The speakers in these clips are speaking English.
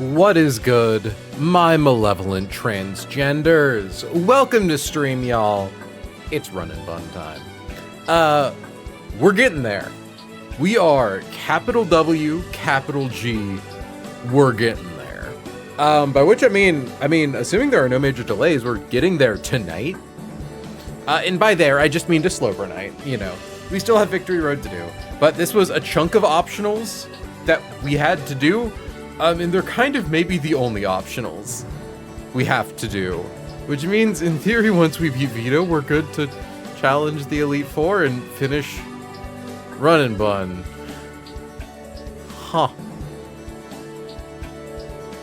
What is good, my malevolent transgenders? Welcome to stream, y'all. It's run and bun time. We're getting there. We are capital W, capital G. We're getting there. By which I mean, assuming there are no major delays, we're getting there tonight. And by there, I just mean to Sloper Night. You know, we still have Victory Road to do, but this was a chunk of optionals that we had to do. And they're kind of maybe the only optionals we have to do. Which means, in theory, once we beat Vito, we're good to challenge the Elite Four and finish Run and Bun. Huh.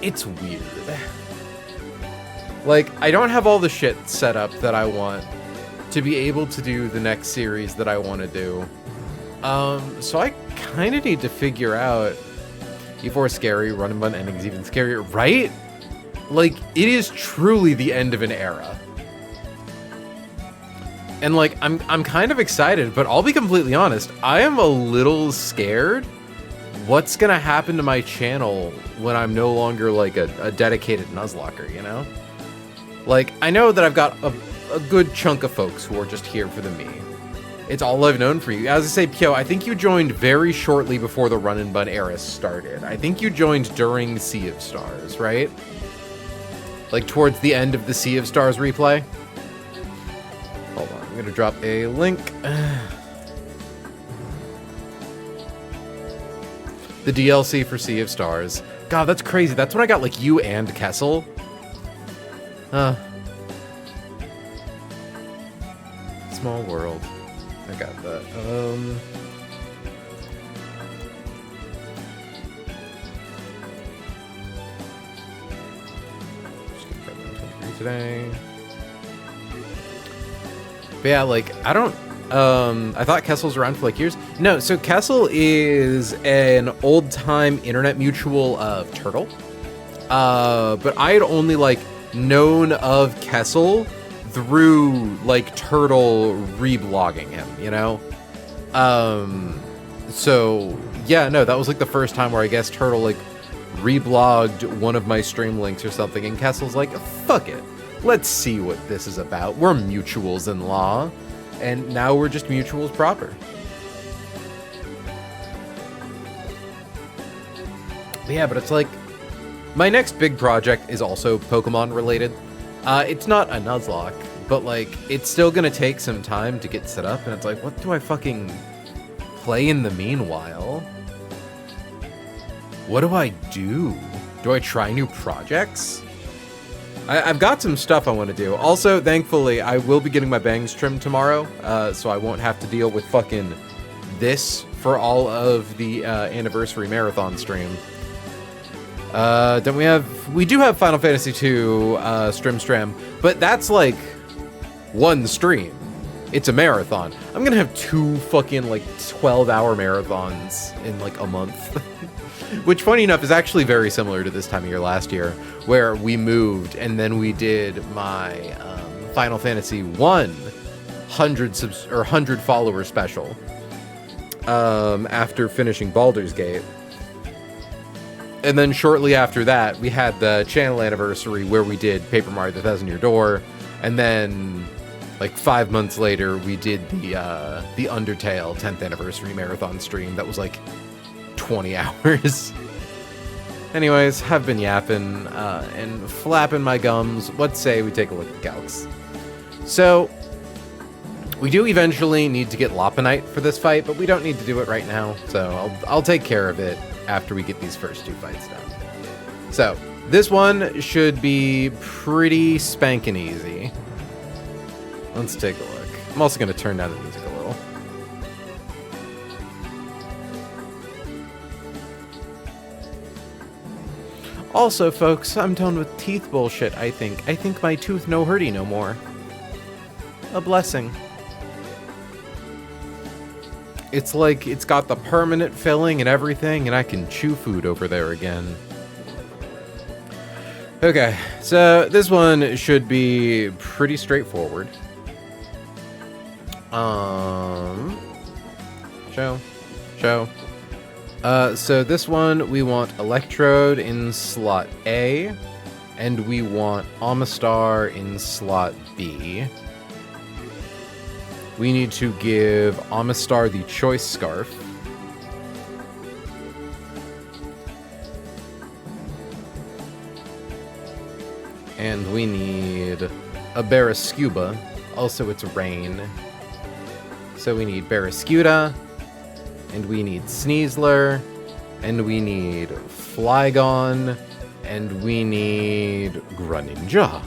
It's weird. Like, I don't have all the shit set up that I want to be able to do the next series that I want to do. So I kind of need to figure out... E4 is scary, Run and Bun ending is even scarier, right? Like, it is truly the end of an era. And like, I'm kind of excited, but I'll be completely honest, I am a little scared what's gonna happen to my channel when I'm no longer like a dedicated nuzlocker, you know? Like, I know that I've got a good chunk of folks who are just here for the meme. It's all I've known for you. As I say, Pio, I think you joined very shortly before the Run and Bun era started. I think you joined during Sea of Stars, right? Like towards the end of the Sea of Stars replay? Hold on, I'm gonna drop a link. The DLC for Sea of Stars. God, that's crazy. That's when I got like you and Kessel. Small world. I got that. Just keep that 123 today. But yeah, like, I don't, I thought Kessel's around for like years. No, so Kessel is an old-time internet mutual of Turtle. But I had only, like, known of Kessel through like Turtle reblogging him, you know? So yeah, no, that was like the first time where I guess Turtle like reblogged one of my stream links or something, and Kessel's like, fuck it, let's see what this is about. We're mutuals in law, and now we're just mutuals proper. But yeah, but it's like, my next big project is also Pokemon related. It's not a nuzlocke, but like, it's still gonna take some time to get set up, and it's like, what do I fucking play in the meanwhile? What do I do? Do I try new projects? I've got some stuff I want to do. Also, thankfully, I will be getting my bangs trimmed tomorrow, so I won't have to deal with fucking this for all of the anniversary marathon stream. We do have Final Fantasy II Stram, but that's like one stream. It's a marathon. I'm gonna have two fucking like 12-hour marathons in like a month. Which, funny enough, is actually very similar to this time of year last year, where we moved and then we did my Final Fantasy 100 follower special after finishing Baldur's Gate. And then shortly after that, we had the channel anniversary where we did Paper Mario: The Thousand Year Door, and then like 5 months later, we did the Undertale 10th anniversary marathon stream that was like 20 hours. Anyways, I've been yapping and flapping my gums. Let's say we take a look at calcs. So we do eventually need to get Lopunite for this fight, but we don't need to do it right now. So I'll take care of it after we get these first two fights done. So this one should be pretty spankin' easy. Let's take a look. I'm also going to turn down the music a little. Also, folks, I'm done with teeth bullshit, I think. I think my tooth no hurty no more. A blessing. It's like it's got the permanent filling and everything, and I can chew food over there again. Okay, so this one should be pretty straightforward. Show. So this one, we want Electrode in slot A, and we want Amistar in slot B. We need to give Amistar the Choice Scarf. And we need a Barrascuba. Also, it's rain. So we need Barrascuda, and we need Sneasler, and we need Flygon, and we need Greninja.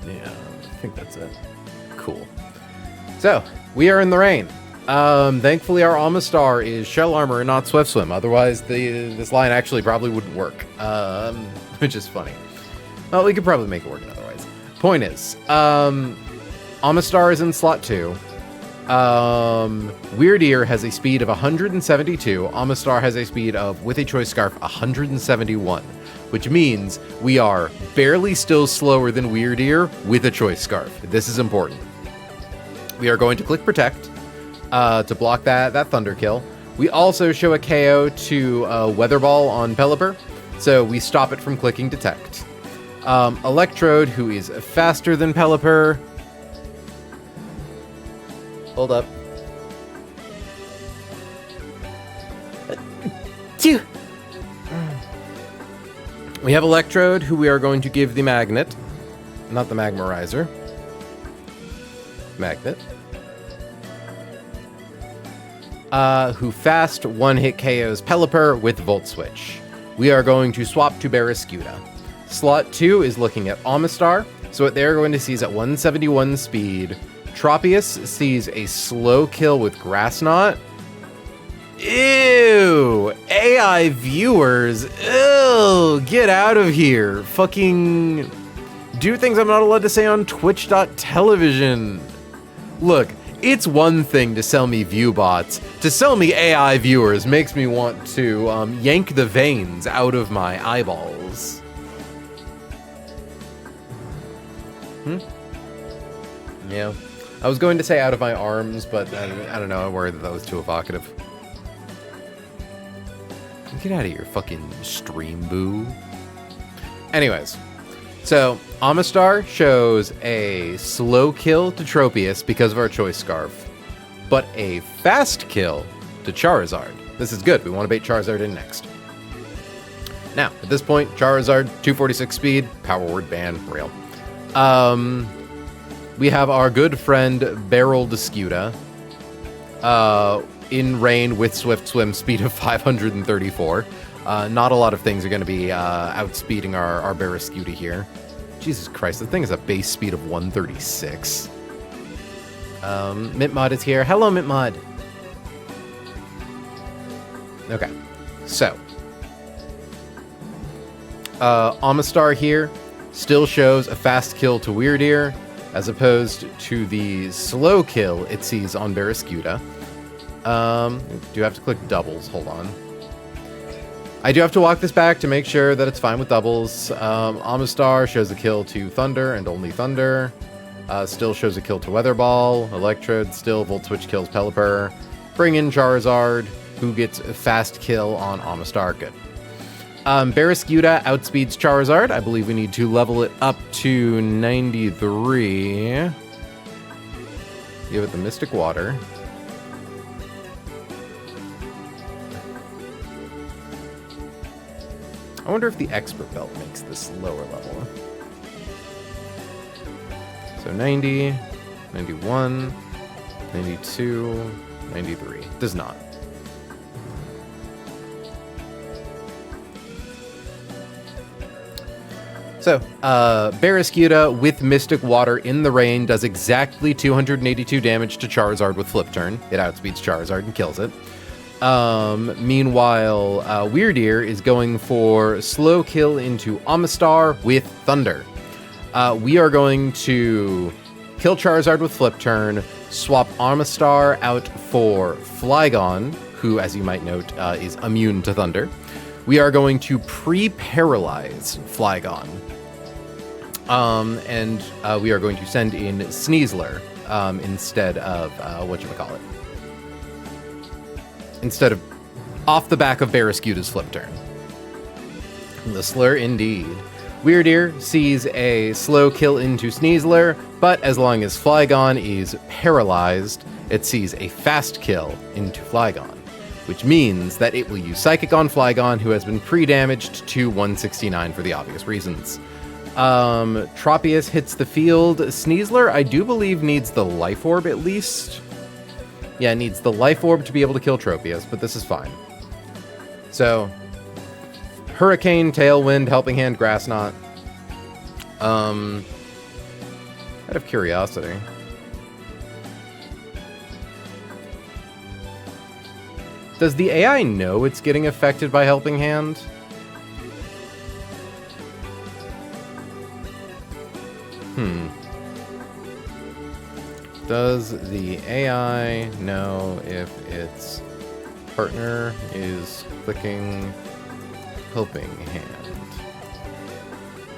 Yeah, I think that's it. Cool. So, we are in the rain. Thankfully our Amistar is Shell Armor and not Swift Swim, otherwise this line actually probably wouldn't work. Which is funny. Well, we could probably make it work otherwise. Point is, Amistar is in slot 2. Weirdeer has a speed of 172. Amistar has a speed of, with a Choice Scarf, 171. Which means we are barely still slower than Weirdeer with a Choice Scarf. This is important. We are going to click Protect to block that Thunder Kill. We also show a KO to Weather Ball on Pelipper, so we stop it from clicking Detect. Electrode, who is faster than Pelipper. Hold up. We have Electrode, who we are going to give the Magnet. Not the Magmarizer. Magnet. Who fast one-hit KOs Pelipper with Volt Switch. We are going to swap to Barrascuda. Slot 2 is looking at Amistar, so what they're going to see is at 171 speed. Tropius sees a slow kill with Grass Knot. Ew! AI viewers! Ew! Get out of here! Fucking do things I'm not allowed to say on Twitch.television. Look, it's one thing to sell me view bots. To sell me AI viewers makes me want to yank the veins out of my eyeballs. Yeah. I was going to say out of my arms, but I don't know. I worried that was too evocative. Get out of here, fucking stream boo. Anyways, so Amistar shows a slow kill to Tropius because of our Choice Scarf, but a fast kill to Charizard. This is good. We want to bait Charizard in next. Now, at this point, Charizard, 246 speed, Power Word ban, real. We have our good friend Barrel Discuda in rain with Swift Swim speed of 534. Not a lot of things are going to be outspeeding our Barrascuda here. Jesus Christ, the thing is a base speed of 136. Mintmod is here. Hello, Mintmod. Okay, so Amistar here still shows a fast kill to Weirdeer, as opposed to the slow kill it sees on Barrascuda. Do have to click doubles, hold on. I do have to walk this back to make sure that it's fine with doubles. Amistar shows a kill to Thunder and only Thunder. Still shows a kill to Weather Ball. Electrode still Volt Switch kills Pelipper. Bring in Charizard, who gets a fast kill on Amistar, good. Barrascuda outspeeds Charizard. I believe we need to level it up to 93. Give it the Mystic Water. I wonder if the Expert Belt makes this lower level. So 90, 91, 92, 93. Does not. So, Barrascuda with Mystic Water in the rain does exactly 282 damage to Charizard with Flip Turn. It outspeeds Charizard and kills it. Meanwhile, Weirdeer is going for slow kill into Amistar with Thunder. We are going to kill Charizard with Flip Turn, swap Amistar out for Flygon, who, as you might note, is immune to Thunder. We are going to pre-paralyze Flygon. And we are going to send in Sneasler instead of whatchamacallit. instead of off the back of Barraskewda's flip turn. Whistler, indeed. Weird Ear sees a slow kill into Sneasler, but as long as Flygon is paralyzed, it sees a fast kill into Flygon, which means that it will use Psychic on Flygon, who has been pre-damaged to 169 for the obvious reasons. Tropius hits the field. Sneasler, I do believe, needs the Life Orb at least. Yeah, it needs the Life Orb to be able to kill Tropius, but this is fine. So, Hurricane, Tailwind, Helping Hand, Grass Knot. Out of curiosity. Does the AI know it's getting affected by Helping Hand? Does the AI know if its partner is clicking Helping Hand?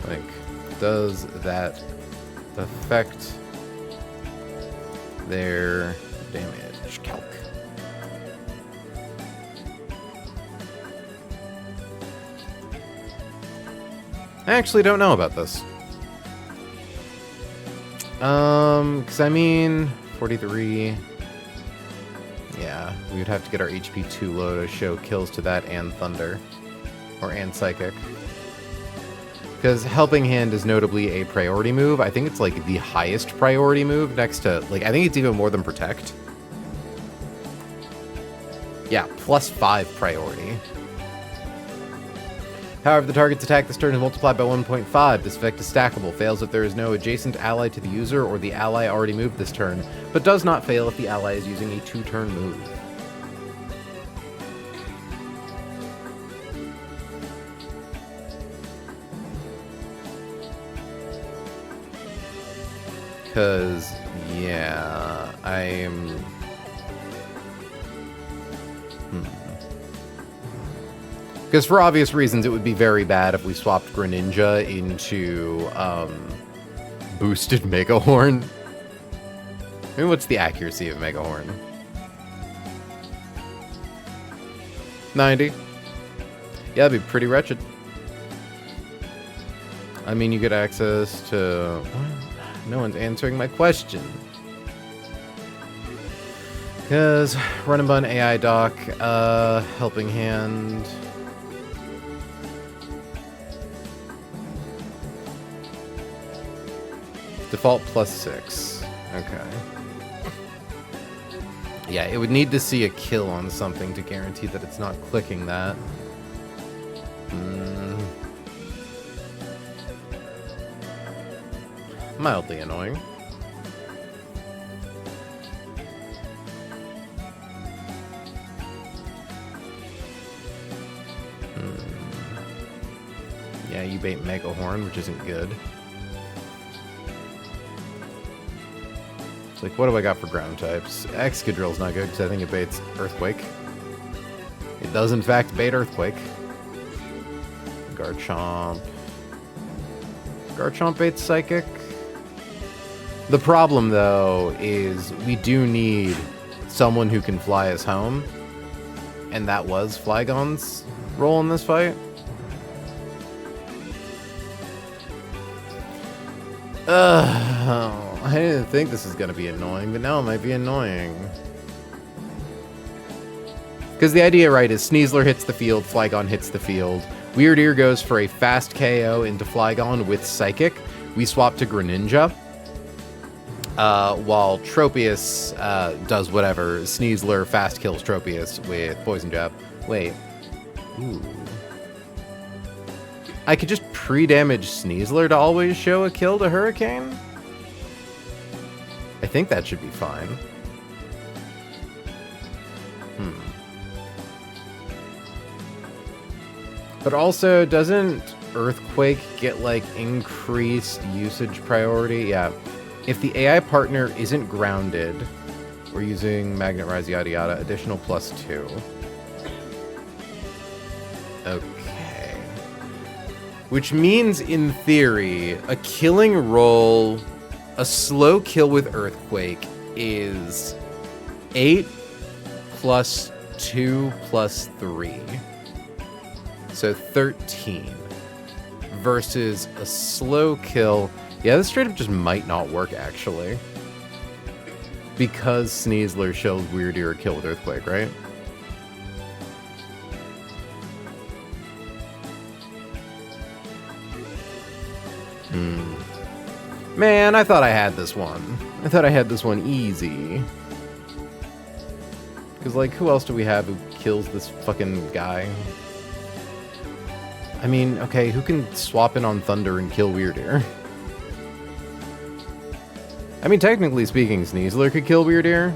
Like, does that affect their damage calc? I actually don't know about this. Because I mean, 43. Yeah, we would have to get our HP 2 low to show kills to that and Thunder. Or and Psychic. Because Helping Hand is notably a priority move. I think it's like the highest priority move next to, like, I think it's even more than Protect. Yeah, +5 priority. However, the target's attack this turn is multiplied by 1.5. This effect is stackable. Fails if there is no adjacent ally to the user or the ally already moved this turn, but does not fail if the ally is using a 2-turn move. Because, yeah, I'm... Because for obvious reasons, it would be very bad if we swapped Greninja into boosted Megahorn. I mean, what's the accuracy of Megahorn? 90. Yeah, that'd be pretty wretched. I mean, you get access to... No one's answering my question. Because Run and Bun AI Doc, Helping Hand... Default +6. Okay. Yeah, it would need to see a kill on something to guarantee that it's not clicking that. Mildly annoying. Yeah, you bait Megahorn, which isn't good. Like, what do I got for ground types? Excadrill's not good because I think it baits Earthquake. It does, in fact, bait Earthquake. Garchomp. Garchomp baits Psychic. The problem, though, is we do need someone who can fly us home. And that was Flygon's role in this fight. I didn't think this was going to be annoying, but now it might be annoying. Because the idea, right, is Sneasler hits the field, Flygon hits the field. Weird Ear goes for a fast KO into Flygon with Psychic. We swap to Greninja. While Tropius does whatever. Sneasler fast kills Tropius with Poison Jab. Wait. Ooh. I could just pre-damage Sneasler to always show a kill to Hurricane? I think that should be fine. But also, doesn't Earthquake get, like, increased usage priority? Yeah. If the AI partner isn't grounded, we're using Magnet Rise, yada yada, additional +2. Okay. Which means, in theory, a killing roll... A slow kill with Earthquake is 8 plus 2 plus 3. So 13. Versus a slow kill. Yeah, this straight up just might not work, actually. Because Sneasler shells Weird Ear kill with Earthquake, right? Man, I thought I had this one. I thought I had this one easy. Because, like, who else do we have who kills this fucking guy? I mean, okay, who can swap in on Thunder and kill Weird Ear? I mean, technically speaking, Sneasler could kill Weird Ear.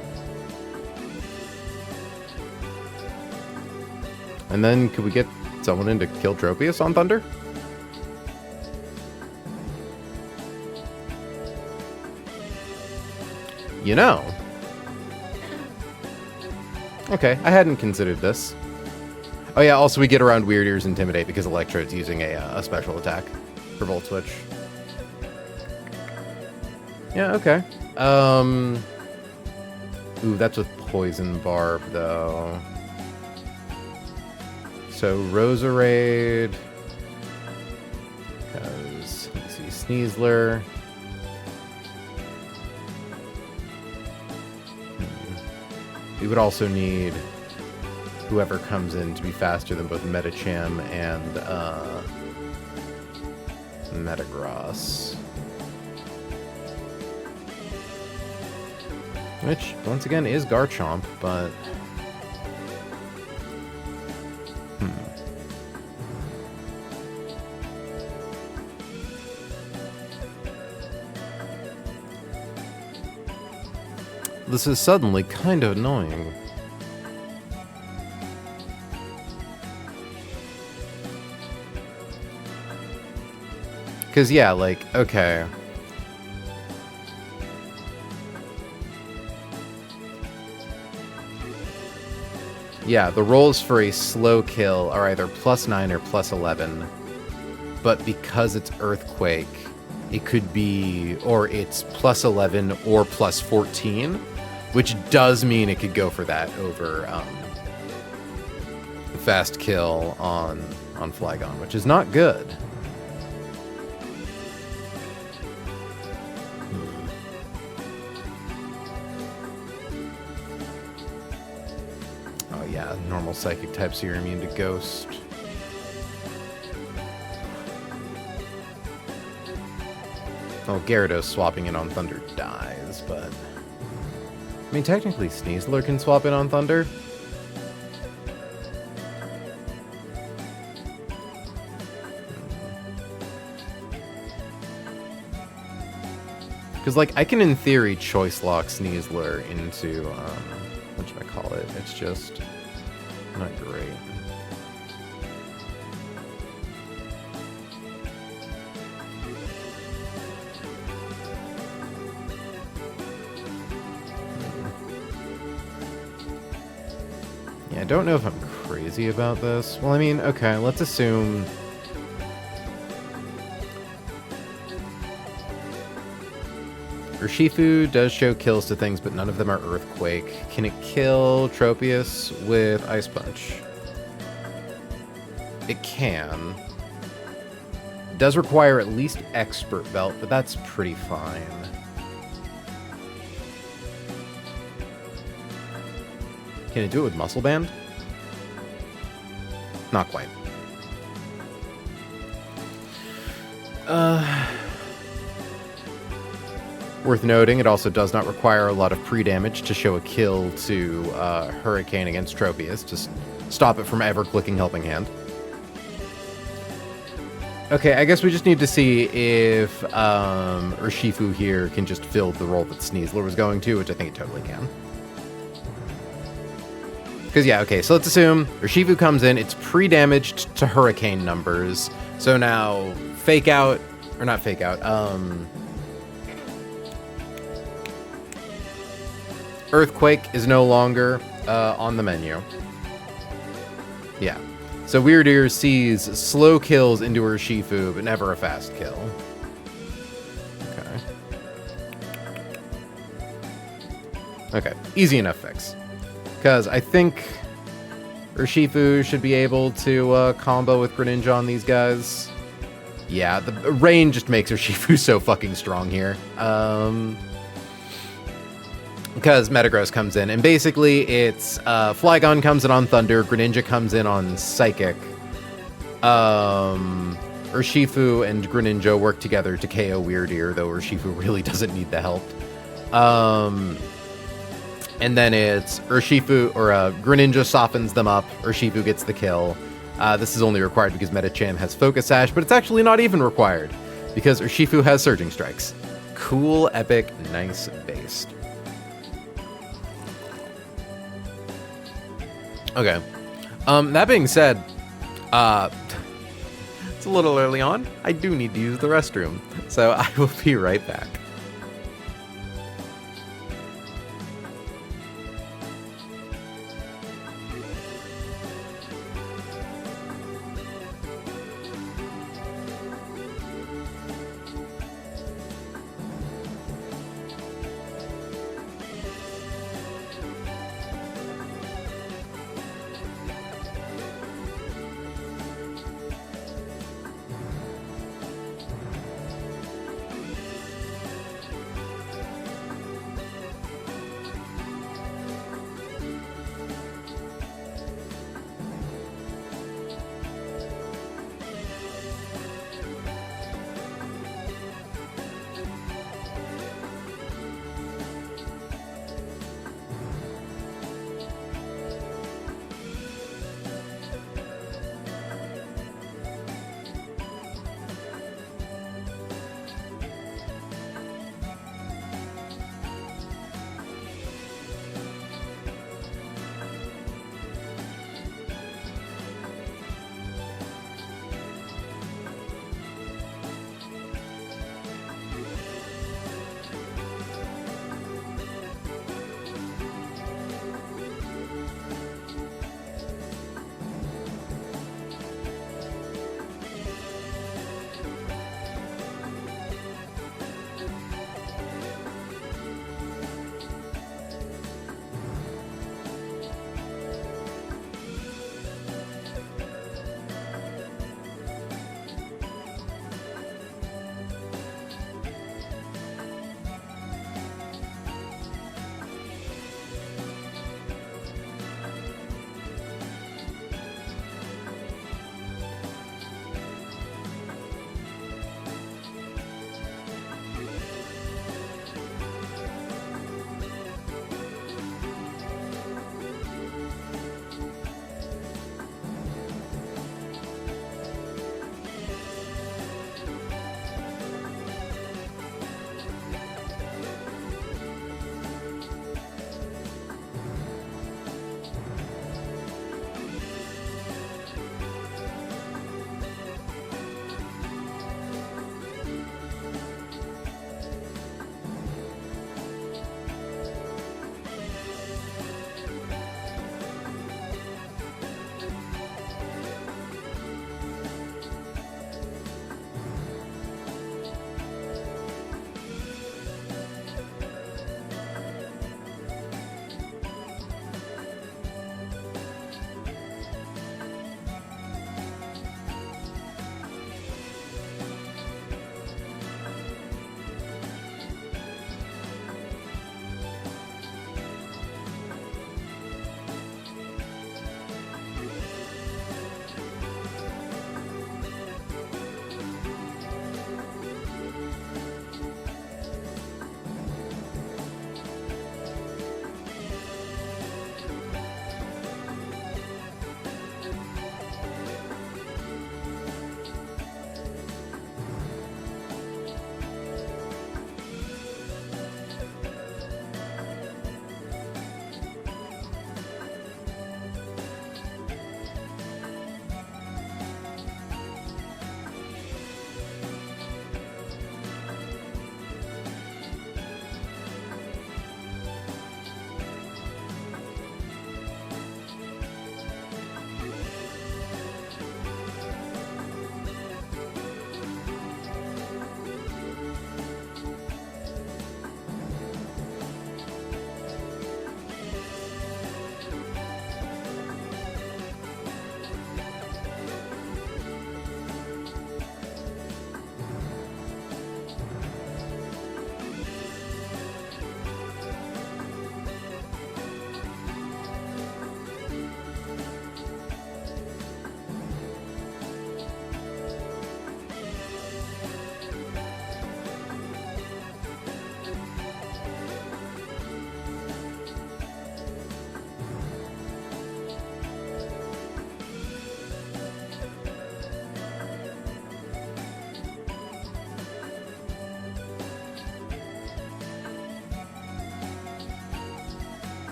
And then, could we get someone in to kill Tropius on Thunder? You know. Okay, I hadn't considered this. Oh yeah, also we get around Weird Ear's Intimidate because Electrode's using a special attack for Volt Switch. Yeah, okay. Ooh, that's with Poison Barb, though. So, Roserade. Because, let's see, Sneasler. We would also need whoever comes in to be faster than both Metacham and Metagross. Which, once again, is Garchomp, but... This is suddenly kind of annoying. Because, yeah, like, okay. Yeah, the rolls for a slow kill are either +9 or +11. But because it's Earthquake, it could be, or it's +11 or +14, which does mean it could go for that over the fast kill on Flygon, which is not good. Oh yeah, normal Psychic types are immune to Ghost. Well, Gyarados swapping in on Thunder dies, but... I mean, technically Sneasler can swap in on Thunder. Because, like, I can, in theory, choice lock Sneasler into, what should I call it? It's just not great. I don't know if I'm crazy about this. Well, I mean, okay, let's assume... Urshifu does show kills to things, but none of them are Earthquake. Can it kill Tropius with Ice Punch? It can. It does require at least Expert Belt, but that's pretty fine. Can it do it with Muscle Band? Not quite. Worth noting, it also does not require a lot of pre-damage to show a kill to Hurricane against Tropius, to stop it from ever clicking Helping Hand. Okay, I guess we just need to see if Urshifu here can just fill the role that Sneasler was going to, which I think it totally can. Because, yeah, okay, so let's assume Urshifu comes in, it's pre-damaged to Hurricane numbers, so now Fake Out, or not Fake Out, Earthquake is no longer on the menu. Yeah. So Weird Ear sees slow kills into Urshifu, but never a fast kill. Okay. Okay. Easy enough fix. Because I think Urshifu should be able to combo with Greninja on these guys. Yeah, the rain just makes Urshifu so fucking strong here. Because Metagross comes in, and basically it's Flygon comes in on Thunder, Greninja comes in on Psychic. Urshifu and Greninja work together to KO Weird Ear, though Urshifu really doesn't need the help. And then it's Urshifu, or Greninja softens them up, Urshifu gets the kill. This is only required because Metacham has Focus Sash, but it's actually not even required, because Urshifu has Surging Strikes. Cool, epic, nice based. Okay. That being said, it's a little early on. I do need to use the restroom, so I will be right back.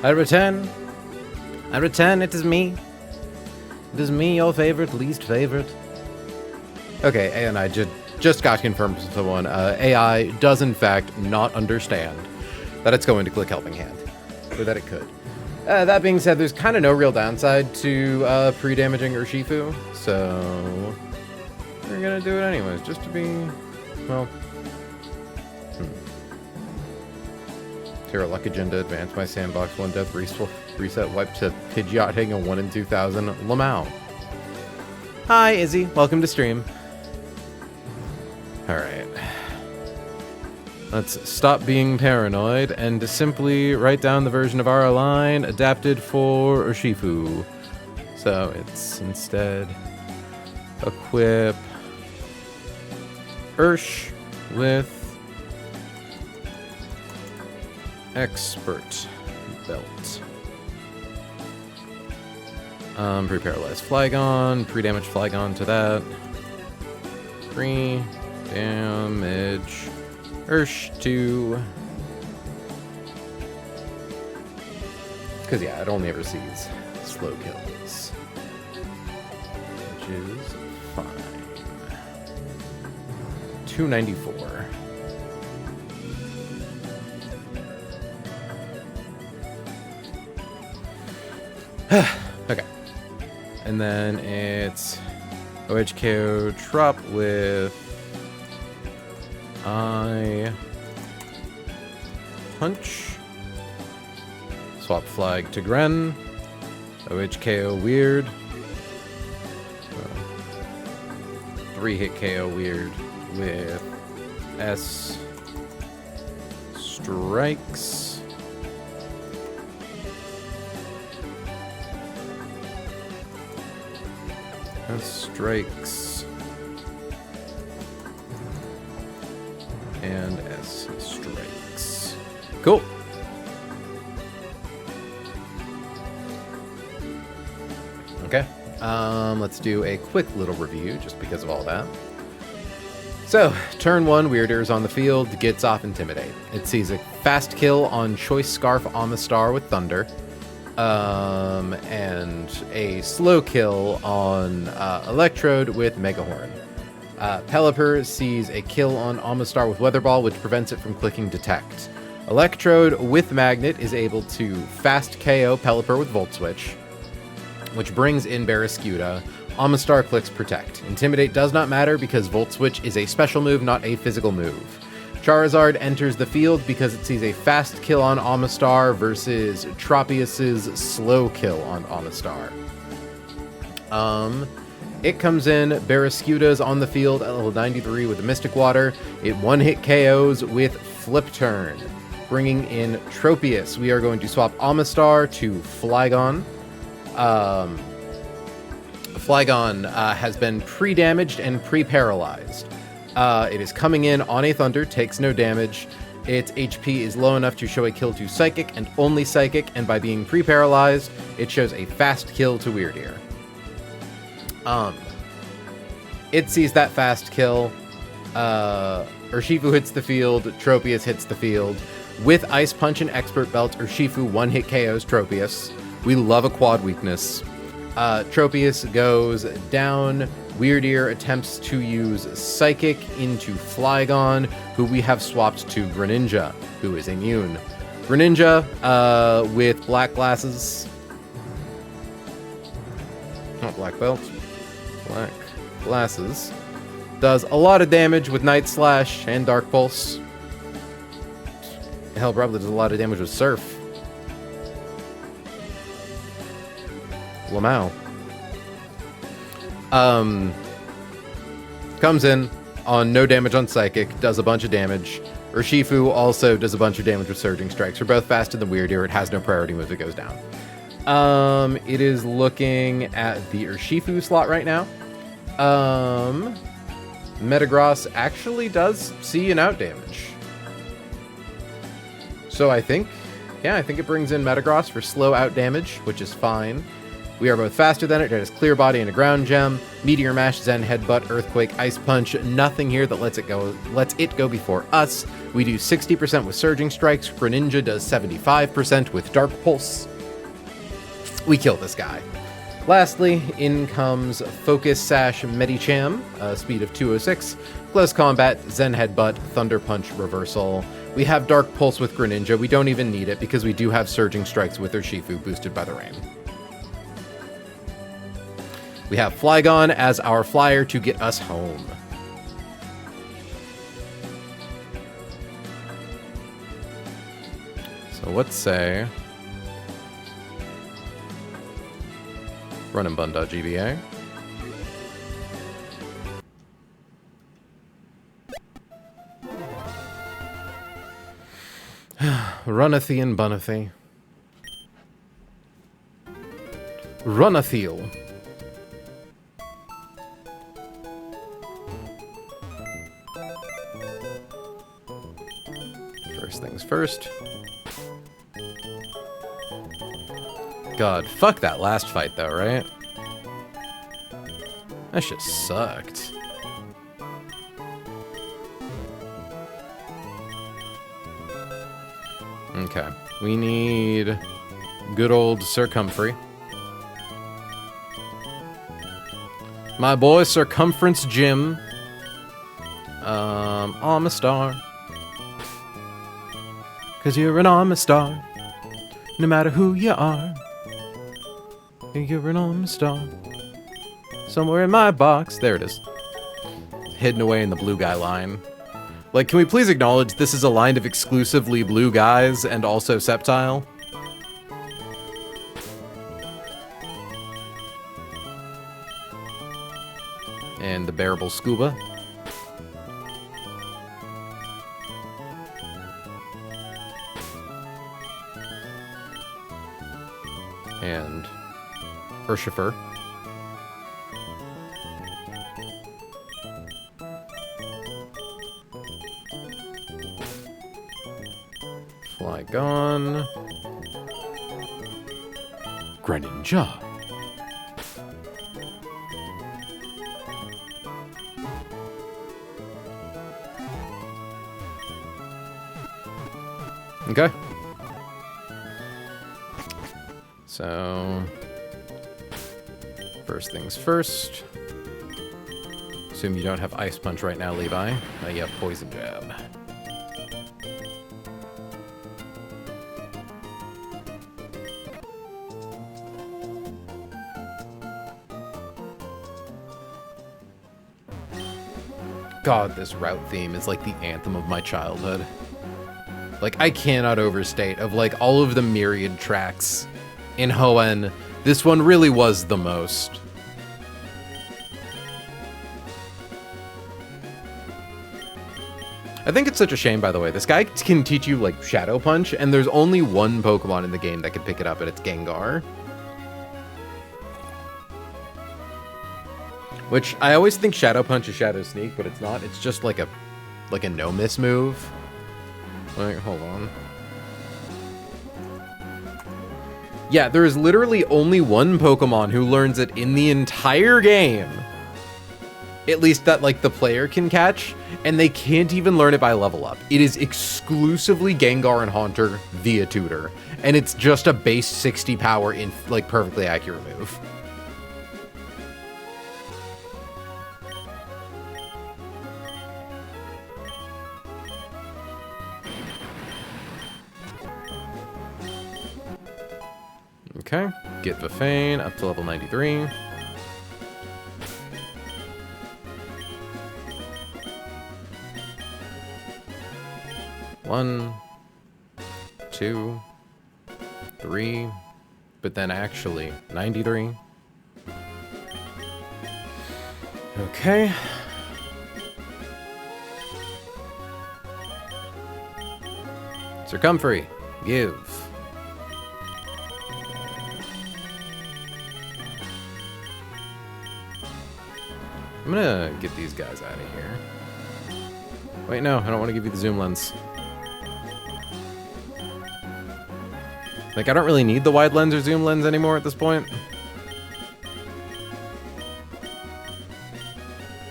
I return. I return. It is me. It is me, your favorite, least favorite. Okay, and I just got confirmed from someone. AI does in fact not understand that it's going to click helping hand, or that it could. That being said, there's kind of no real downside to pre-damaging Urshifu, so we're gonna do it anyways, just to be, well. Terra Luck Agenda, advance my sandbox, 1 death, reset, wipe to Pidgeot hitting a 1 in 2000, Lamau. Hi, Izzy, welcome to stream. Alright. Let's stop being paranoid and simply write down the version of our line adapted for Urshifu. So it's instead equip Ursh with Expert Belt. Pre-paralyzed Flygon, pre-damage Flygon to that. Pre-damage Ursh 2. Because, yeah, it only ever sees slow kills. Which is fine. 294. Okay. And then it's OHKO Trop with I Punch. Swap Flag to Gren. OHKO Weird. 3-hit KO Weird with S Strikes. Strikes and S strikes. Cool. Okay. Let's do a quick little review just because of all that. So, turn 1, Weirder is on the field, gets off Intimidate. It sees a fast kill on Choice Scarf Amistar with Thunder. And a slow kill on Electrode with Megahorn. Pelipper sees a kill on Amistar with Weather Ball, which prevents it from clicking Detect. Electrode with Magnet is able to fast KO Pelipper with Volt Switch, which brings in Barraskewda. Amistar clicks Protect. Intimidate does not matter because Volt Switch is a special move, not a physical move. Charizard enters the field because it sees a fast kill on Amistar versus Tropius's slow kill on Amistar. It comes in, Barraskewda's on the field at level 93 with the Mystic Water. It one-hit KOs with Flip Turn. Bringing in Tropius, we are going to swap Amistar to Flygon. Flygon has been pre-damaged and pre-paralyzed. It is coming in on a Thunder, takes no damage. Its HP is low enough to show a kill to Psychic and only Psychic, and by being pre-paralyzed, it shows a fast kill to Weirdeer. It sees that fast kill. Urshifu hits the field, Tropius hits the field. With Ice Punch and Expert Belt, Urshifu one-hit KOs Tropius. We love a quad weakness. Tropius goes down. Weirdeer attempts to use Psychic into Flygon, who we have swapped to Greninja, who is immune. Greninja, with black glasses. Not black belt. Black glasses. Does a lot of damage with Night Slash and Dark Pulse. Hell, probably does a lot of damage with Surf. Lamau. Comes in on no damage on Psychic, does a bunch of damage. Urshifu also does a bunch of damage with Surging Strikes. We're both faster than Weirdeer. It has no priority move that goes down. It is looking at the Urshifu slot right now. Metagross actually does see an out damage. So I think it brings in Metagross for slow out damage, which is fine. We are both faster than it. It has Clear Body and a Ground Gem. Meteor Mash, Zen Headbutt, Earthquake, Ice Punch. Nothing here that lets it go before us. We do 60% with Surging Strikes. Greninja does 75% with Dark Pulse. We kill this guy. Lastly, in comes Focus Sash Medicham, speed of 206. Close Combat, Zen Headbutt, Thunder Punch Reversal. We have Dark Pulse with Greninja. We don't even need it because we do have Surging Strikes with Urshifu boosted by the rain. We have Flygon as our flyer to get us home. So let's say runandbun.gba. Runathy and Bunathy. Runathiel. First things first. God, fuck that last fight though, right? That shit sucked. Okay, we need good old Sir Comfrey. My boy Circumference Jim. Amistar. 'Cause you're an Amistar. No matter who you are. You're an Amistar. Somewhere in my box. There it is. Hidden away in the blue guy line. Like, can we please acknowledge this is a line of exclusively blue guys and also Sceptile? And the Bearable Scuba. And Urshifer. Flygon. Greninja. Okay. So, first things first. Assume you don't have Ice Punch right now, Levi. You have Poison Jab. God, this route theme is like the anthem of my childhood. Like, I cannot overstate, of like all of the myriad tracks in Hoenn, this one really was the most. I think it's such a shame, by the way. This guy can teach you, like, Shadow Punch, and there's only one Pokemon in the game that can pick it up, and it's Gengar. Which, I always think Shadow Punch is Shadow Sneak, but it's not. It's just like a no-miss move. Wait, hold on. Yeah, there is literally only one Pokemon who learns it in the entire game. At least that, like, the player can catch, and they can't even learn it by level up. It is exclusively Gengar and Haunter via tutor, and it's just a base 60 power in, like, perfectly accurate move. Okay, get Vifane up to level 93. One, two, three, but then actually 93. Okay. Sir Comfrey, give. I'm gonna get these guys out of here. Wait, no, I don't want to give you the zoom lens. Like, I don't really need the wide lens or zoom lens anymore at this point.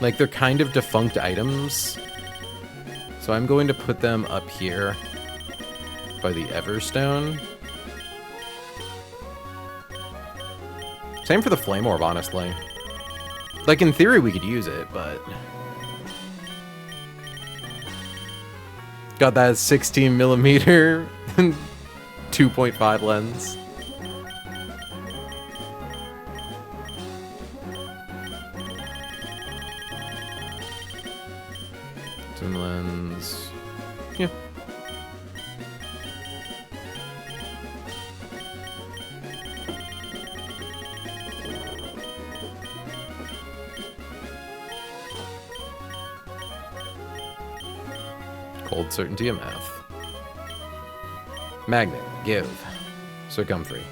Like, they're kind of defunct items. So I'm going to put them up here by the Everstone. Same for the Flame Orb, honestly. Like, in theory, we could use it, but... Got that 16mm 2.5 lens. Zoom lens. Yeah. Cold certainty of math. Magnet, give. Circumference.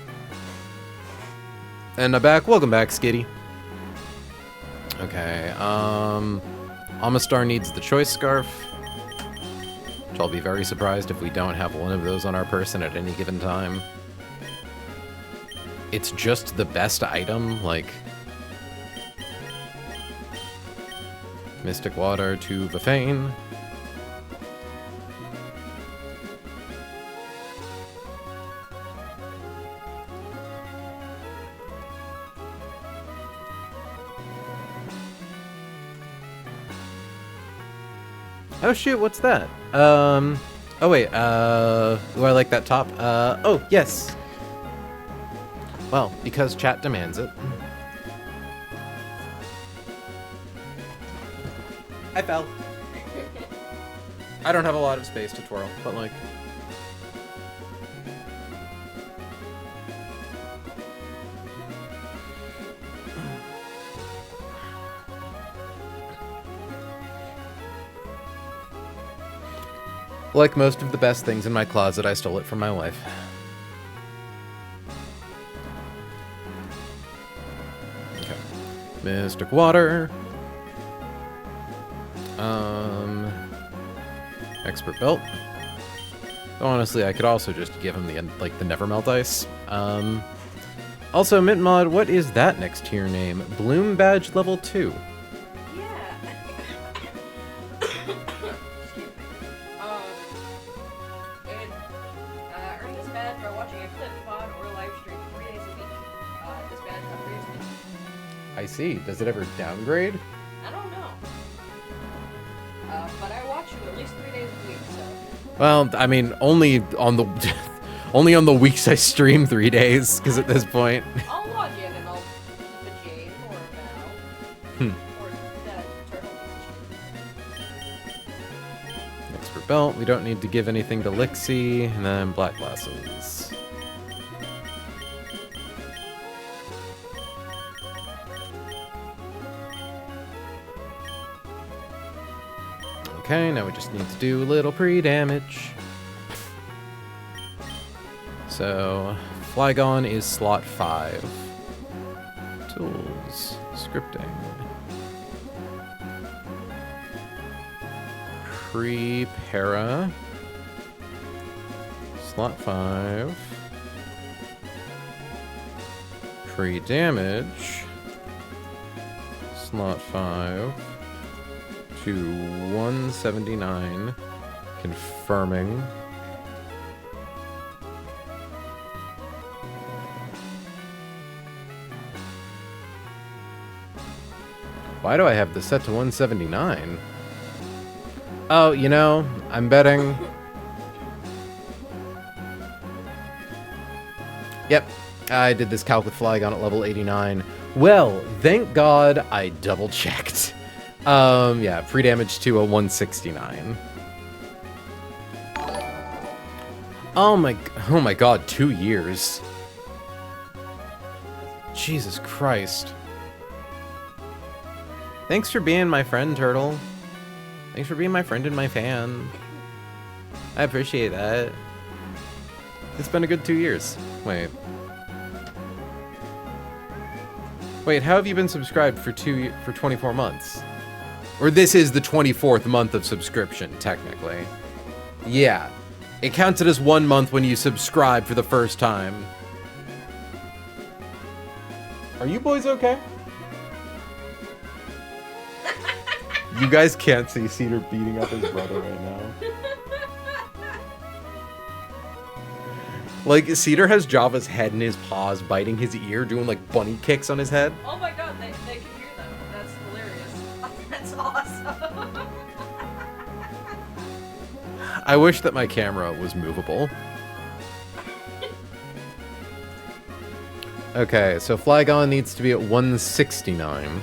And I'm back. Welcome back, Skitty. Okay, Amistar needs the choice scarf. Which I'll be very surprised if we don't have one of those on our person at any given time. It's just the best item, like... Mystic Water to Vafane. Oh shoot, what's that? Oh wait, do I like that top? Oh, yes. Well, because chat demands it. I fell. I don't have a lot of space to twirl, but like... Like most of the best things in my closet, I stole it from my wife. Okay. Mystic Water. Expert Belt. Honestly, I could also just give him the, like, the Nevermelt Ice. Also, Mint Mod, what is that next to your name? Bloom Badge Level 2. I see. Does it ever downgrade? I don't know. But I watch you at least 3 days a week, so... Well, I mean, only on the only on the weeks I stream 3 days, because at this point... I'll log in and I'll keep a Jade or a Val. Or that turtle. Expert Belt. We don't need to give anything to Lixie. And then Black Glasses. Okay, now we just need to do a little pre-damage. So, Flygon is slot 5. Tools. Scripting. Pre-para. Slot 5. Pre-damage. Slot 5. To 179, confirming. Why do I have this set to 179? Oh, you know, I'm betting. Yep, I did this calc with Flygon at level 89. Well, thank God I double-checked. Yeah, free damage to a 169. Oh my god, 2 years. Jesus Christ. Thanks for being my friend, Turtle. Thanks for being my friend and my fan. I appreciate that. It's been a good 2 years. Wait, how have you been subscribed for 24 months? Or this is the 24th month of subscription, technically. Yeah. It counted as 1 month when you subscribe for the first time. Are you boys okay? You guys can't see Cedar beating up his brother right now. Like, Cedar has Java's head in his paws, biting his ear, doing like bunny kicks on his head. Oh my god, they can hear them. That's hilarious. That's awesome. I wish that my camera was movable. Okay, so Flygon needs to be at 169.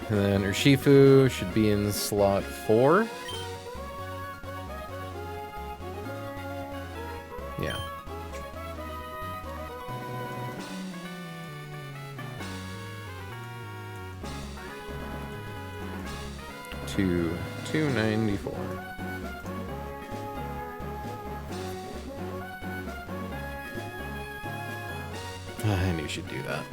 And then Urshifu should be in slot 4. Yeah. To 294. I knew she'd do that.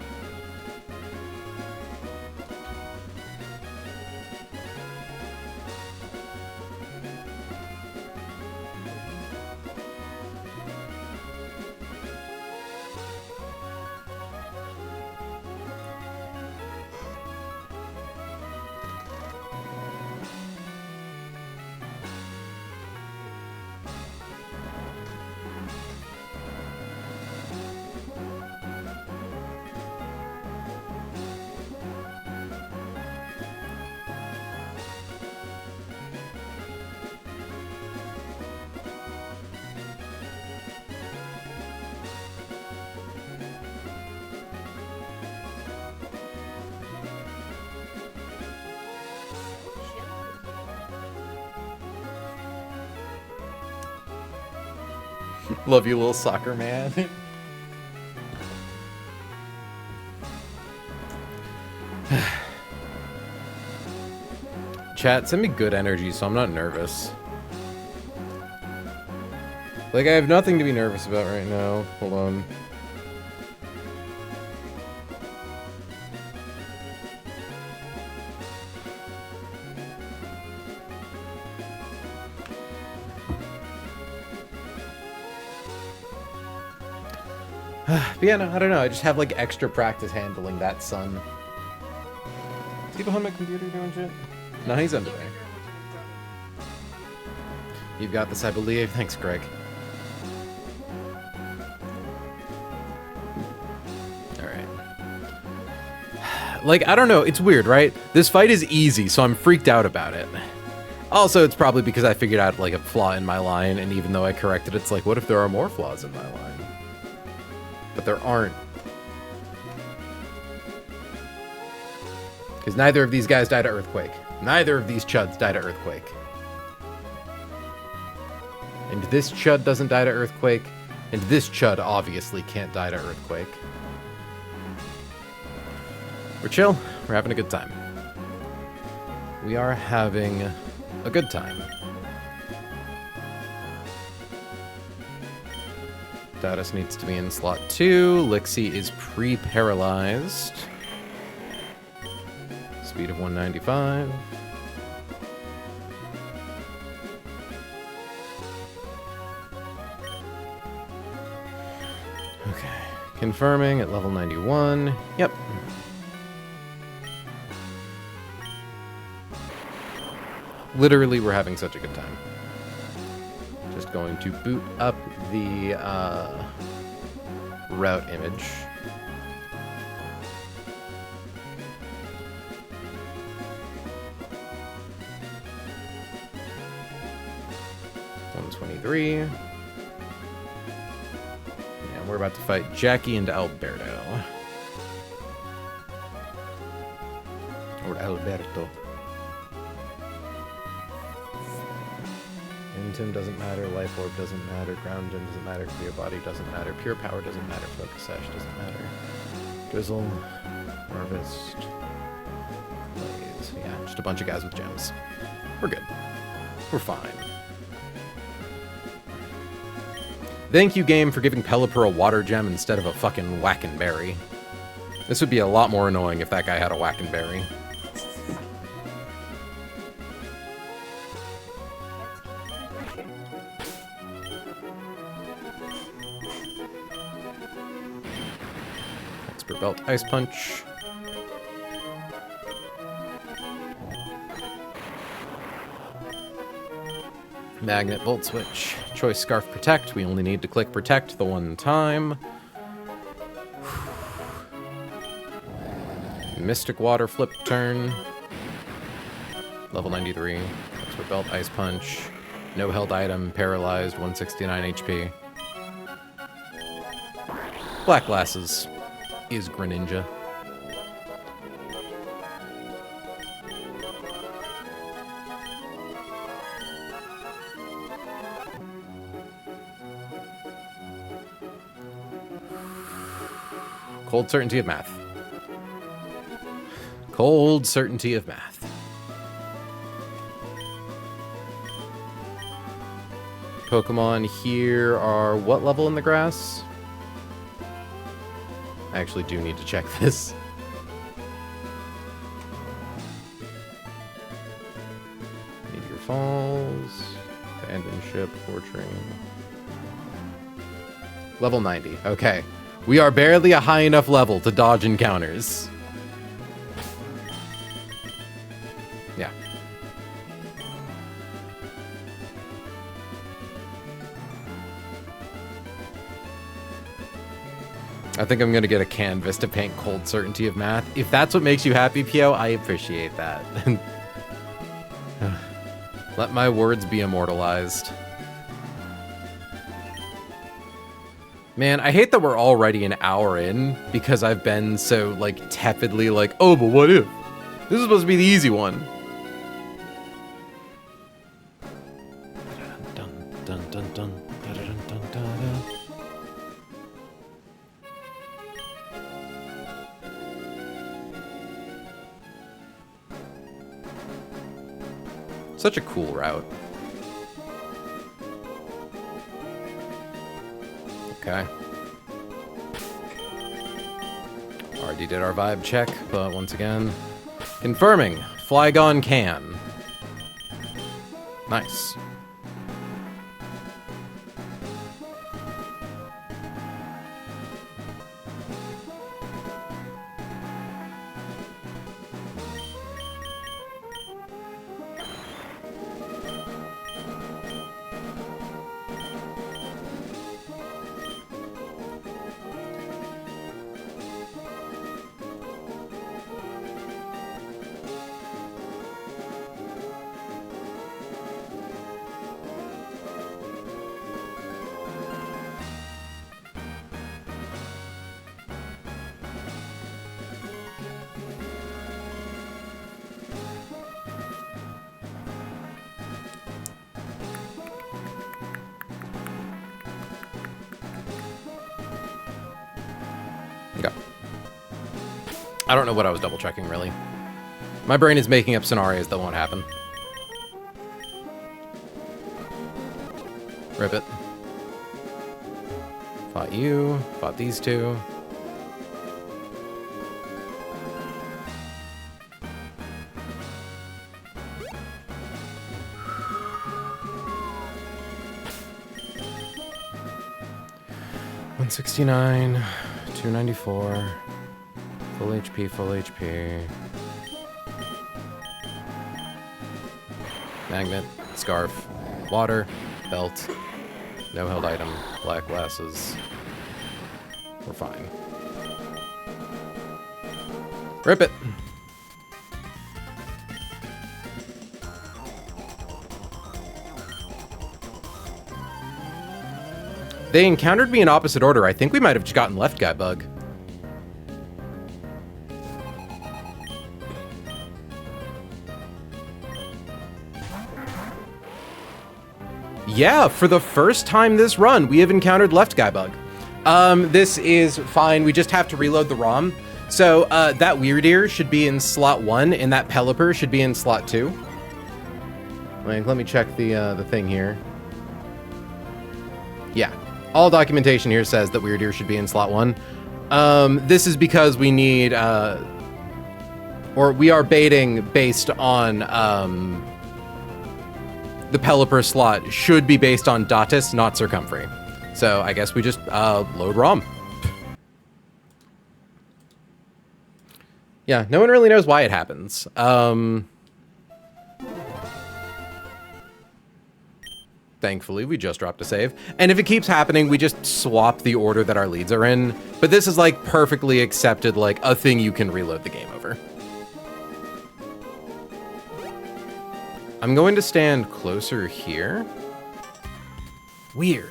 Love you, little soccer man. Chat, send me good energy so I'm not nervous. Like, I have nothing to be nervous about right now. Hold on. But yeah, no, I don't know. I just have like extra practice handling that sun. Is he behind my computer doing shit? No, he's under there. You've got this, I believe. Thanks, Greg. Alright. Like, I don't know. It's weird, right? This fight is easy, so I'm freaked out about it. Also, it's probably because I figured out like a flaw in my line, and even though I corrected it, it's like, what if there are more flaws in my line? But there aren't. Because neither of these guys died to Earthquake. Neither of these chuds died to Earthquake. And this chud doesn't die to Earthquake. And this chud obviously can't die to Earthquake. We're chill. We're having a good time. We are having a good time. Status needs to be in slot 2. Lixie is pre-paralyzed. Speed of 195. Okay. Confirming at level 91. Yep. Literally, we're having such a good time. Just going to boot up the route image. And we're about to fight Jackie and Alberto. Or Alberto. Intim doesn't matter, Life Orb doesn't matter, Ground Gem doesn't matter, Clear Body doesn't matter, Pure Power doesn't matter, Focus Sash doesn't matter, Drizzle, Harvest, Blaze. Yeah, just a bunch of guys with gems. We're good. We're fine. Thank you, game, for giving Pelipper a water gem instead of a fucking Wackenberry. This would be a lot more annoying if that guy had a Wackenberry. Expert Belt Ice Punch. Magnet, Volt Switch. Choice, Scarf, Protect. We only need to click Protect the one time. Mystic Water, Flip Turn. Level 93. Expert Belt, Ice Punch. No held item, Paralyzed, 169 HP. Black Glasses is Greninja. Cold certainty of math. Cold certainty of math. Pokemon here are what level in the grass? I actually do need to check this. Meteor Falls, Abandoned Ship, Torturing. Level 90, okay. We are barely a high enough level to dodge encounters. Yeah. I think I'm gonna get a canvas to paint Cold Certainty of Math. If that's what makes you happy, Pio, I appreciate that. Let my words be immortalized. Man, I hate that we're already an hour in because I've been so, like, tepidly like, oh, but what if? This is supposed to be the easy one. Dun, dun, dun, dun, dun, dun, dun, dun, dun. Such a cool route. Okay. Already did our vibe check, but once again, confirming, Flygon can. Nice. I don't know what I was double checking, really. My brain is making up scenarios that won't happen. Rip it. Fought you. Fought these two. $169, $294. Full HP, full HP. Magnet, scarf, water, belt, no held item, black glasses. We're fine. Rip it! They encountered me in opposite order. I think we might have just gotten left guy bug. Yeah, for the first time this run, we have encountered left guy bug. This is fine. We just have to reload the ROM. So that Weird Ear should be in slot 1, and that Pelipper should be in slot 2. Like, let me check the thing here. Yeah, all documentation here says that Weird Ear should be in slot 1. This is because we need, or we are baiting based on, the Pelipper slot should be based on Datus, not Circumfery. So I guess we just load ROM. Yeah, no one really knows why it happens. Thankfully, we just dropped a save. And if it keeps happening, we just swap the order that our leads are in. But this is like perfectly accepted, like a thing you can reload the game over. I'm going to stand closer here. Weird.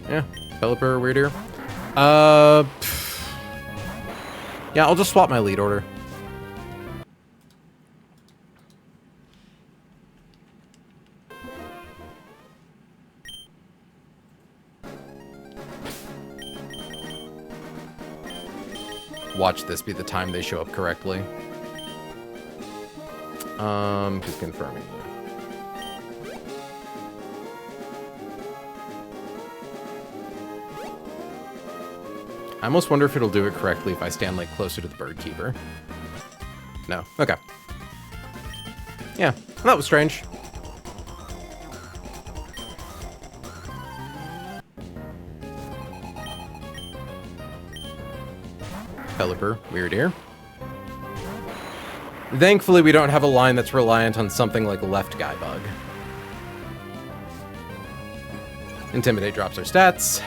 Yeah, Pelipper, weirder. Yeah, I'll just swap my lead order. Watch this be the time they show up correctly. Just confirming. I almost wonder if it'll do it correctly if I stand, like, closer to the bird keeper. No. Okay. Yeah, that was strange. Pelipper, weird ear. Thankfully, we don't have a line that's reliant on something like left guy bug. Intimidate drops our stats.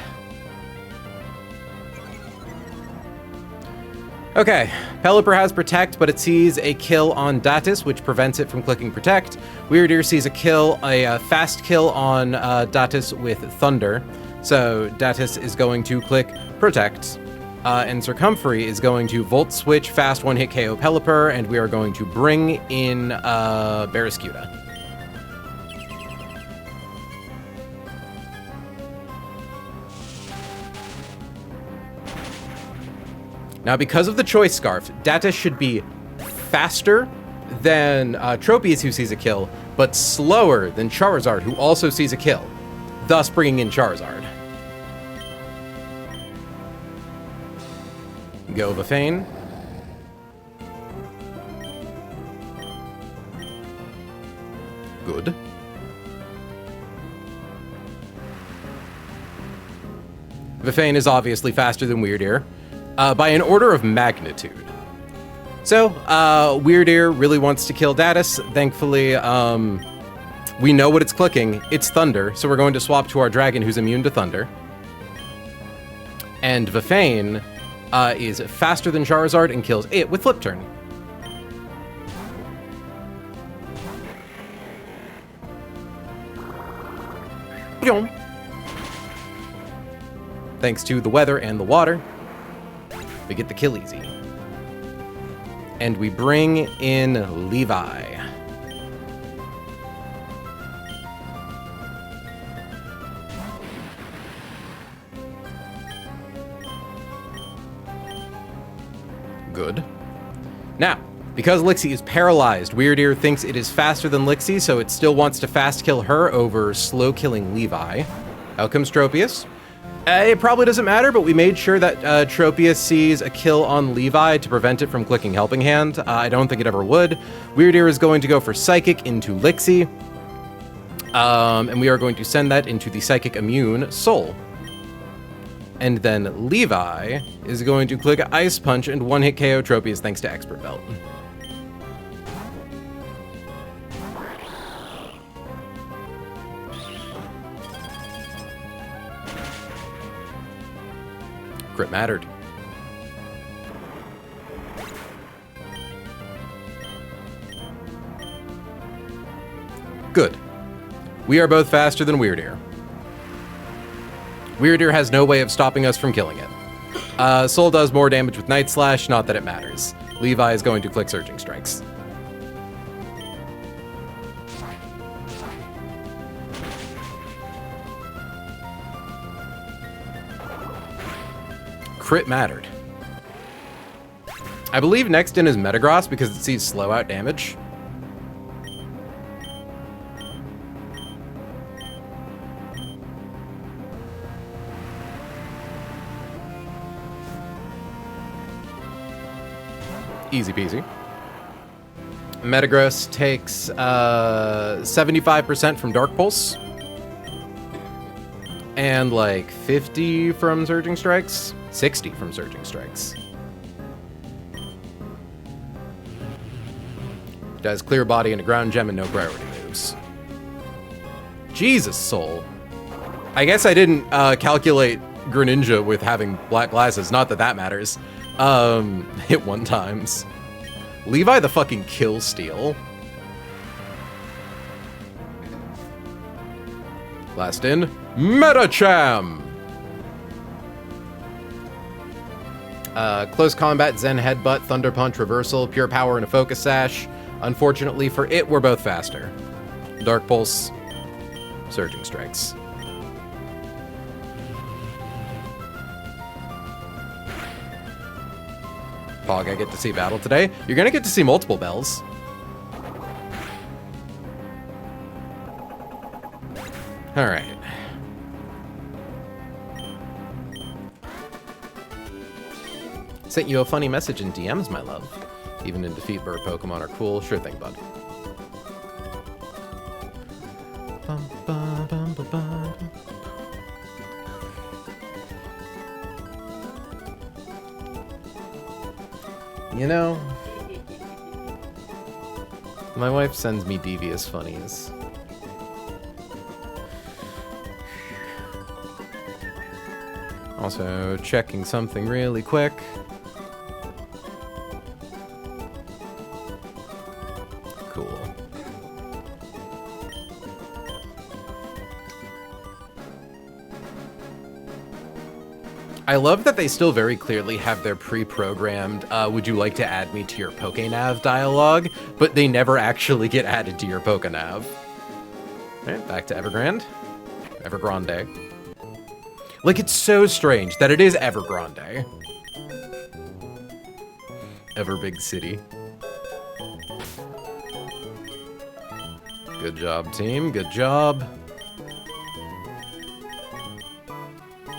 Okay, Pelipper has Protect, but it sees a kill on Datus, which prevents it from clicking Protect. Weird Ear sees a fast kill on Datus with Thunder. So Datus is going to click Protect. And Circumfery is going to Volt Switch, fast one-hit KO Pelipper, and we are going to bring in Barraskewda. Now, because of the Choice Scarf, Datus should be faster than Tropius, who sees a kill, but slower than Charizard, who also sees a kill, thus bringing in Charizard. Go Vafane. Good. Vafane is obviously faster than Weird Ear. By an order of magnitude. So, Weird Ear really wants to kill Datus. Thankfully, we know what it's clicking. It's Thunder, so we're going to swap to our Dragon, who's immune to Thunder. And Vafane is faster than Charizard and kills it with Flip Turn. Thanks to the weather and the water, we get the kill easy. And we bring in Levi. Good. Now, because Lixie is paralyzed, Weird Ear thinks it is faster than Lixie, so it still wants to fast kill her over slow killing Levi. Out comes Tropius. It probably doesn't matter, but we made sure that Tropius sees a kill on Levi to prevent it from clicking Helping Hand. I don't think it ever would. Weird Ear is going to go for Psychic into Lixie. And we are going to send that into the Psychic Immune Soul. And then Levi is going to click Ice Punch and one-hit KO Tropius thanks to Expert Belt. Crit mattered. Good. We are both faster than Weird Ear. Weird Ear has no way of stopping us from killing it. Soul does more damage with Night Slash, not that it matters. Levi is going to click Surging Strikes. Crit mattered. I believe next in is Metagross because it sees slow out damage. Easy peasy. Metagross takes 75% from Dark Pulse. And like 50 from Surging Strikes. 60 from Surging Strikes. It has clear body and a ground gem and no priority moves. Jesus, Soul. I guess I didn't calculate Greninja with having black glasses. Not that that matters. Hit 1 times. Levi the fucking kill steal. Last in, Metacham! Close combat, Zen Headbutt, Thunder Punch, Reversal, Pure Power, and a Focus Sash. Unfortunately for it, we're both faster. Dark Pulse, Surging Strikes. Pog, I get to see battle today. You're gonna get to see multiple bells. Alright. Sent you a funny message in DMs, my love. Even in defeat, bird Pokemon are cool. Sure thing, bud. Bum, bum, bum, bum, bum. You know, my wife sends me devious funnies. Also, checking something really quick. Cool. I love that they still very clearly have their pre-programmed, would you like to add me to your Pokénav dialogue, but they never actually get added to your Pokénav. Alright, back to Evergrande. Evergrande. Like, it's so strange that it is Evergrande. Ever big city. Good job, team. Good job.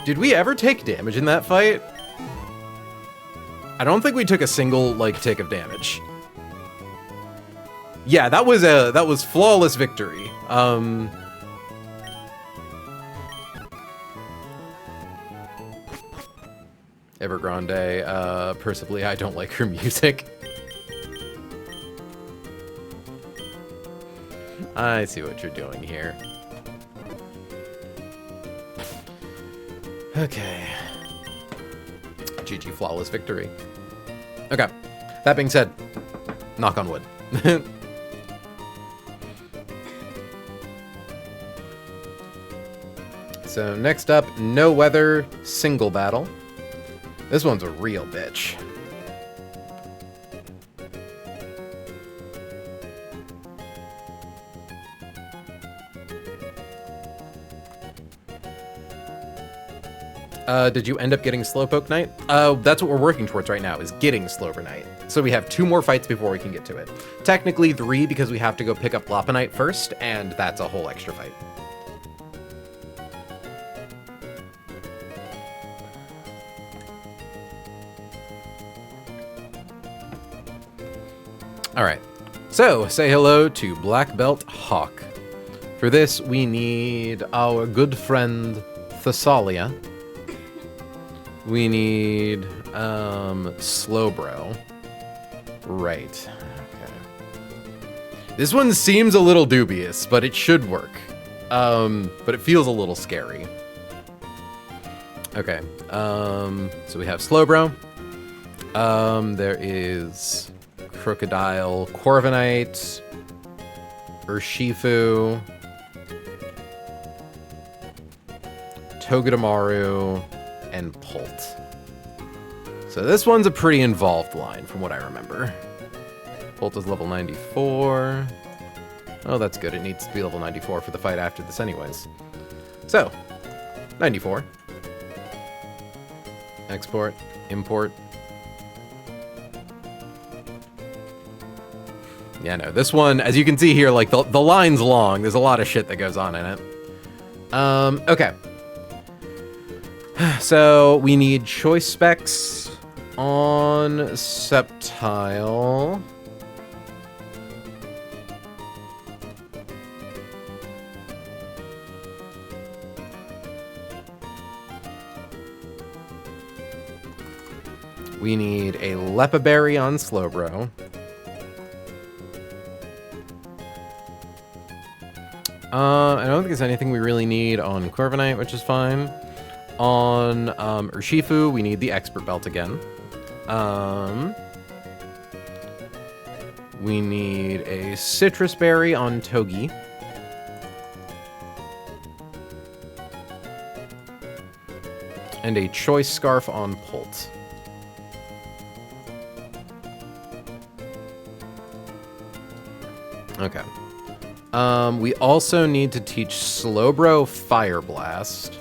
Did we ever take damage in that fight? I don't think we took a single, like, tick of damage. Yeah, that was flawless victory. Evergrande, personally, I don't like her music. I see what you're doing here. Okay. GG, flawless victory. Okay. That being said, knock on wood. So next up, no weather, single battle. This one's a real bitch. Did you end up getting Slowpoke Knight? That's what we're working towards right now, is getting Slover Knight. So we have 2 more fights before we can get to it. Technically 3, because we have to go pick up Lopunite first, and that's a whole extra fight. Alright, so say hello to Black Belt Hawk. For this, we need our good friend Thessalia. We need Slowbro. Right. Okay. This one seems a little dubious, but it should work. But it feels a little scary. Okay. So we have Slowbro. There is Crocodile, Corviknight, Urshifu, Togedemaru, and Pult. So this one's a pretty involved line from what I remember. Pult is level 94. Oh, that's good. It needs to be level 94 for the fight after this anyways. So, 94. Export, import. Yeah, no, this one, as you can see here, like, the line's long. There's a lot of shit that goes on in it. Okay. So, we need choice specs on Sceptile. We need a Lepaberry on Slowbro. I don't think there's anything we really need on Corviknight, which is fine. On Urshifu, we need the Expert Belt again. We need a Citrus Berry on Togi. And a Choice Scarf on Pult. Okay. We also need to teach Slowbro Fire Blast.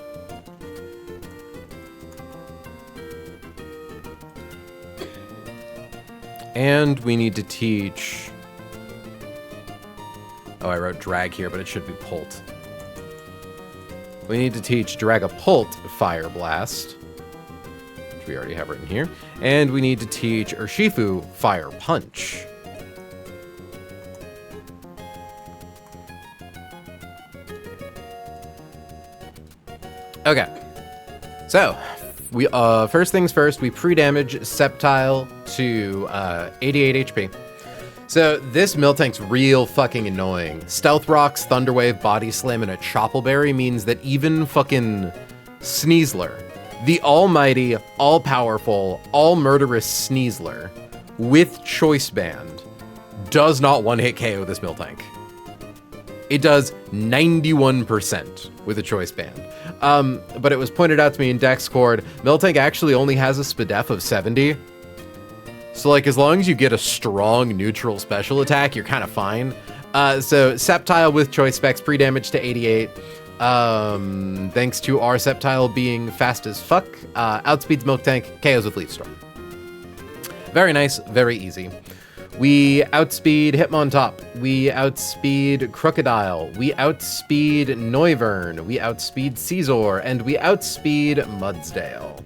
And we need to teach... Oh, I wrote Drag here, but it should be Pult. We need to teach Dragapult Fire Blast, which we already have written here. And we need to teach Urshifu Fire Punch. Okay, so we first things first, we pre-damage Sceptile to 88 HP. So this Miltank's real fucking annoying. Stealth Rocks, Thunder Wave, Body Slam, and a Choppleberry means that even fucking Sneasler, the almighty, all-powerful, all-murderous Sneasler with Choice Band, does not one-hit KO this Miltank. It does 91% with a Choice Band. But it was pointed out to me in Dexcord, Miltank actually only has a SPDEF of 70. So, like, as long as you get a strong neutral special attack, you're kind of fine. So, Sceptile with Choice Specs, pre-damage to 88. Thanks to our Sceptile being fast as fuck. Outspeeds Miltank, KOs with Leaf Storm. Very nice, very easy. We outspeed Hitmontop. We outspeed Crocodile. We outspeed Noivern. We outspeed Caesar. And we outspeed Mudsdale.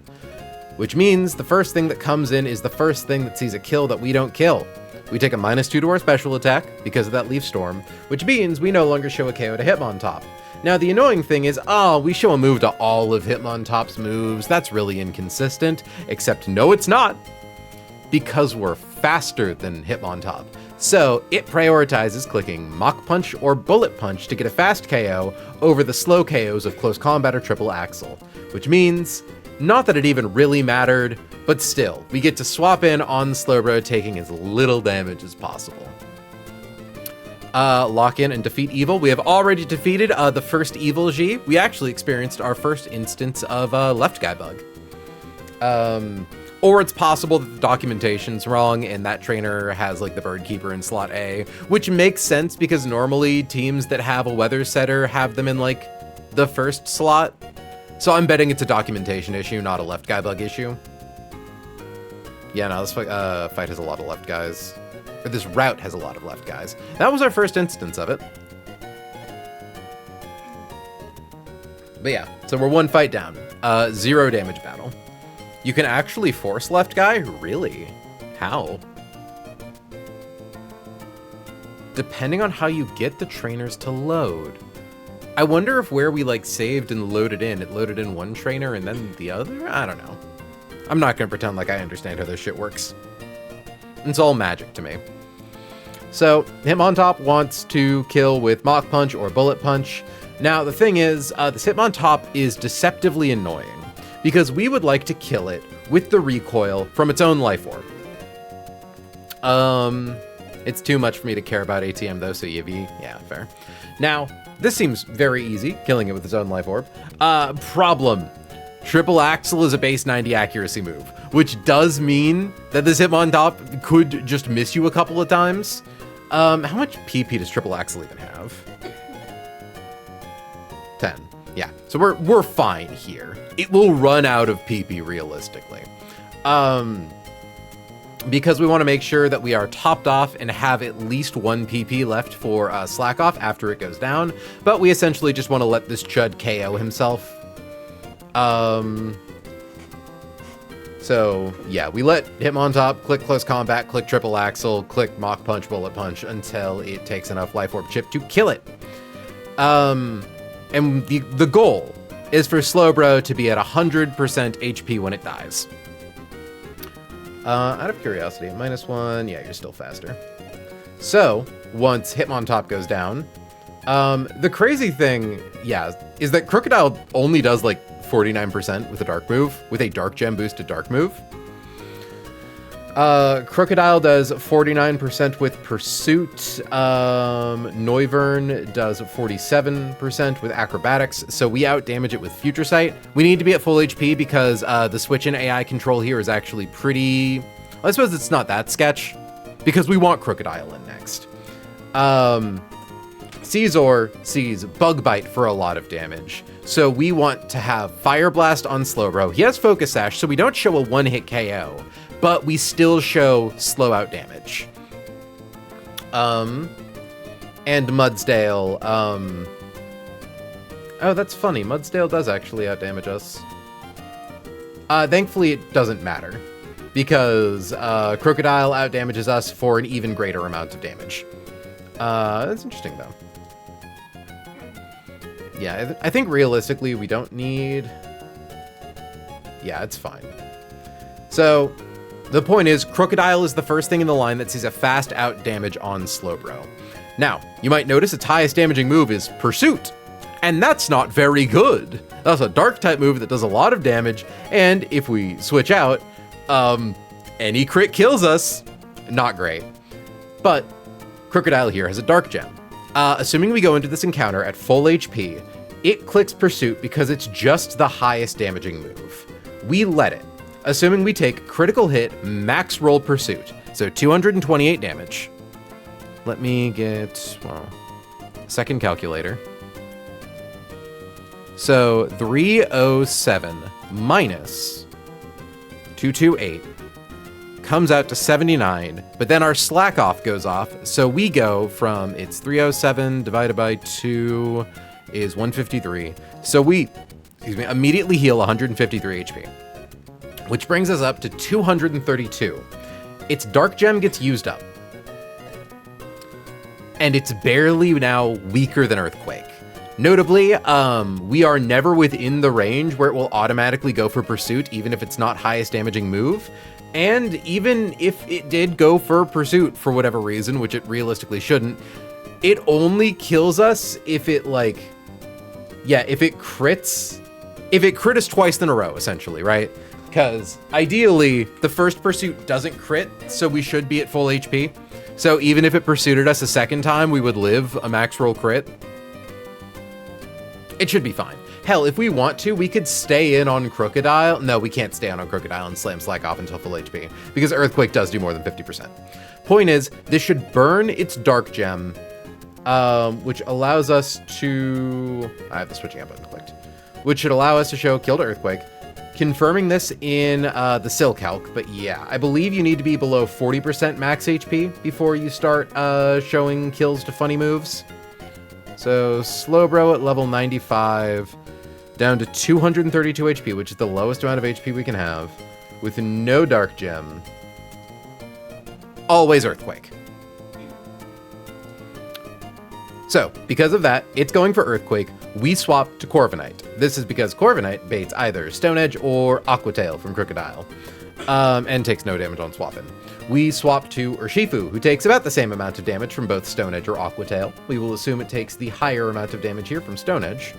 Which means the first thing that comes in is the first thing that sees a kill that we don't kill. We take a -2 to our special attack because of that Leaf Storm, which means we no longer show a KO to Hitmontop. Now, the annoying thing is, we show a move to all of Hitmontop's moves. That's really inconsistent, except no, it's not, because we're faster than Hitmontop. So it prioritizes clicking Mach Punch or Bullet Punch to get a fast KO over the slow KOs of Close Combat or Triple Axle, which means, not that it even really mattered, but still, we get to swap in on Slowbro, taking as little damage as possible. Lock in and defeat Evil. We have already defeated the first Evil G. We actually experienced our first instance of Left Guy Bug. Or it's possible that the documentation's wrong and that trainer has like the Bird Keeper in slot A, which makes sense because normally teams that have a Weather Setter have them in like the first slot. So I'm betting it's a documentation issue, not a Left Guy Bug issue. Yeah, no, this fight has a lot of left guys. Or this route has a lot of left guys. That was our first instance of it. But yeah, so we're one fight down. 0 damage battle. You can actually force left guy? Really? How? Depending on how you get the trainers to load. I wonder if where we like saved and loaded in, it loaded in one trainer and then the other? I don't know. I'm not gonna pretend like I understand how this shit works. It's all magic to me. So, Hitmontop wants to kill with Mach Punch or Bullet Punch. Now, the thing is, this Hitmontop is deceptively annoying, because we would like to kill it with the recoil from its own life orb. It's too much for me to care about ATM though, so EV, yeah, fair. Now, this seems very easy, killing it with its own life orb. Problem. Triple Axle is a base 90 accuracy move, which does mean that this Hitmontop could just miss you a couple of times. How much PP does Triple Axle even have? 10. Yeah, so we're fine here. It will run out of PP realistically. Because we want to make sure that we are topped off and have at least 1 PP left for slack off after it goes down, but we essentially just want to let this chud KO himself. So yeah, we let Hitmontop click Close Combat, click Triple Axle, click Mach Punch, Bullet Punch until it takes enough Life Orb chip to kill it. And the goal is for Slowbro to be at 100% HP when it dies. Out of curiosity, -1, yeah, you're still faster. So once Hitmontop goes down, The crazy thing, yeah, is that Crocodile only does like 49% with a dark move, with a dark gem boosted dark move. Crocodile does 49% with Pursuit. Noivern does 47% with Acrobatics. So we outdamage it with Future Sight. We need to be at full HP because the switch in AI control here is actually pretty... Well, I suppose it's not that sketch because we want Crocodile in next. Caesar sees Bug Bite for a lot of damage. So we want to have Fire Blast on Slowbro. He has Focus Sash, so we don't show a one-hit KO. But we still show slow out damage. And Mudsdale, oh, that's funny. Mudsdale does actually outdamage us. Thankfully, it doesn't matter. Because Crocodile outdamages us for an even greater amount of damage. That's interesting, though. Yeah, I think realistically, we don't need... Yeah, it's fine. So... The point is, Crocodile is the first thing in the line that sees a fast out damage on Slowbro. Now, you might notice its highest damaging move is Pursuit, and that's not very good. That's a dark type move that does a lot of damage, and if we switch out, any crit kills us. Not great. But Crocodile here has a dark gem. Assuming we go into this encounter at full HP, it clicks Pursuit because it's just the highest damaging move. We let it. Assuming we take critical hit, max roll Pursuit. So 228 damage. Let me get, well, second calculator. So 307 minus 228 comes out to 79, but then our slack off goes off. So we go from, it's 307 divided by 2 is 153. So we, immediately heal 153 HP. Which brings us up to 232. Its dark gem gets used up. And it's barely now weaker than Earthquake. Notably, we are never within the range where it will automatically go for Pursuit, even if it's not highest damaging move. And even if it did go for Pursuit for whatever reason, which it realistically shouldn't, it only kills us if it like, yeah, if it crits, if it crit us twice in a row, essentially, right? Because ideally, the first Pursuit doesn't crit, so we should be at full HP. So even if it pursued us a second time, we would live a max roll crit. It should be fine. Hell, if we want to, we could stay in on Crocodile. No, we can't stay on Crocodile and slam Slack off until full HP, because Earthquake does do more than 50%. Point is, this should burn its Dark Gem, which allows us to... I have the switching out button clicked. Which should allow us to show Kill to Earthquake. Confirming this in the Sil calc, but yeah, I believe you need to be below 40% max HP before you start showing kills to funny moves. So Slowbro at level 95, down to 232 HP, which is the lowest amount of HP we can have, with no Dark Gem. Always Earthquake. So, because of that, it's going for Earthquake. We swap to Corviknight. This is because Corviknight baits either Stone Edge or Aqua Tail from Crocodile, and takes no damage on swapping. We swap to Urshifu, who takes about the same amount of damage from both Stone Edge or Aqua Tail. We will assume it takes the higher amount of damage here from Stone Edge.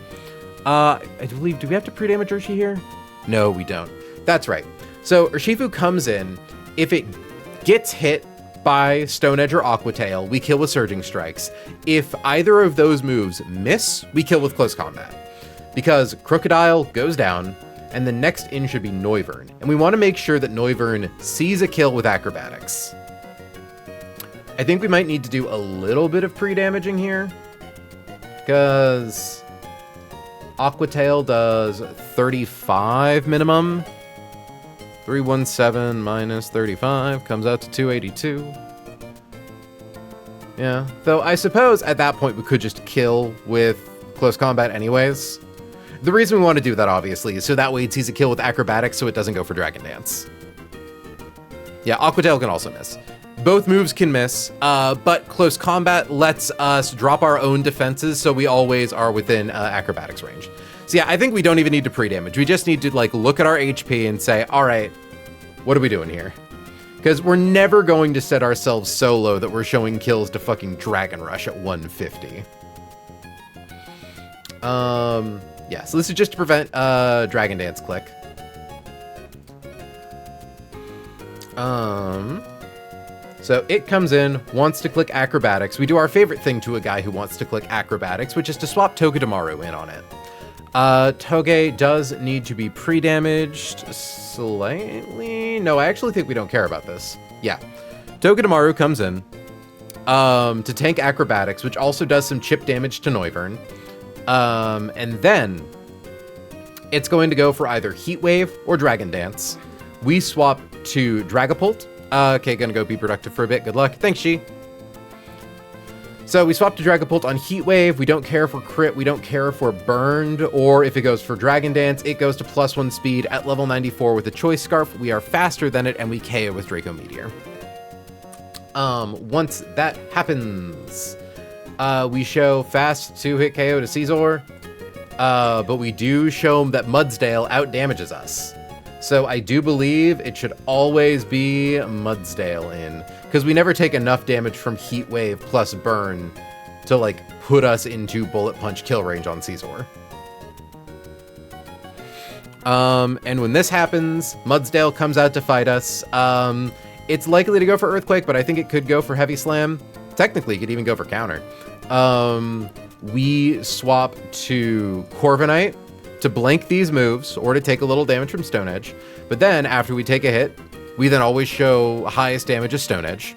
I believe, do we have to pre-damage Urshi here? No, we don't. That's right. So Urshifu comes in. If it gets hit by Stone Edge or Aqua Tail, we kill with Surging Strikes. If either of those moves miss, we kill with Close Combat. Because Crocodile goes down, and the next in should be Noivern. And we want to make sure that Noivern sees a kill with Acrobatics. I think we might need to do a little bit of pre-damaging here, because Aqua Tail does 35 minimum. 317 minus 35 comes out to 282. Yeah, though I suppose at that point we could just kill with Close Combat anyways. The reason we want to do that, obviously, is so that way it sees a kill with Acrobatics so it doesn't go for Dragon Dance. Yeah, Aqua Tail can also miss. Both moves can miss, but Close Combat lets us drop our own defenses so we always are within Acrobatics range. So yeah, I think we don't even need to pre-damage. We just need to like look at our HP and say, all right, what are we doing here? Because we're never going to set ourselves so low that we're showing kills to fucking Dragon Rush at 150. Yeah, so this is just to prevent Dragon Dance click. So it comes in, wants to click Acrobatics. We do our favorite thing to a guy who wants to click Acrobatics, which is to swap Togedemaru in on it. Toge does need to be pre-damaged slightly. No, I actually think we don't care about this. Yeah. Togedemaru comes in to tank Acrobatics, which also does some chip damage to Noivern. And then it's going to go for either Heat Wave or Dragon Dance. We swap to Dragapult. Okay, gonna go be productive for a bit. Good luck. Thanks, Shi. So we swap to Dragapult on Heat Wave. We don't care if we're crit. We don't care if we're burned. Or if it goes for Dragon Dance, it goes to +1 speed at level 94 with a Choice Scarf. We are faster than it, and we KO with Draco Meteor. Once that happens, we show fast 2-hit KO to Caesar. But we do show that Mudsdale out-damages us. So I do believe it should always be Mudsdale in, because we never take enough damage from Heat Wave plus Burn to, like, put us into Bullet Punch kill range on Caesar. And when this happens, Mudsdale comes out to fight us. It's likely to go for Earthquake, but I think it could go for Heavy Slam. Technically, it could even go for Counter. We swap to Corviknight to blank these moves or to take a little damage from Stone Edge. But then after we take a hit, we then always show highest damage of Stone Edge.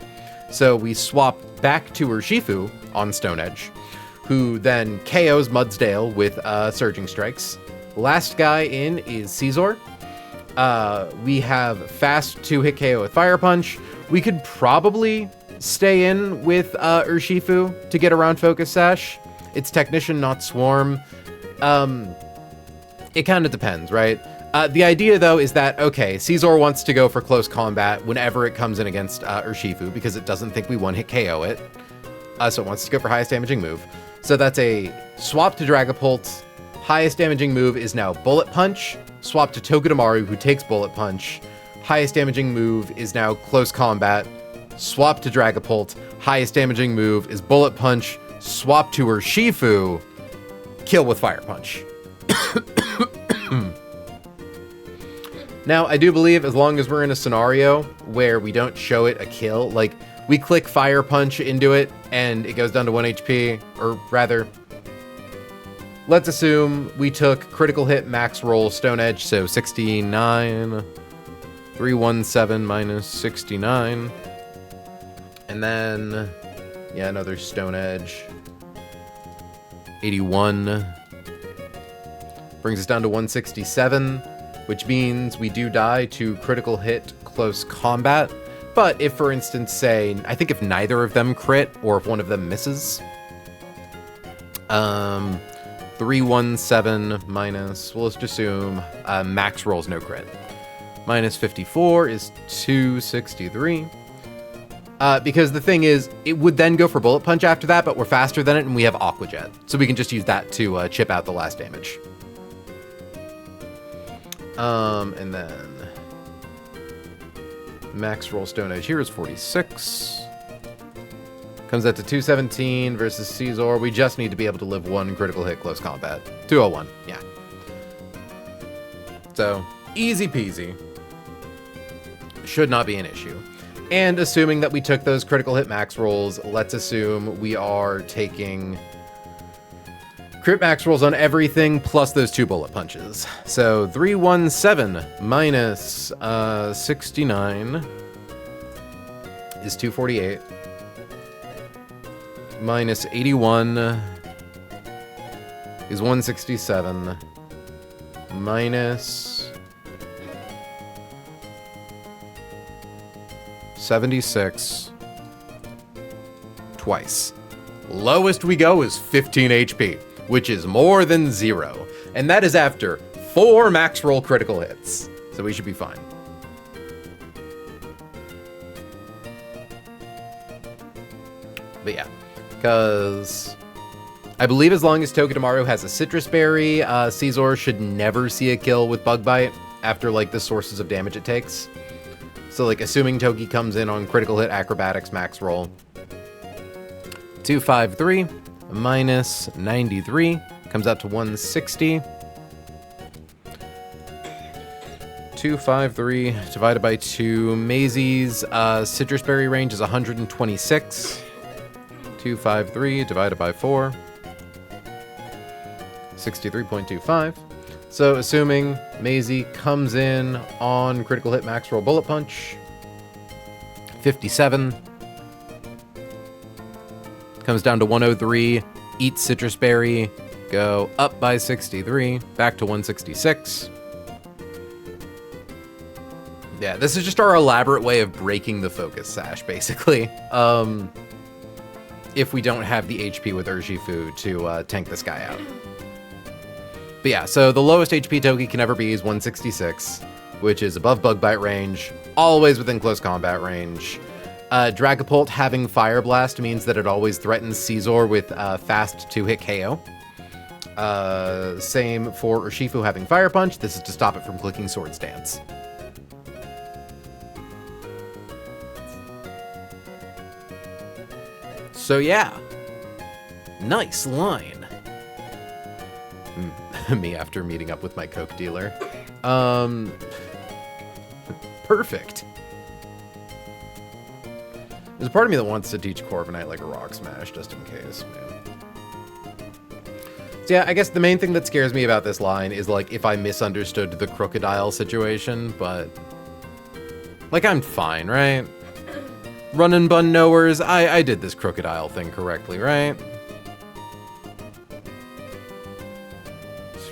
So we swap back to Urshifu on Stone Edge, who then KOs Mudsdale with Surging Strikes. Last guy in is Caesar. We have fast 2-hit KO with Fire Punch. We could probably stay in with Urshifu to get around Focus Sash. It's Technician, not Swarm. It kind of depends, right? The idea, though, is that, okay, Caesar wants to go for close combat whenever it comes in against Urshifu because it doesn't think we one-hit KO it. So it wants to go for highest damaging move. So that's a swap to Dragapult. Highest damaging move is now Bullet Punch. Swap to Togedemaru, who takes Bullet Punch. Highest damaging move is now Close Combat. Swap to Dragapult. Highest damaging move is Bullet Punch. Swap to Urshifu. Kill with Fire Punch. Now, I do believe as long as we're in a scenario where we don't show it a kill, like we click Fire Punch into it and it goes down to 1 HP, or rather, let's assume we took critical hit, max roll, Stone Edge, so 69, 317 minus 69, and then, yeah, another Stone Edge, 81, brings us down to 167, which means we do die to critical hit, close combat. But if, for instance, say, I think if neither of them crit, or if one of them misses, 317 minus, well, let's just assume max rolls no crit. Minus 54 is 263. Because the thing is, it would then go for Bullet Punch after that, but we're faster than it, and we have Aqua Jet. So we can just use that to chip out the last damage. And then max roll Stone Edge here is 46. Comes out to 217 versus Caesar. We just need to be able to live one critical hit close combat. 201, yeah. So, easy peasy. Should not be an issue. And assuming that we took those critical hit max rolls, let's assume we are taking crit max rolls on everything plus those 2 bullet punches. So 317 minus 69 is 248. Minus 81 is 167. Minus 76 twice. Lowest we go is 15 HP. Which is more than 0. And that is after 4 max roll critical hits. So we should be fine. But yeah, because I believe as long as Togedemaru has a Citrus Berry, Caesar should never see a kill with Bug Bite after, like, the sources of damage it takes. So, like, assuming Togi comes in on critical hit, Acrobatics, max roll. 253. Minus 93 comes out to 160. 253 divided by 2. Maisie's citrus berry range is 126. 253 divided by 4. 63.25. So assuming Maisie comes in on critical hit max roll bullet punch. 57. Comes down to 103. Eat citrus berry. Go up by 63. Back to 166. Yeah, this is just our elaborate way of breaking the focus sash, basically. If we don't have the HP with Urshifu to tank this guy out. But yeah, so the lowest HP Togi can ever be is 166, which is above Bug Bite range, always within close combat range. Dragapult having Fire Blast means that it always threatens Scizor with fast 2-hit KO. Same for Urshifu having Fire Punch. This is to stop it from clicking Swords Dance. So yeah, nice line. Me after meeting up with my Coke dealer. Perfect. There's a part of me that wants to teach Corviknight like a Rock Smash, just in case, man. So yeah, I guess the main thing that scares me about this line is like if I misunderstood the crocodile situation, but like I'm fine, right? Run and bun knowers, I did this crocodile thing correctly, right?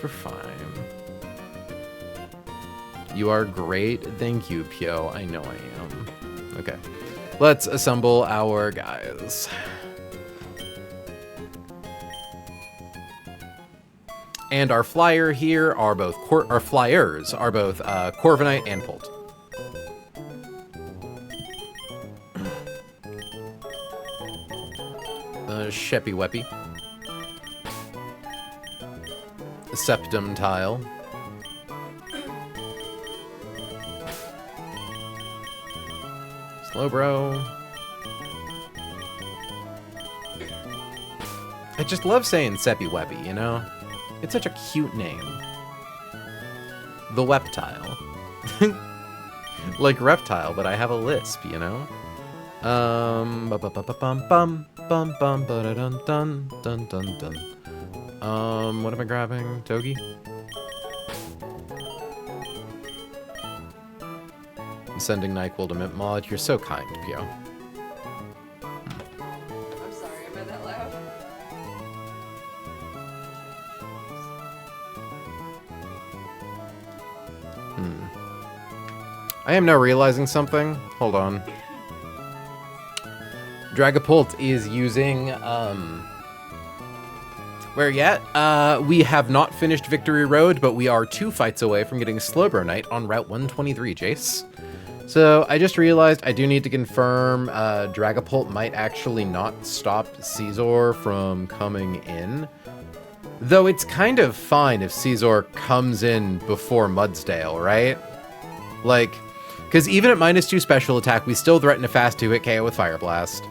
We're fine. You are great. Thank you, Pio. I know I am. Okay. Let's assemble our guys. And our flyer here are both our flyers are both Corviknight and Polt. Sheppy Weppy. Septum Tile. Slowbro. I just love saying Seppy Weppy, you know? It's such a cute name. The Weptile. Like reptile, but I have a lisp, you know? What am I grabbing? Togi? I'm sending NyQuil to Mint Mod. You're so kind, Pio. I'm sorry, am I that loud? I am now realizing something. Hold on. Dragapult is using, where yet? We have not finished Victory Road, but we are 2 fights away from getting Slowbro Knight on Route 123, Jace. So I just realized I do need to confirm Dragapult might actually not stop Scizor from coming in. Though it's kind of fine if Scizor comes in before Mudsdale, right? Like, because even at -2 special attack, we still threaten a fast 2-hit KO with Fire Blast.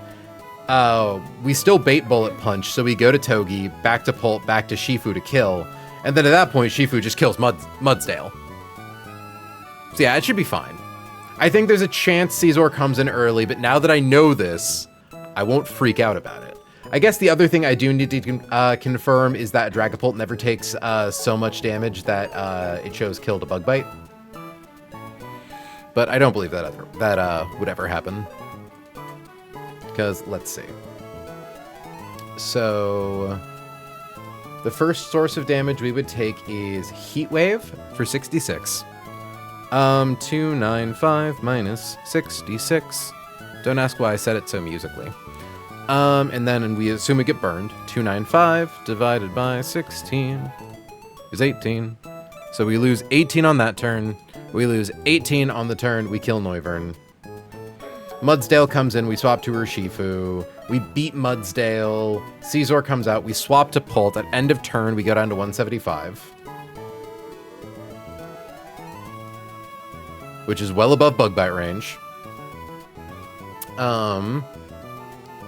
We still bait Bullet Punch, so we go to Togi, back to Polt, back to Shifu to kill, and then at that point, Shifu just kills Mudsdale. So yeah, it should be fine. I think there's a chance Scizor comes in early, but now that I know this, I won't freak out about it. I guess the other thing I do need to confirm is that Dragapult never takes so much damage that it shows kill to Bug Bite. But I don't believe that would ever happen. Because, let's see. So, the first source of damage we would take is Heat Wave for 66. 295 minus 66. Don't ask why I said it so musically. And then we assume we get burned. 295 divided by 16 is 18. So we lose 18 on that turn. We lose 18 on the turn. We kill Noivern. Mudsdale comes in, we swap to Urshifu, we beat Mudsdale, Scizor comes out, we swap to Polt, at end of turn we go down to 175. Which is well above Bug Bite range. And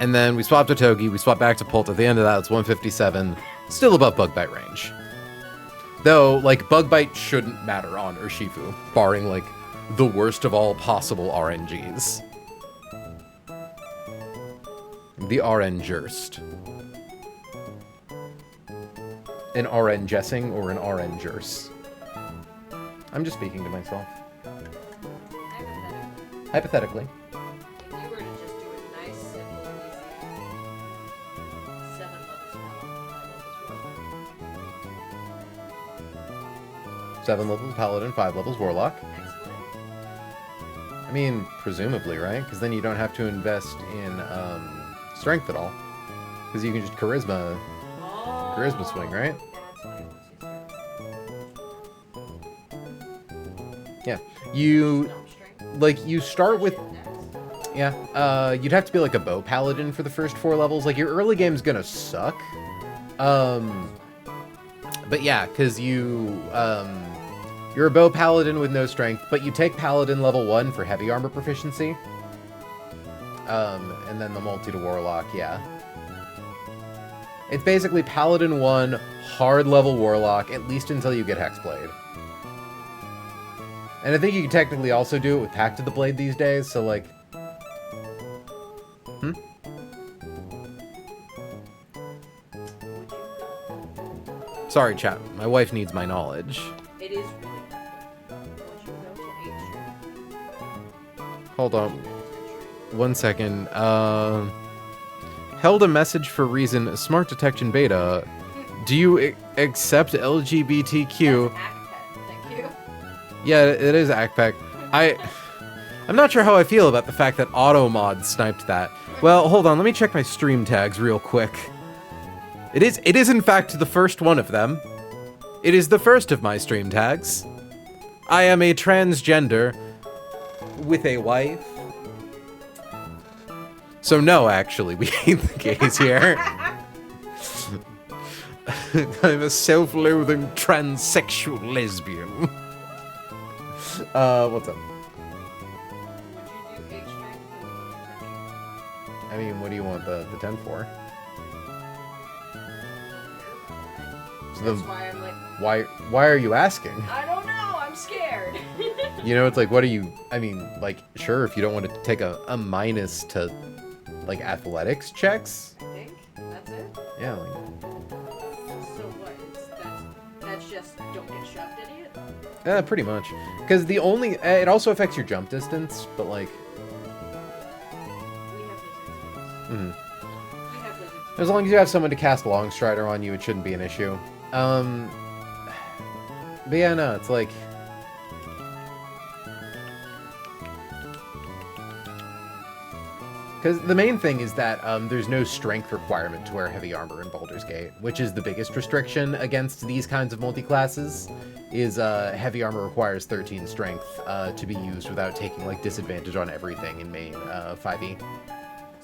then we swap to Togi, we swap back to Polt, at the end of that it's 157. Still above bug bite range. Though, like, bug bite shouldn't matter on Urshifu, barring, like, the worst of all possible RNGs. The RNGerst. An RNGessing or an RNGerst. I'm just speaking to myself. Hypothetically. If you were to just do a nice, simple, easy 7 levels 7 levels Paladin, 5 levels Warlock. Excellent. I mean, presumably, right? Because then you don't have to invest in strength at all. Because you can just charisma swing, right? That's why Yeah. You, like, you start with... next. Yeah, you'd have to be like a bow paladin for the first 4 levels. Like, your early game's gonna suck. But yeah, because you're a bow paladin with no strength, but you take paladin level 1 for heavy armor proficiency. And then the multi to warlock, yeah. It's basically paladin 1, hard level warlock, at least until you get hexblade. And I think you can technically also do it with Pact of the Blade these days, so like... Sorry, chat. My wife needs my knowledge. It is really once you go to 8 Hold on. 1 second. Held a message for reason. Smart detection beta. Do you accept LGBTQ? Thank you. Yeah, it is ACPEC. I'm not sure how I feel about the fact that Automod sniped that. Well, hold on. Let me check my stream tags real quick. It is in fact the first one of them. It is the first of my stream tags. I am a transgender with a wife. So no, actually, we hate the gays here. I'm a self-loathing transsexual lesbian. What's up? Would you do 8 strength? I mean, what do you want the 10 for? So That's then, why I'm like, why are you asking? I don't know, I'm scared. You know, it's like, what are you... I mean, like, sure, if you don't want to take a minus to, like, athletics checks. I think that's it. Yeah, like... So what? That's just don't get shoved, idiot? Pretty much. Because the only... it also affects your jump distance, but, like... We have lizards. Mm-hmm. We have lizards. As long as you have someone to cast Longstrider on you, it shouldn't be an issue. But yeah, no, it's like... Because the main thing is that there's no strength requirement to wear heavy armor in Baldur's Gate, which is the biggest restriction against these kinds of multi-classes, is heavy armor requires 13 strength to be used without taking, like, disadvantage on everything in main 5e.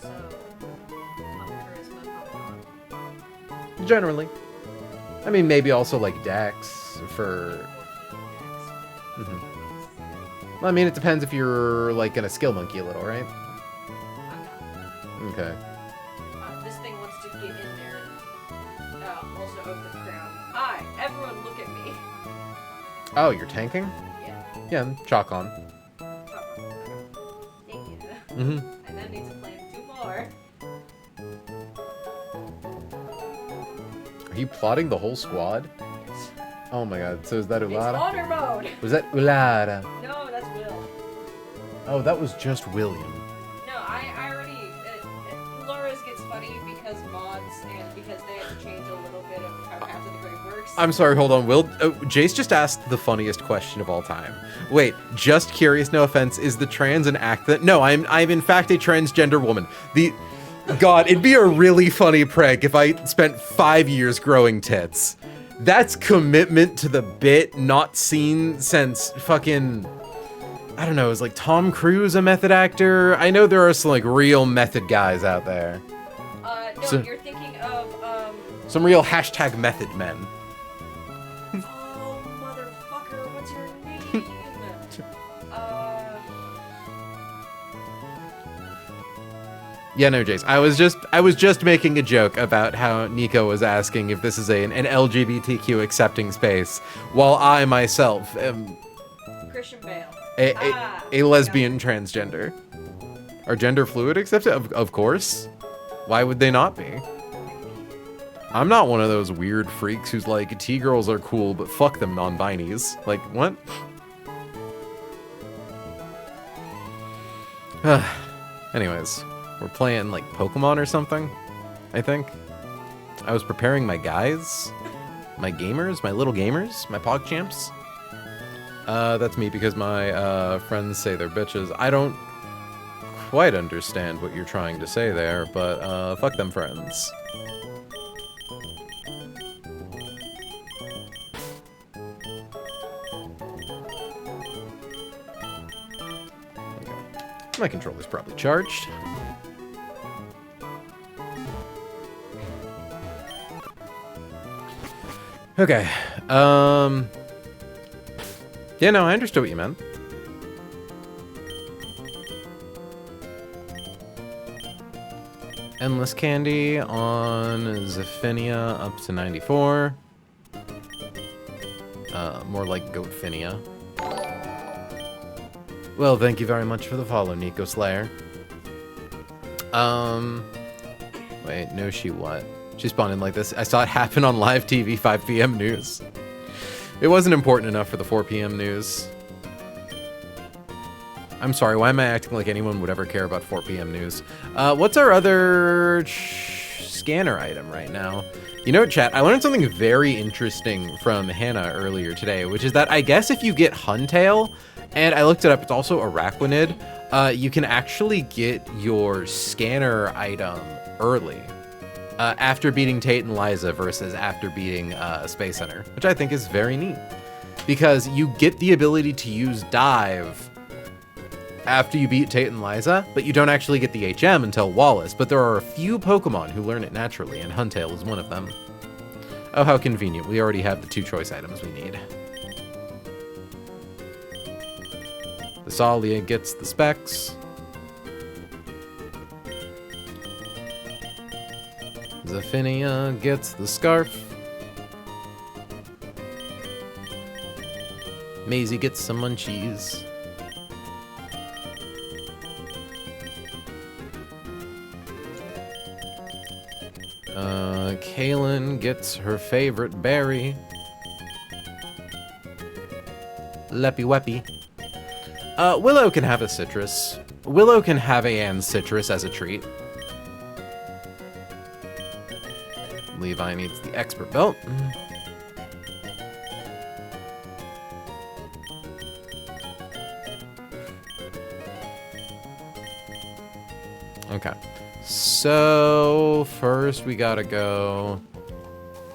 So, charisma, Pokémon. Generally. I mean, maybe also, like, Dex for... Well, I mean, it depends if you're, like, gonna skill monkey a little, right? Okay. This thing wants to get in there. Also over the crown. Hi, everyone look at me. Oh, you're tanking? Yeah. Yeah, chalk on. Thank you. Mm-hmm. And then need to plant 2 more. Are you plotting the whole squad? Yes. Oh my god, so is that It's Ulada? honor mode. Was that Ulada? No, that's Will. Oh, that was just William. No, I already... Laura's gets funny because mods and because they have to change a little bit of how Path of the Grave works. I'm sorry, hold on. Jace just asked the funniest question of all time. Wait, just curious, no offense, is the trans an act that... No, I'm in fact a transgender woman. God, it'd be a really funny prank if I spent 5 years growing tits. That's commitment to the bit not seen since fucking... I don't know, is like Tom Cruise a method actor? I know there are some like real method guys out there. No, So- you're thinking of, Some real hashtag method men. Oh, motherfucker, what's your name? Yeah, no, Jace. I was just making a joke about how Nico was asking if this is an LGBTQ accepting space, while I myself am Christian Bale. a lesbian transgender. Are gender fluid accepted? Of course. Why would they not be? I'm not one of those weird freaks who's like, T-girls are cool, but fuck them non-binies. Like, what? Anyways, we're playing like Pokemon or something, I think. I was preparing my guys, my gamers, my little gamers, my PogChamps. That's me because my friends say they're bitches. I don't quite understand what you're trying to say there, but fuck them friends. My controller's probably charged. Okay. Yeah, no, I understood what you meant. Endless candy on Zephinia up to 94. More like Goatfinia. Well, thank you very much for the follow, Nico Slayer. Wait, no, she what? She spawned in like this. I saw it happen on live TV, 5 p.m. news. It wasn't important enough for the 4 p.m. news. I'm sorry, why am I acting like anyone would ever care about 4 p.m. news? What's our other scanner item right now? You know, chat, I learned something very interesting from Hannah earlier today, which is that I guess if you get Huntail, and I looked it up, it's also Araquanid, you can actually get your scanner item early. After beating Tate and Liza versus after beating Space Center, which I think is very neat. Because you get the ability to use Dive after you beat Tate and Liza, but you don't actually get the HM until Wallace. But there are a few Pokemon who learn it naturally, and Huntail is one of them. Oh, how convenient. We already have the 2 choice items we need. The Salia gets the specs. Zephinia gets the scarf. Maisie gets some munchies. Kaylin gets her favorite berry. Leppy Weppy. Willow can have a citrus. Willow can have a citrus as a treat. Levi needs the expert belt. Okay. So, first we gotta go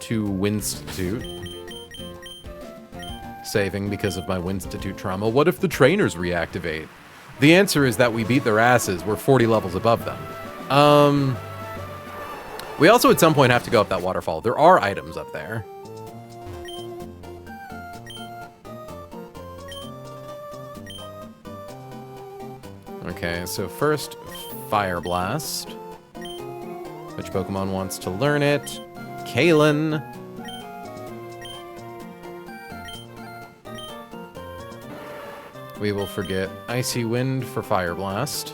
to Winstitute. Saving because of my Winstitute trauma. What if the trainers reactivate? The answer is that we beat their asses. We're 40 levels above them. We also at some point have to go up that waterfall. There are items up there. Okay, so first, Fire Blast. Which Pokemon wants to learn it? Kaylin. We will forget Icy Wind for Fire Blast.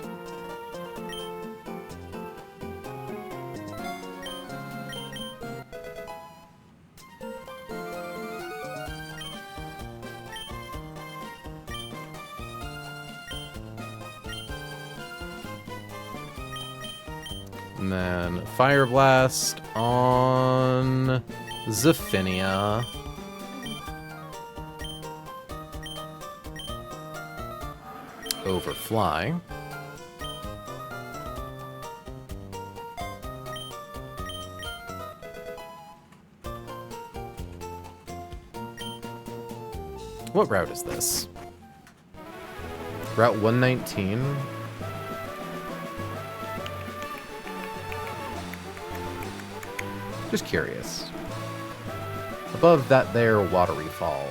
And then Fire Blast on Zephinia. Overfly. What route is this? Route 119? Just curious. Above that there watery fall.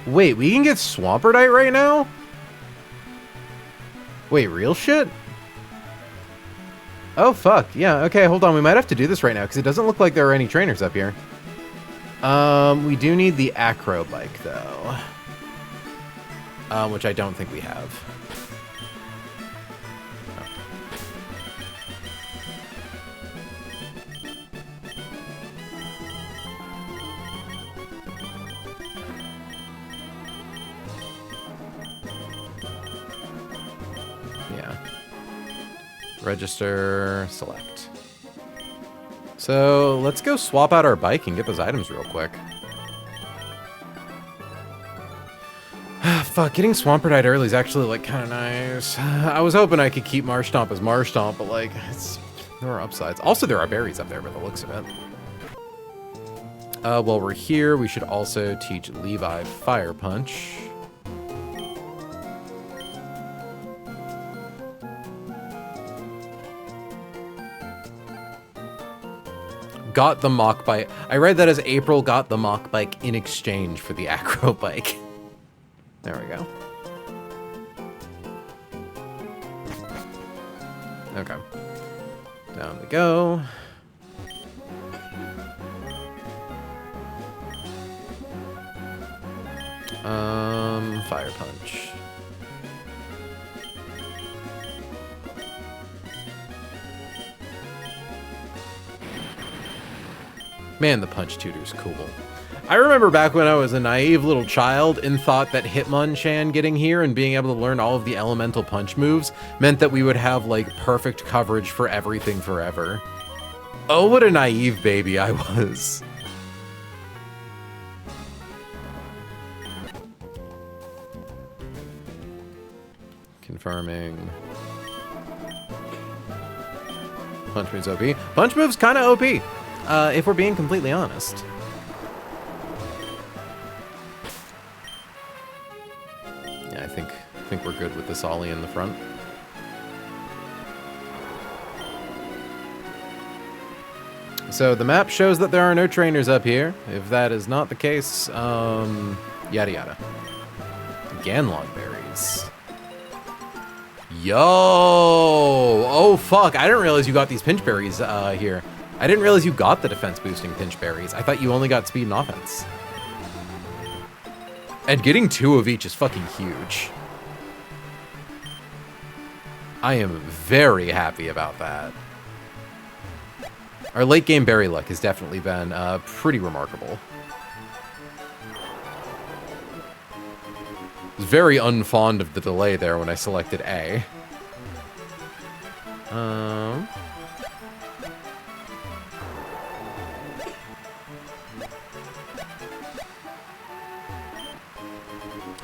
Wait, we can get Swamperdite right now? Wait, real shit? Oh, fuck. Yeah, okay, hold on. We might have to do this right now, because it doesn't look like there are any trainers up here. We do need the acro bike, though. Which I don't think we have. Yeah. Register, select. So let's go swap out our bike and get those items real quick. Fuck, getting Swampert early is actually, like, kind of nice. I was hoping I could keep Marshtomp as Marshtomp, but, like, there are upsides. Also, there are berries up there by the looks of it. While we're here, we should also teach Levi Fire Punch. Got the Mach Bike. I read that as April got the Mach Bike in exchange for the Acro Bike. There we go. Okay. Down we go. Fire Punch. Man, the Punch Tutor's cool. I remember back when I was a naive little child and thought that Hitmonchan getting here and being able to learn all of the elemental punch moves meant that we would have, like, perfect coverage for everything forever. Oh, what a naive baby I was. Confirming. Punch move's OP. Punch move's kind of OP, if we're being completely honest. Yeah, I think we're good with this ollie in the front. So the map shows that there are no trainers up here. If that is not the case, yada yada. Ganlon berries. Yo! Oh fuck! I didn't realize you got these pinch berries here. I didn't realize you got the defense boosting pinch berries. I thought you only got speed and offense. And getting 2 of each is fucking huge. I am very happy about that. Our late game berry luck has definitely been pretty remarkable. I was very unfond of the delay there when I selected A.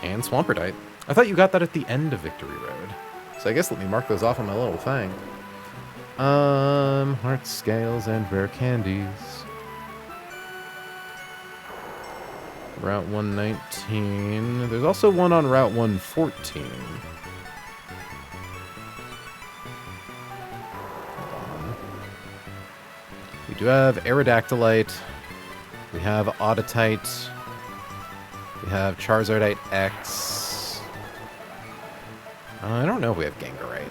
And Swamperdite. I thought you got that at the end of Victory Road. So I guess let me mark those off on my little thing. Heart scales and rare candies. Route 119. There's also one on Route 114. Hold on. We do have Aerodactylite. We have Auditite. We have Charizardite X. I don't know if we have Gengarite.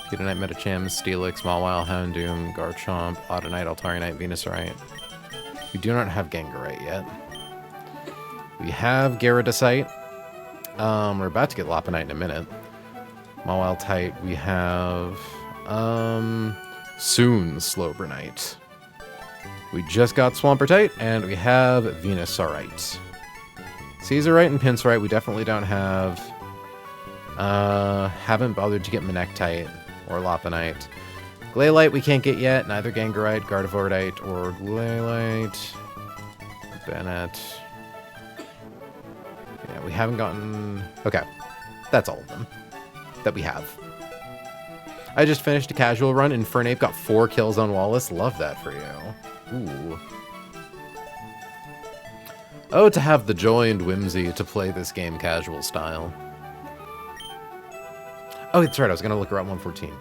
Geodanite, Metacham, Steelix, Mawile, Houndoom, Garchomp, Audinite, Altarinite, Venusaurite. We do not have Gengarite yet. We have Gyarados. We're about to get Lopunite in a minute. Mawile-tite, we have... soon Slowbronite. We just got Swampertite, and we have Venusaurite. Caesarite and Pinsirite we definitely don't have. Haven't bothered to get Manectite or Lopunite. Glaylite we can't get yet, neither Gengarite, Gardevoirite, or Glaylite. Bennett. Yeah, we haven't gotten... Okay, that's all of them that we have. I just finished a casual run, and Fernape got 4 kills on Wallace. Love that for you. Ooh. Oh, to have the joy and whimsy to play this game casual style. Oh, that's right. I was going to look around 114.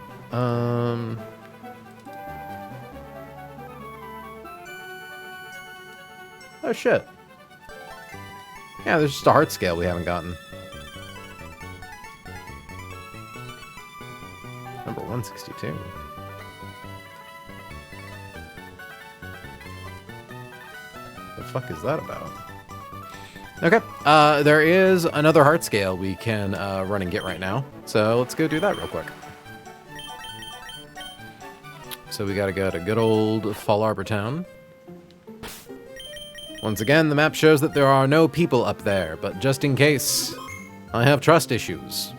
Oh, shit. Yeah, there's just a heart scale we haven't gotten. Number 162. The fuck is that about? Okay, there is another heart scale we can run and get right now. So let's go do that real quick. So we gotta go to good old Fall Arbor Town. Once again, the map shows that there are no people up there, but just in case, I have trust issues.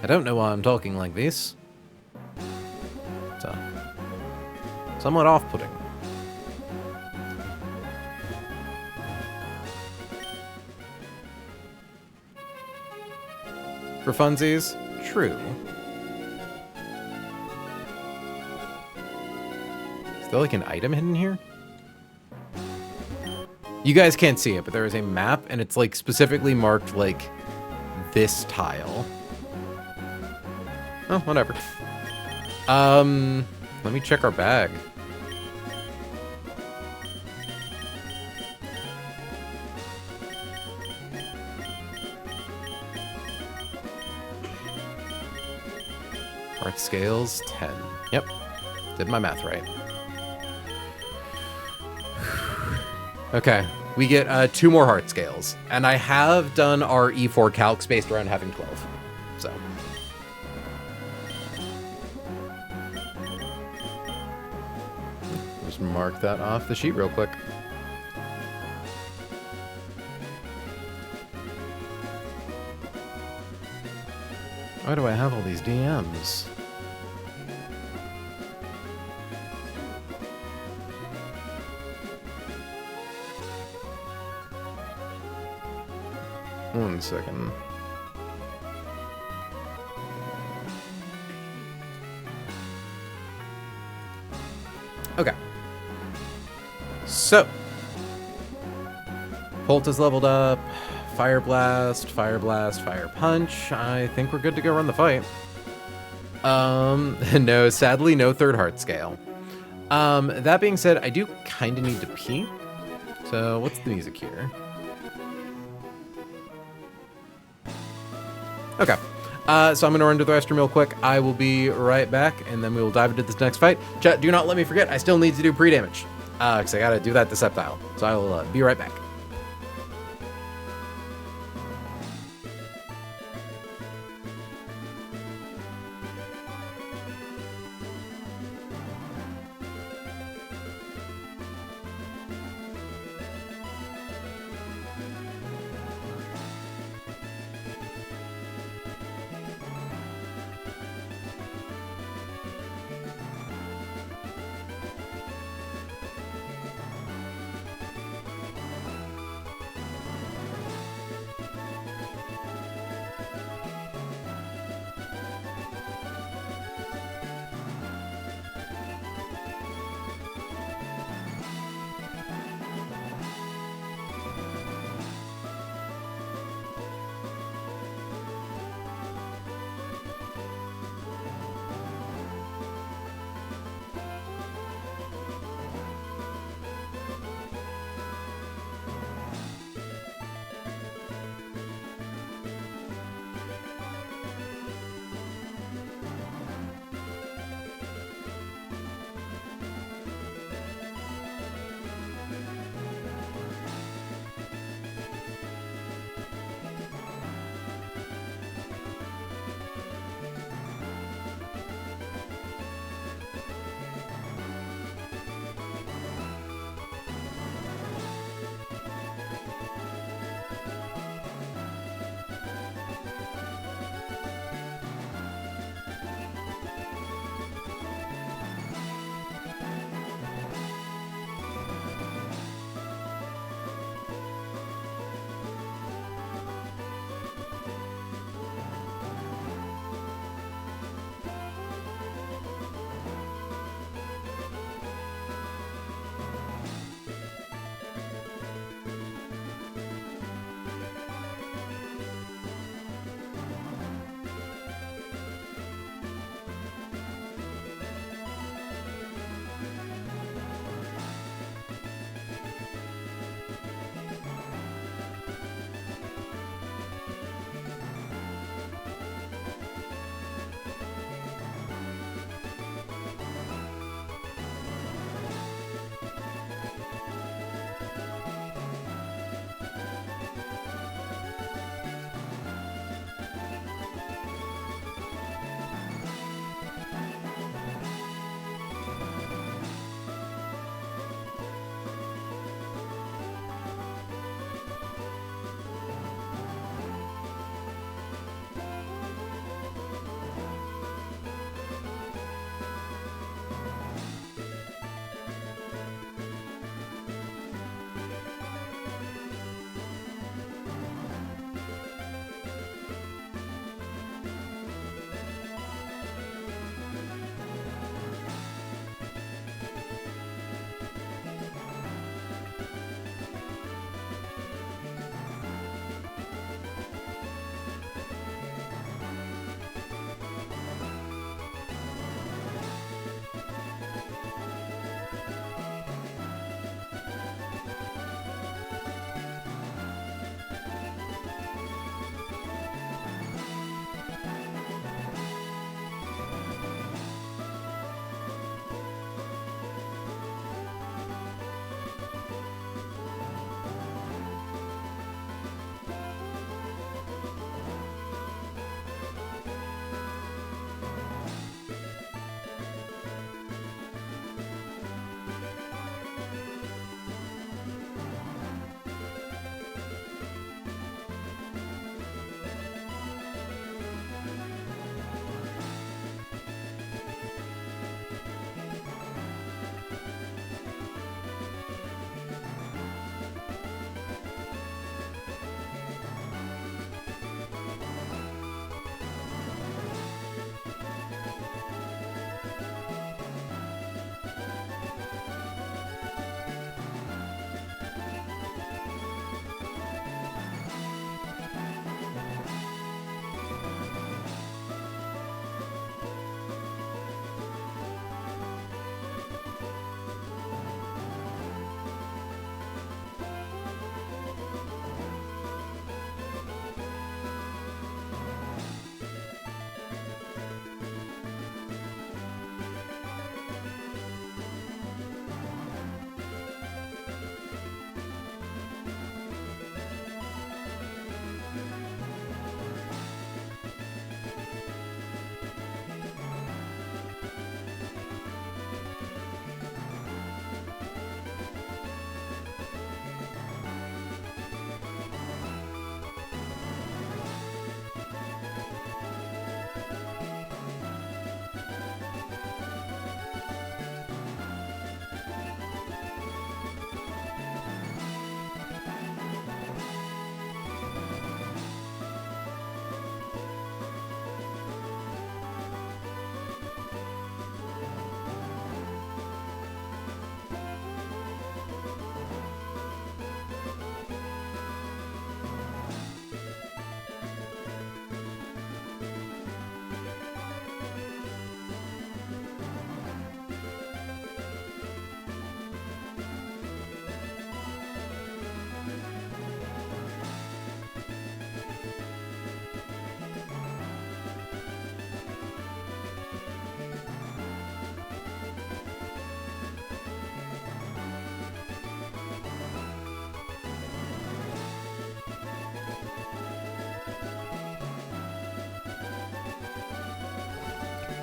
I don't know why I'm talking like this. So, somewhat off-putting. For funsies, true. Is there like an item hidden here? You guys can't see it, but there is a map, and it's like specifically marked like this tile. Oh, whatever. Let me check our bag. Heart scales, 10. Yep, did my math right. Okay, we get 2 more heart scales, and I have done our E4 calcs based around having 12, so. Just mark that off the sheet real quick. Why do I have all these DMs? One second. Okay. So. Bolt is leveled up. Fire Blast, Fire Blast, Fire Punch. I think we're good to go run the fight. No, sadly, no third heart scale. That being said, I do kind of need to pee. So, what's the music here? Okay. So I'm going to run to the restroom real quick. I will be right back, and then we will dive into this next fight. Chat, do not let me forget, I still need to do pre-damage. Because I got to do that Deceptile. So I will be right back.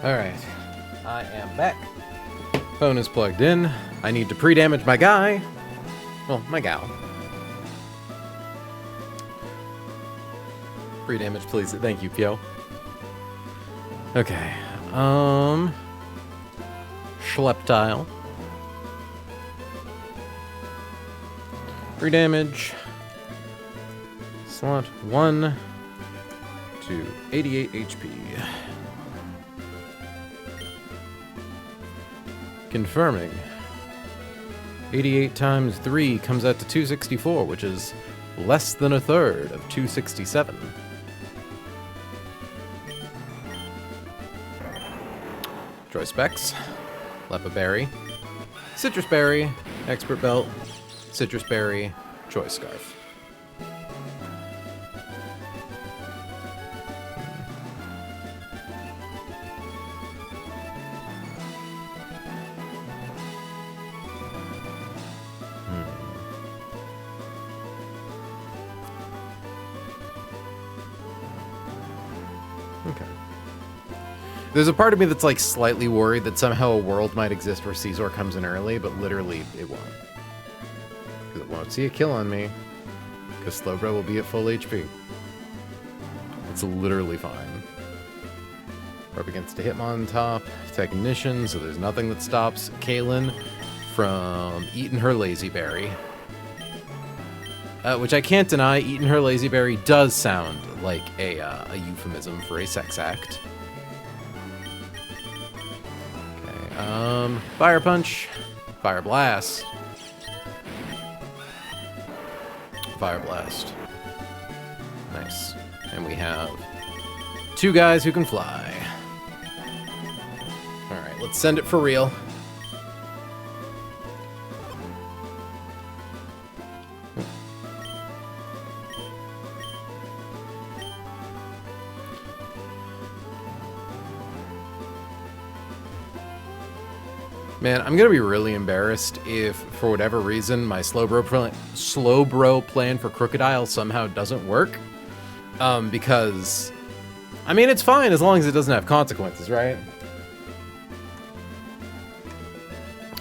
Alright. I am back. Phone is plugged in. I need to pre-damage my guy. Well, my gal. Pre-damage, please. Thank you, Pio. Okay. Schlepptile. Pre-damage. Slot 1 to 88 HP. Confirming. 88 times 3 comes out to 264, which is less than a third of 267. Choice specs. Lepa Berry. Citrus Berry. Expert Belt. Citrus Berry. Choice Scarf. Okay. There's a part of me that's like slightly worried that somehow a world might exist where Caesar comes in early, but literally it won't. Because it won't see a kill on me. Because Slowbro will be at full HP. It's literally fine. We're up against a Hitmon top, Technician, so there's nothing that stops Kaylin from eating her Lazy Berry. Which I can't deny, eating her Lazy Berry does sound like a euphemism for a sex act. Okay, Fire Punch, Fire Blast, Fire Blast. Nice. And we have 2 guys who can fly. Alright, let's send it for real. Man, I'm gonna be really embarrassed if, for whatever reason, my Slowbro plan for Crocodile somehow doesn't work. Because, I mean, it's fine as long as it doesn't have consequences, right?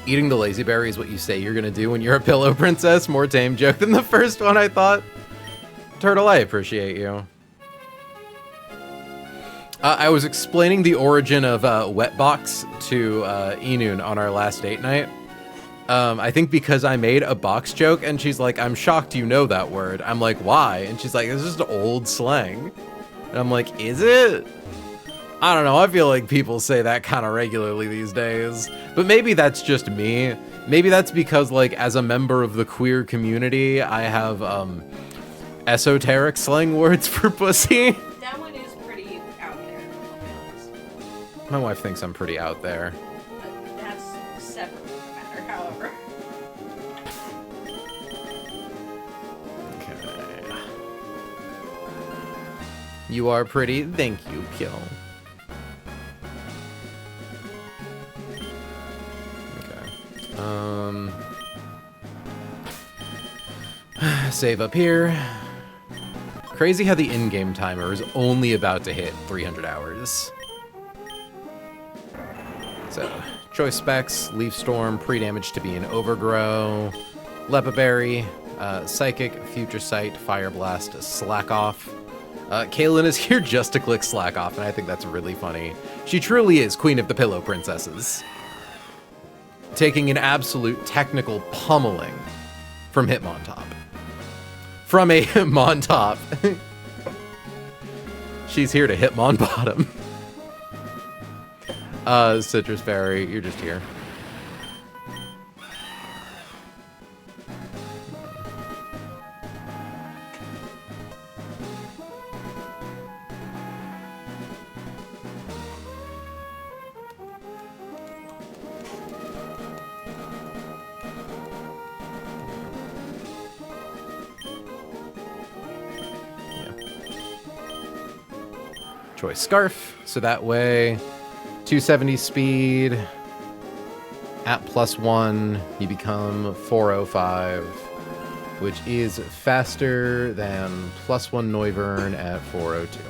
Eating the Lazy Berry is what you say you're gonna do when you're a pillow princess. More tame joke than the first one, I thought. Turtle, I appreciate you. I was explaining the origin of Wetbox to Inun on our last date night. I think because I made a box joke, and she's like, I'm shocked you know that word. I'm like, why? And she's like, it's just old slang. And I'm like, is it? I don't know, I feel like people say that kind of regularly these days. But maybe that's just me. Maybe that's because, like, as a member of the queer community, I have esoteric slang words for pussy. That one is pretty out there, I'll be honest. My wife thinks I'm pretty out there. That's separate from the matter, however. Okay. You are pretty. Thank you, Kill. Okay. Save up here. Crazy how the in-game timer is only about to hit 300 hours. So, choice specs, Leaf Storm, pre-damage to be an Overgrow, Lepa Berry, Psychic, Future Sight, Fire Blast, Slack Off. Kaylin is here just to click Slack Off, and I think that's really funny. She truly is Queen of the Pillow Princesses. Taking an absolute technical pummeling from Hitmontop. From a Hitmontop. She's here to Hitmon bottom. Citrus Berry, you're just here. Choice Scarf, so that way 270 speed at +1 you become 405, which is faster than +1 Noivern at 402.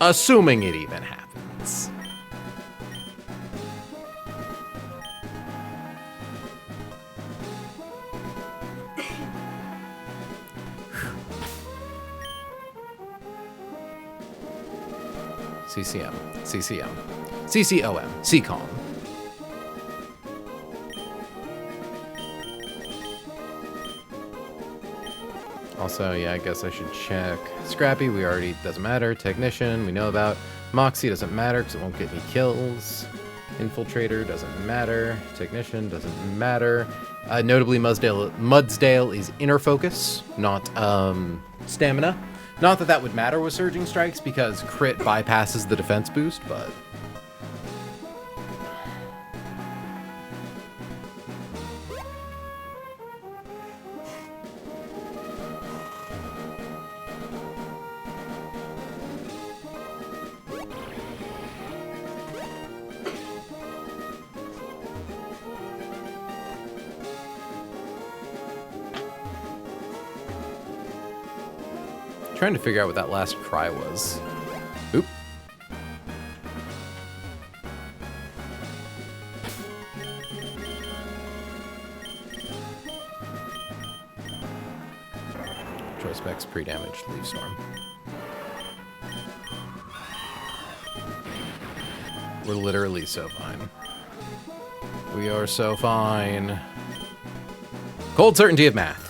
Assuming it even happens. CCM, CCM, CCOM, CCOM. Also, yeah, I guess I should check. Scrappy, we already, doesn't matter. Technician, we know about. Moxie doesn't matter because it won't get any kills. Infiltrator doesn't matter. Technician doesn't matter. Notably, Mudsdale is inner focus, not stamina. Not that that would matter with Surging Strikes because crit bypasses the defense boost, but... trying to figure out what that last cry was. Oop. Choice specs pre-damaged Leaf Storm. We're literally so fine. We are so fine. Cold certainty of math.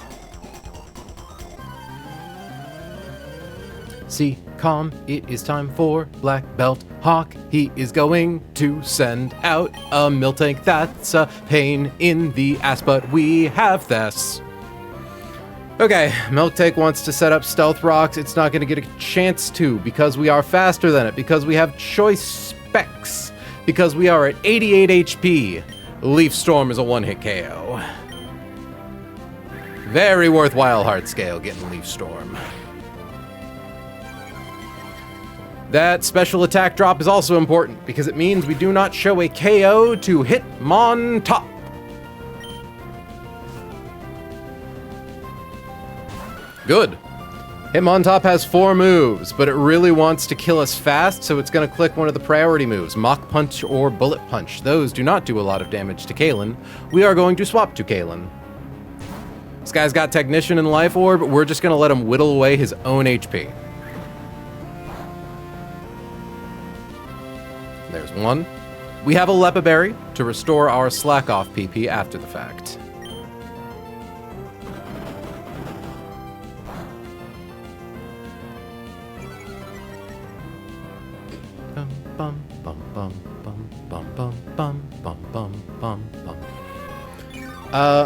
CCOM, it is time for Black Belt Hawk. He is going to send out a Miltank. That's a pain in the ass, but we have this. Okay, Miltank wants to set up Stealth Rocks. It's not going to get a chance to because we are faster than it, because we have choice specs, because we are at 88 HP. Leaf Storm is a one-hit KO. Very worthwhile heart scale getting Leaf Storm. That special attack drop is also important because it means we do not show a KO to Hitmontop. Good. Hitmontop has 4 moves, but it really wants to kill us fast, so it's going to click one of the priority moves, Mach Punch or Bullet Punch. Those do not do a lot of damage to Kalen. We are going to swap to Kalen. This guy's got Technician and Life Orb, but we're just going to let him whittle away his own HP. There's one. We have a Lepa Berry to restore our slack off PP after the fact.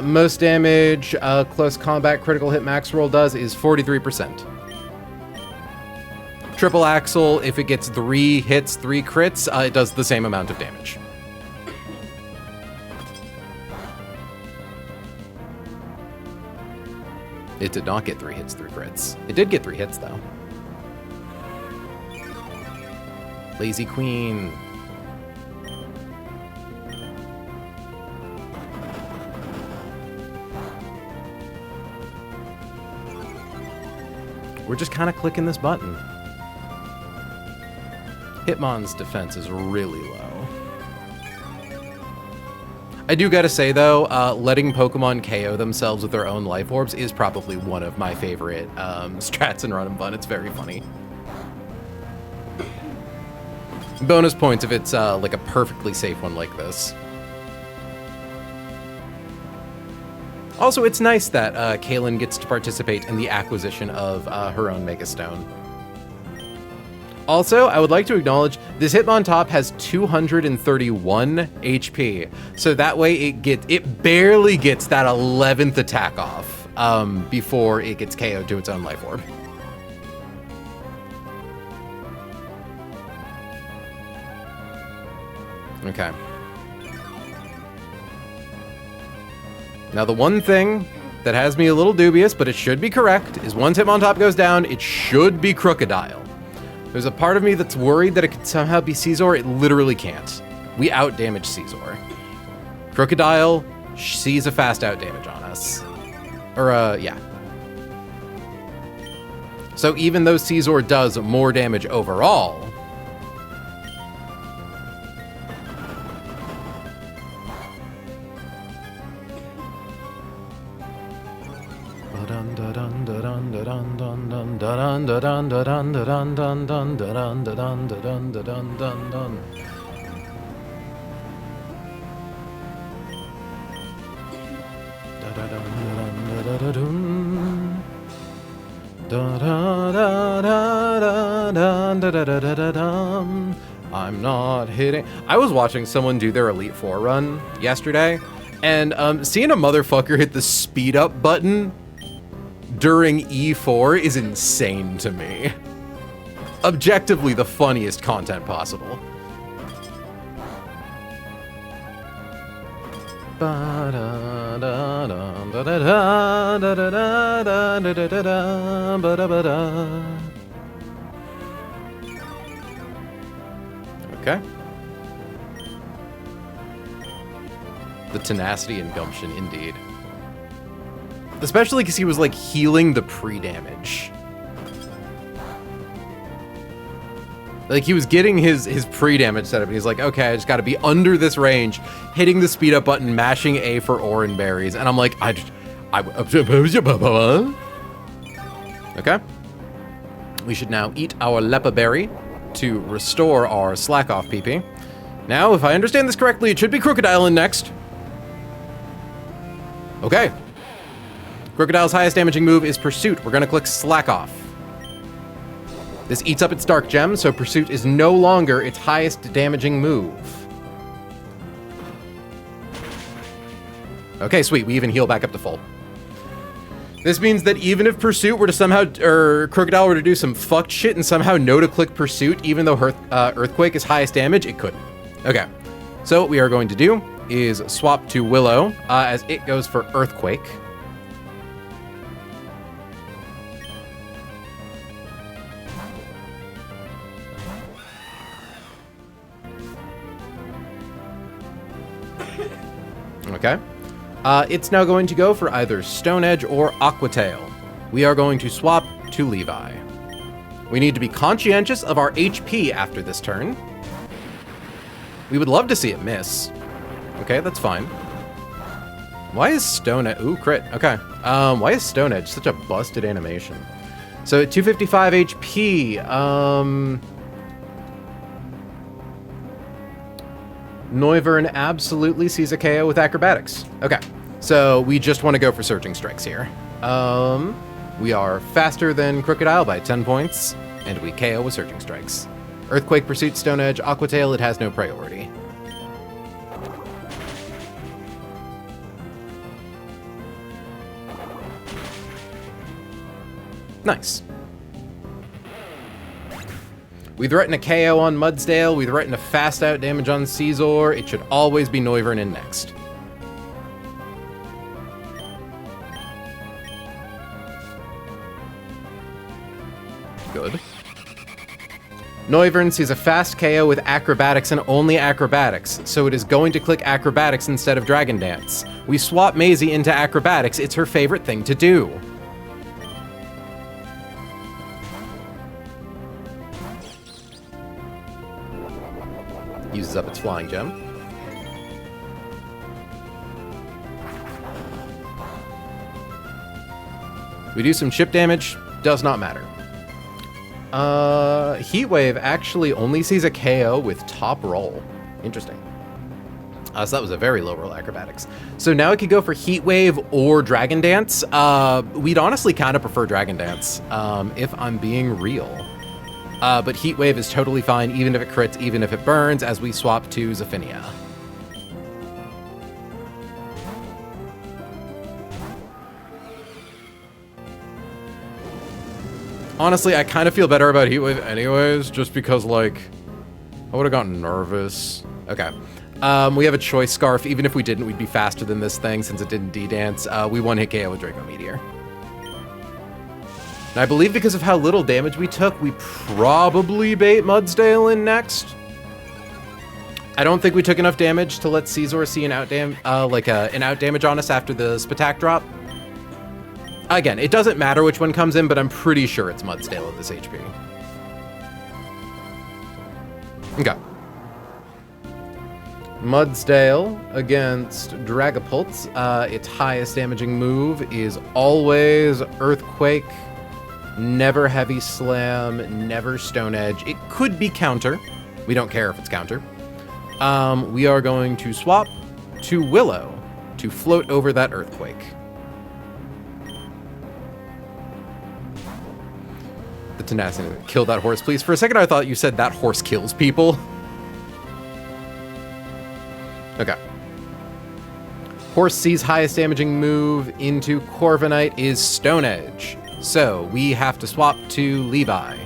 Most damage close combat critical hit max roll does is 43%. Triple Axle, if it gets 3 hits, 3 crits, it does the same amount of damage. It did not get 3 hits, 3 crits. It did get 3 hits, though. Lazy Queen. We're just kind of clicking this button. Hitmon's defense is really low. I do gotta say, though, letting Pokemon KO themselves with their own life orbs is probably one of my favorite strats in Run and Bun. It's very funny. Bonus points if it's like a perfectly safe one like this. Also, it's nice that Kalen gets to participate in the acquisition of her own Mega Stone. Also, I would like to acknowledge this Hitmontop has 231 HP, so that way it barely gets that 11th attack off before it gets KO'd to its own life orb. Okay. Now the one thing that has me a little dubious, but it should be correct, is once Hitmontop goes down, it should be Crocodile. There's a part of me that's worried that it could somehow be Caesar. It literally can't. We out-damage Caesar. Crocodile sees a fast out-damage on us. Or, yeah. So even though Caesar does more damage overall, dun dun dun dun dun dun dun dun dun dun dun dun dun dun. I'm not hitting. I was watching someone do their Elite Four run yesterday, and seeing a motherfucker hit the speed up button during E4 is insane to me. Objectively, the funniest content possible. Okay. The tenacity and gumption, indeed. Especially because he was, like, healing the pre-damage. Like, he was getting his pre-damage setup, and he's like, okay, I just gotta be under this range, hitting the speed-up button, mashing A for orange berries, and I'm like, okay. We should now eat our lepa berry to restore our slack-off PP. Now, if I understand this correctly, it should be Crocodile in next. Okay. Crocodile's highest damaging move is Pursuit. We're gonna click Slack Off. This eats up its Dark Gem, so Pursuit is no longer its highest damaging move. Okay, sweet, we even heal back up to full. This means that even if Pursuit were to somehow, or Crocodile were to do some fucked shit and somehow know to click Pursuit, even though Earthquake is highest damage, it couldn't. Okay, so what we are going to do is swap to Willow, as it goes for Earthquake. Okay. It's now going to go for either Stone Edge or Aqua Tail. We are going to swap to Levi. We need to be conscientious of our HP after this turn. We would love to see it miss. Okay, that's fine. Why is Stone Edge... Ooh, crit. Okay. Why is Stone Edge such a busted animation? So at 255 HP, Noivern absolutely sees a KO with Acrobatics. Okay, so we just want to go for Surging Strikes here. We are faster than Crocodile by 10 points, and we KO with Surging Strikes. Earthquake, Pursuit, Stone Edge, Aqua Tail, it has no priority. Nice. We threaten a KO on Mudsdale, we threaten a fast out damage on Caesar. It should always be Noivern in next. Good. Noivern sees a fast KO with Acrobatics and only Acrobatics, so it is going to click Acrobatics instead of Dragon Dance. We swap Maisie into Acrobatics, it's her favorite thing to do. Uses up its Flying Gem. We do some chip damage, does not matter. Heat Wave actually only sees a KO with top roll. Interesting. So that was a very low roll Acrobatics. So now it could go for Heat Wave or Dragon Dance. We'd honestly kind of prefer Dragon Dance, if I'm being real. But Heat Wave is totally fine, even if it crits, even if it burns, as we swap to Zephynia. Honestly, I kind of feel better about Heat Wave anyways, just because, like, I would have gotten nervous. Okay. We have a Choice Scarf. Even if we didn't, we'd be faster than this thing, since it didn't D-Dance. We one-hit KO with Draco Meteor. And I believe because of how little damage we took, we probably bait Mudsdale in next. I don't think we took enough damage to let Caesar see an out damage on us after the Spatak drop. Again, it doesn't matter which one comes in, but I'm pretty sure it's Mudsdale at this HP. Okay. Mudsdale against Dragapult. Its highest damaging move is always Earthquake. Never heavy slam, never stone edge. It could be counter. We don't care if it's counter. We are going to swap to Willow to float over that earthquake. The tenacity. Kill that horse, please. For a second, I thought you said that horse kills people. Okay. Horse sees highest damaging move into Corviknight is Stone Edge. So we have to swap to Levi.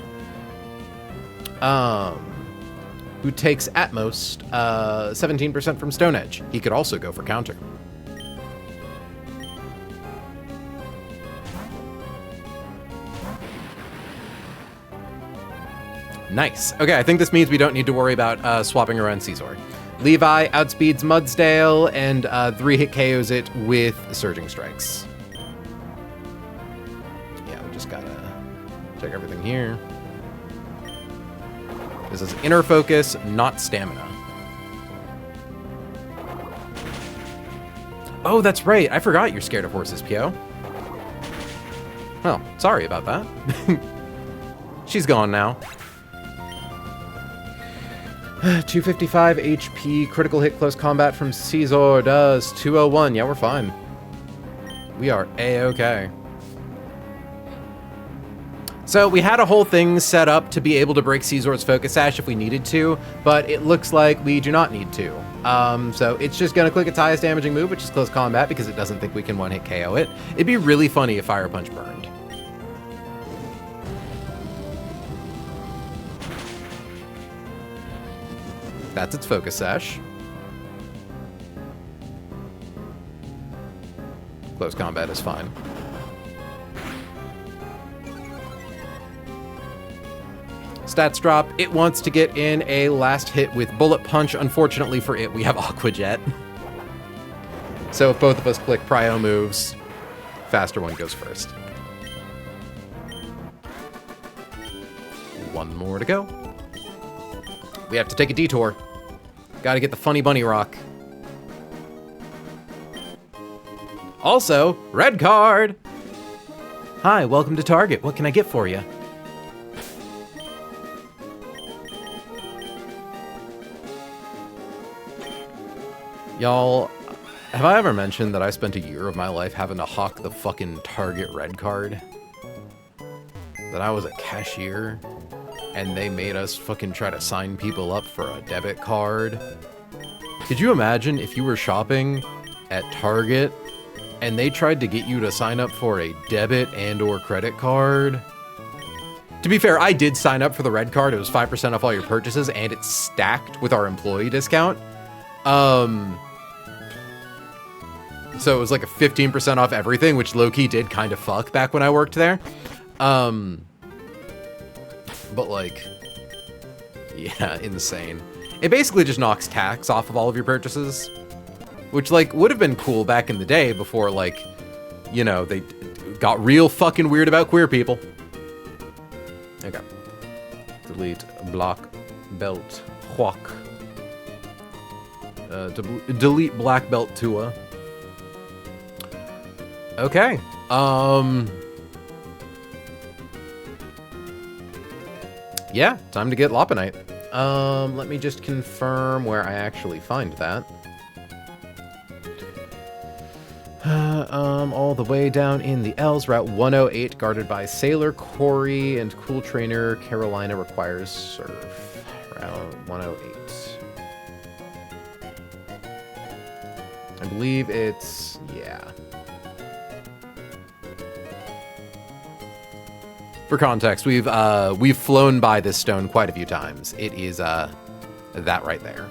Who takes at most 17% from Stone Edge. He could also go for counter. Nice. Okay, I think this means we don't need to worry about swapping around Caesar. Levi outspeeds Mudsdale and 3-hit KOs it with Surging Strikes. Yeah, we just gotta check everything here. This is inner focus, not stamina. Oh, that's right. I forgot you're scared of horses, Pio. Well, sorry about that. She's gone now. 255 HP, critical hit close combat from Caesar does 201. Yeah, we're fine. We are A-okay. So we had a whole thing set up to be able to break Caesar's focus sash if we needed to, but it looks like we do not need to. So it's just going to click its highest damaging move, which is close combat, because it doesn't think we can one-hit KO it. It'd be really funny if Fire Punch burned. That's its focus sash. Close combat is fine. Stats drop. It wants to get in a last hit with Bullet Punch. Unfortunately for it, we have Aqua Jet. So if both of us click prio moves, faster one goes first. One more to go. We have to take a detour. Gotta get the funny bunny rock. Also, red card! Hi, welcome to Target. What can I get for you? Y'all, have I ever mentioned that I spent a year of my life having to hawk the fucking Target red card? That I was a cashier? And they made us fucking try to sign people up for a debit card. Could you imagine if you were shopping at Target and they tried to get you to sign up for a debit and or credit card? To be fair, I did sign up for the red card. It was 5% off all your purchases and it's stacked with our employee discount. So it was like a 15% off everything, which low-key did kind of fuck back when I worked there. But like, yeah, insane. It basically just knocks tax off of all of your purchases, which like would have been cool back in the day before like, you know, they got real fucking weird about queer people. Okay. Delete block belt Hwak. Delete black belt Tua. Okay. Yeah, time to get Lopunite. Let me just confirm where I actually find that. All the way down in the L's, Route 108, guarded by Sailor Corey and Cool Trainer Carolina requires Surf. Route 108. I believe it's, yeah. For context, we've flown by this stone quite a few times. It is that right there.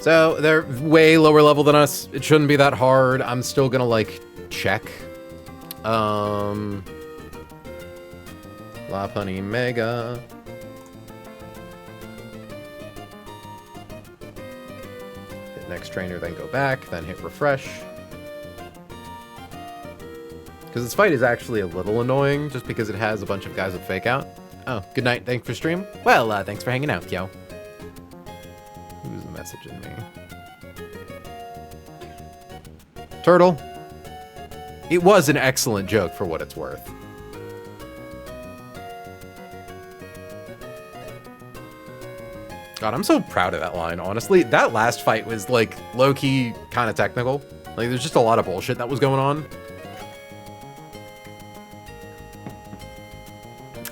So they're way lower level than us. It shouldn't be that hard. I'm still gonna like check. Lopunny Mega. Hit next trainer, then go back, then hit refresh. Because this fight is actually a little annoying, just because it has a bunch of guys with fake out. Oh, good night, thanks for stream. Well, thanks for hanging out, yo. Who's messaging me? Turtle. It was an excellent joke for what it's worth. God, I'm so proud of that line, honestly. That last fight was, like, low-key kind of technical. Like, there's just a lot of bullshit that was going on.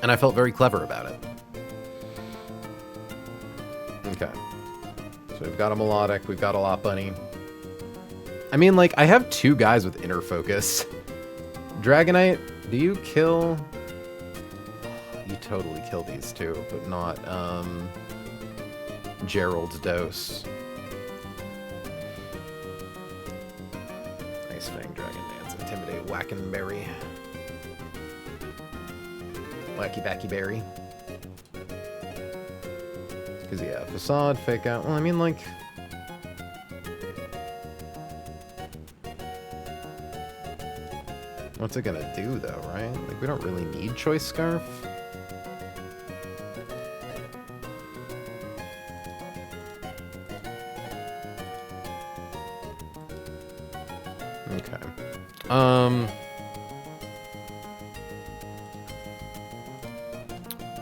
And I felt very clever about it. Okay. So we've got a melodic, we've got a lot bunny. I mean, like, I have 2 guys with inner focus. Dragonite, do you kill... You totally kill these 2, but not, Gerald's dose. Ice Fang, Dragon Dance, Intimidate, Wackenberry. Wacky Backy Berry. Because, yeah, Facade, Fake Out. Well, I mean, like... What's it gonna do, though, right? Like, we don't really need Choice Scarf. Okay.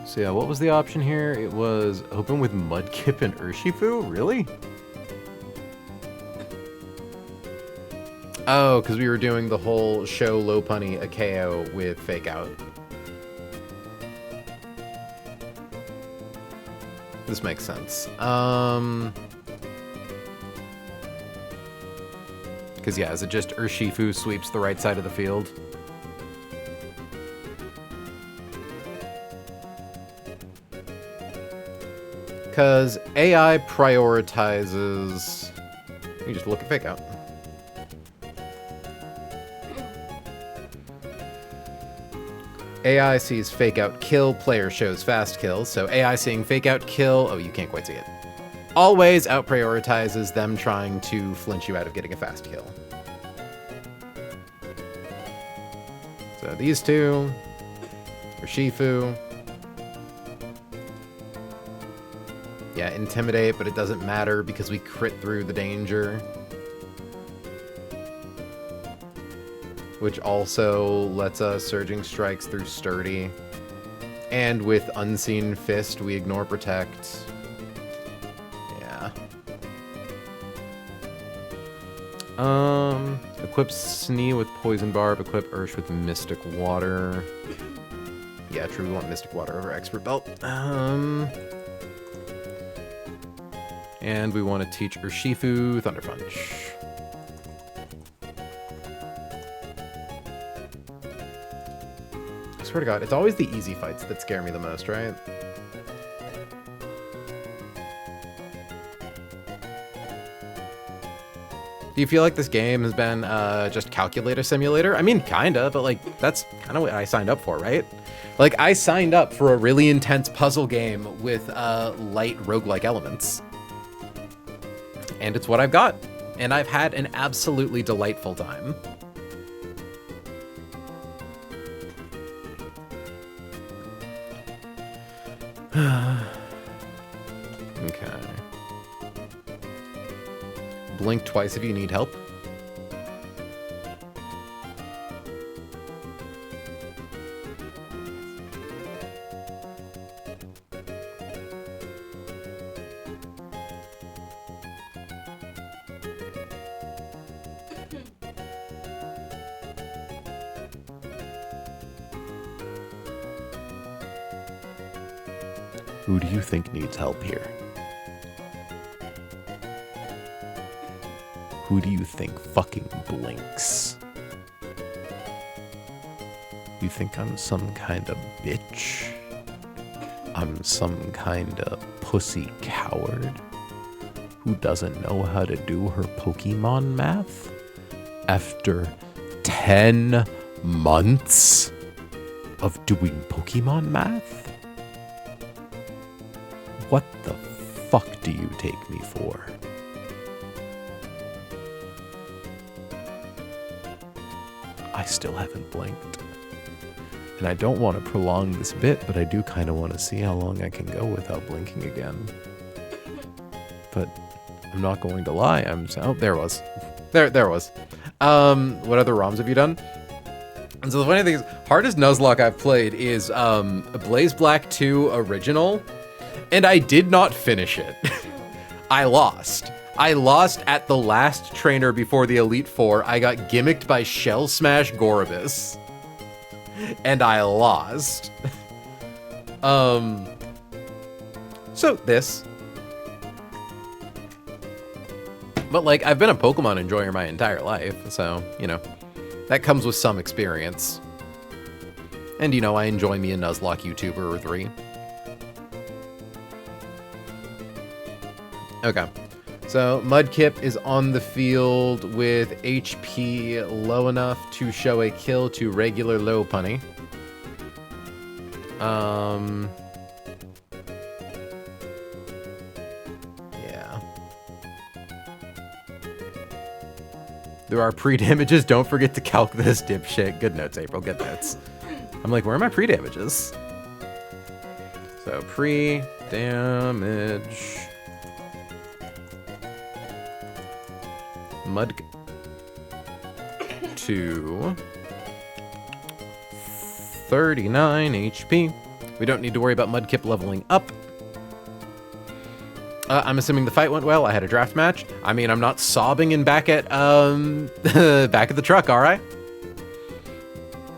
So yeah, what was the option here? It was open with Mudkip and Urshifu? Really? Oh, because we were doing the whole show Lopunny a KO with Fake Out. This makes sense. Because yeah, is it just Urshifu sweeps the right side of the field? Because AI prioritizes... You just look at Fake Out. AI sees Fake Out kill, player shows fast kill. So AI seeing Fake Out kill... Oh, you can't quite see it. Always out-prioritizes them trying to flinch you out of getting a fast kill. So these 2... Urshifu... Yeah, Intimidate, but it doesn't matter because we crit through the danger. Which also lets us Surging Strikes through Sturdy. And with Unseen Fist, we ignore Protect. Yeah. Equip Snee with Poison Barb, equip Ursh with Mystic Water. Yeah, true, we want Mystic Water over Expert Belt. And we want to teach Urshifu Thunder Punch. I swear to God, it's always the easy fights that scare me the most, right? Do you feel like this game has been just Calculator Simulator? I mean, kinda, but like, that's kind of what I signed up for, right? Like, I signed up for a really intense puzzle game with light roguelike elements. And it's what I've got. And I've had an absolutely delightful time. Okay. Blink twice if you need help. Who do you think needs help here? Who do you think fucking blinks? You think I'm some kind of bitch? I'm some kind of pussy coward who doesn't know how to do her Pokemon math? After 10 months of doing Pokemon math? What the fuck do you take me for? I still haven't blinked. And I don't want to prolong this bit, but I do kind of want to see how long I can go without blinking again. But I'm not going to lie. Oh, there it was. There it was. What other ROMs have you done? And so the funny thing is, hardest nuzlocke I've played is Blaze Black 2 Original, and I did not finish it. I lost. I lost at the last trainer before the Elite Four. I got gimmicked by Shell Smash Gorobus, and I lost. So this. But like, I've been a Pokemon enjoyer my entire life, so, you know, that comes with some experience. And, you know, I enjoy me a Nuzlocke YouTuber or 3. Okay. So, Mudkip is on the field with HP low enough to show a kill to regular Lopunny. Yeah. There are pre-damages. Don't forget to calc this, dipshit. Good notes, April. Good notes. I'm like, where are my pre-damages? So, pre-damage. Mud to 39 HP. We don't need to worry about Mudkip leveling up. I'm assuming the fight went well. I had a draft match. I mean, I'm not sobbing and back at back at the truck, all right?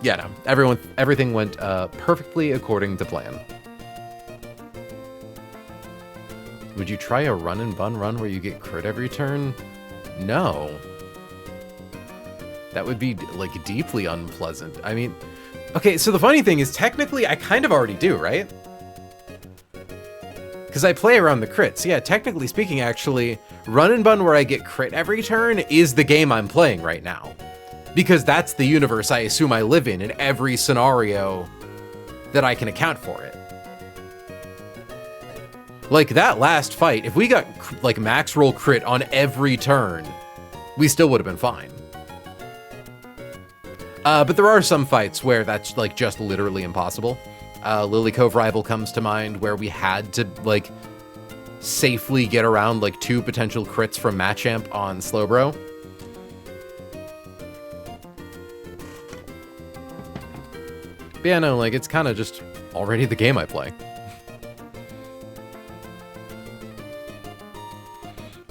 Yeah, no. Everything went perfectly according to plan. Would you try a run and bun run where you get crit every turn? No. That would be, like, deeply unpleasant. I mean, okay, so the funny thing is, technically, I kind of already do, right? Because I play around the crits. Yeah, technically speaking, actually, run and bun where I get crit every turn is the game I'm playing right now. Because that's the universe I assume I live in every scenario that I can account for it. Like, that last fight, if we got, like, max roll crit on every turn, we still would have been fine. But there are some fights where that's, like, just literally impossible. Lily Cove Rival comes to mind, where we had to, like, safely get around, like, 2 potential crits from Machamp on Slowbro. But yeah, no, like, it's kind of just already the game I play.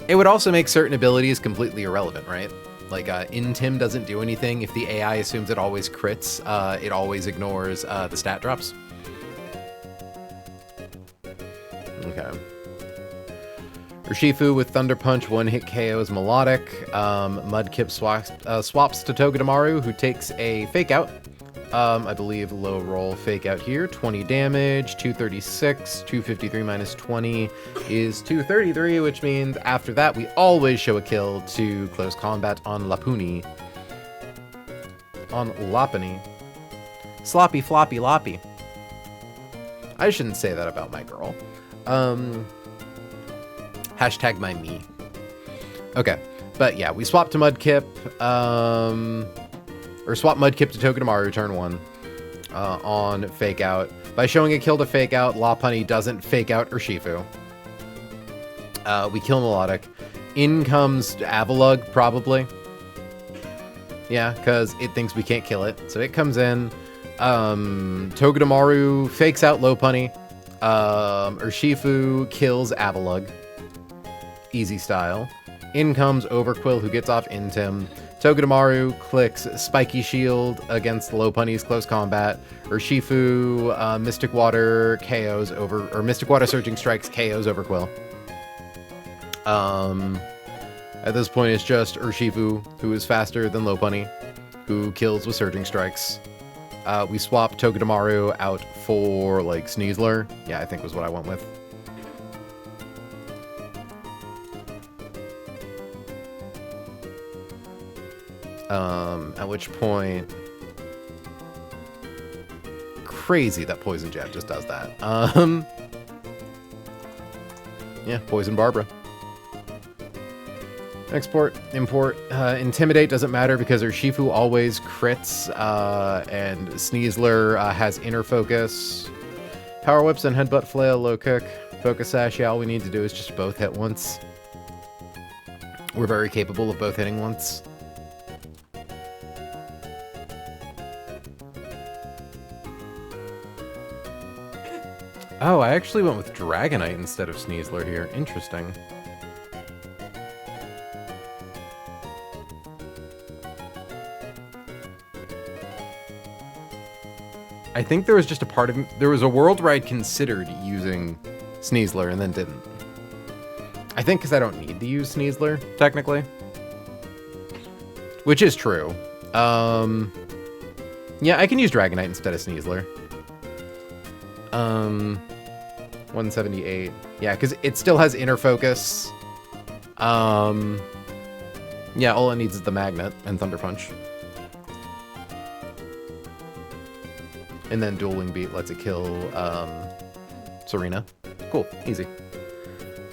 It would also make certain abilities completely irrelevant, right? Like, Intim doesn't do anything. If the AI assumes it always crits, it always ignores the stat drops. Okay. Urshifu with Thunder Punch, 1-hit KOs Melodic. Mudkip swaps to Togedemaru, who takes a Fake Out. I believe low roll Fake Out here. 20 damage, 236, 253 minus 20 is 233, which means after that we always show a kill to close combat on Lopunny. On Lopunny. Sloppy, floppy, loppy. I shouldn't say that about my girl. Hashtag my me. Okay, but yeah, we swap to Mudkip. Or swap Mudkip to Togedemaru turn 1 on Fake Out. By showing a kill to Fake Out, Lopunny doesn't Fake Out Urshifu. We kill Melodic. In comes Avalugg, probably. Yeah, because it thinks we can't kill it. So it comes in. Togedemaru fakes out Lopunny. Urshifu kills Avalugg. Easy style. In comes Overquill, who gets off Intim. Togedemaru clicks Spiky Shield against Lopunny's close combat. Urshifu, Mystic Water KOs Mystic Water Surging Strikes KOs Overquill. At this point, it's just Urshifu, who is faster than Lopunny, who kills with Surging Strikes. We swap Togedemaru out for, like, Sneasler. Yeah, I think was what I went with. At which point, crazy that Poison Jab just does that. Yeah, Poison Barbara. Export, import, Intimidate doesn't matter because Urshifu always crits, and Sneasler has Inner Focus. Power Whips and Headbutt Flail, Low Kick, Focus Sash, yeah, all we need to do is just both hit once. We're very capable of both hitting once. Oh, I actually went with Dragonite instead of Sneasler here. Interesting. I think there was just a part of... There was a world where I'd considered using Sneasler and then didn't. I think because I don't need to use Sneasler, technically. Which is true. Yeah, I can use Dragonite instead of Sneasler. 178. Yeah, because it still has Inner Focus. Yeah, all it needs is the Magnet and Thunder Punch. And then Dueling Beat lets it kill Serena. Cool, easy.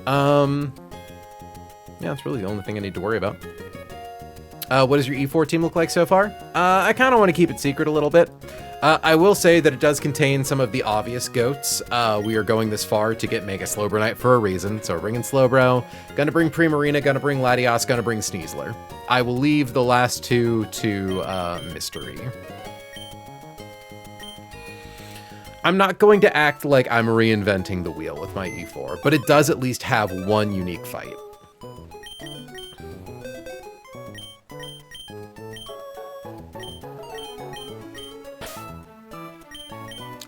Yeah, that's really the only thing I need to worry about. What does your E4 team look like so far? I kind of want to keep it secret a little bit. I will say that it does contain some of the obvious goats. We are going this far to get Mega Slowbro for a reason. So we're bringing Slowbro, gonna bring Primarina, gonna bring Latios, gonna bring Sneasler. I will leave the last two to mystery. I'm not going to act like I'm reinventing the wheel with my E4, but it does at least have one unique fight.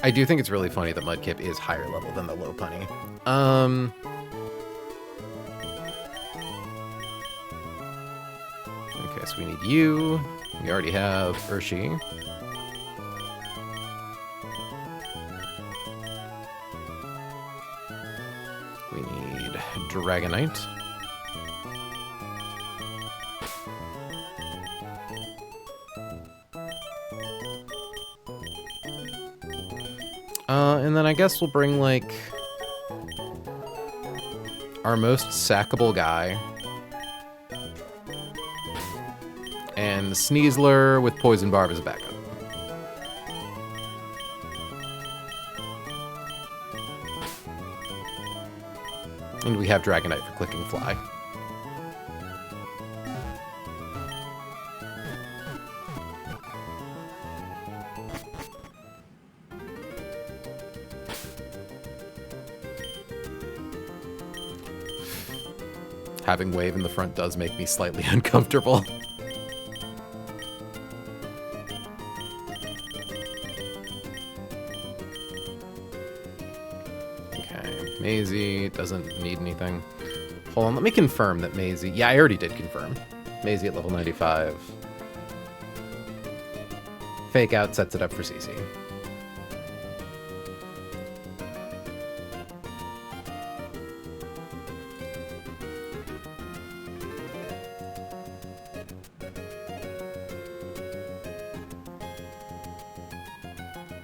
I do think it's really funny that Mudkip is higher level than the Lopunny. Okay, so we need you. We already have Urshi. We need Dragonite. And then I guess we'll bring, like, our most sackable guy. And Sneasler with Poison Barb as a backup. And we have Dragonite for Clicking Fly. Having Wave in the front does make me slightly uncomfortable. Okay, Maisie doesn't need anything. Hold on, let me confirm that Maisie... Yeah, I already did confirm. Maisie at level 95. Fake Out sets it up for CC.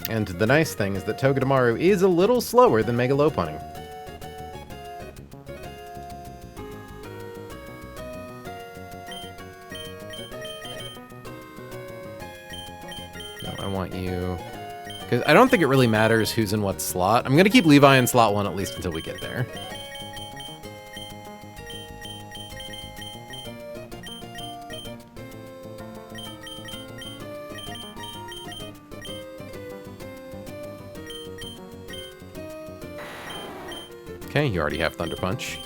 And the nice thing is that Togedemaru is a little slower than Mega Lopunny. No, I want you... Because I don't think it really matters who's in what slot. I'm going to keep Levi in slot 1 at least until we get there. Okay, you already have Thunder Punch.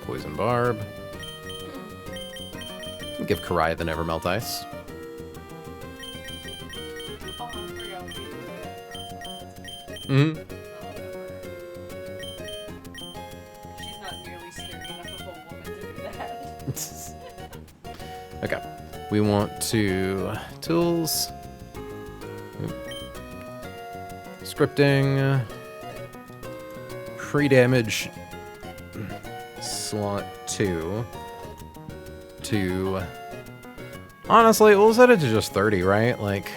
Poison Barb. Give Karai the Never Melt Ice. Mm-hmm. She's not nearly scary enough of a woman to do that. Okay. We want to tools, scripting, pre-damage slot 2 to, honestly, we'll set it to just 30, right? Like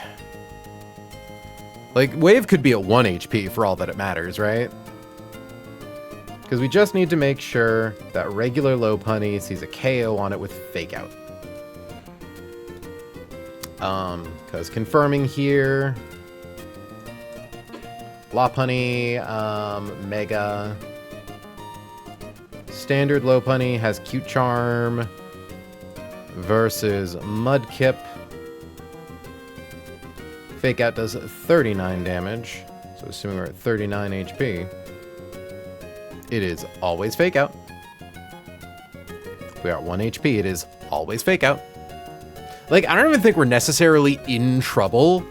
Wave could be at 1 HP for all that it matters, right? Because we just need to make sure that regular Lopunny sees a KO on it with Fake Out. Because confirming here, Lopunny, Mega, Standard Lopunny has Cute Charm, versus Mudkip. Fake Out does 39 damage, so assuming we're at 39 HP, it is always Fake Out. If we are at 1 HP, it is always Fake Out. Like, I don't even think we're necessarily in trouble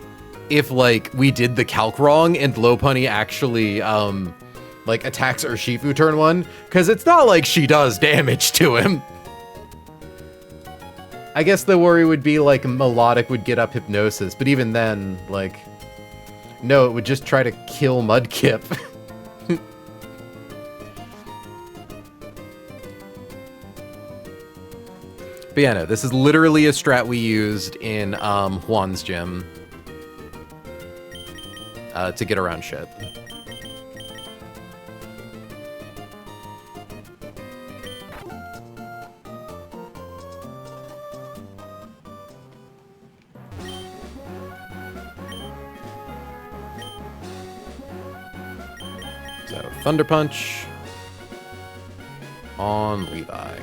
if, like, we did the calc wrong and Lopunny actually, like, attacks Urshifu turn 1, because it's not like she does damage to him. I guess the worry would be, like, Melodic would get up Hypnosis, but even then, like, no, it would just try to kill Mudkip. But yeah, no, this is literally a strat we used in Juan's gym to get around shit. So, Thunder Punch on Levi.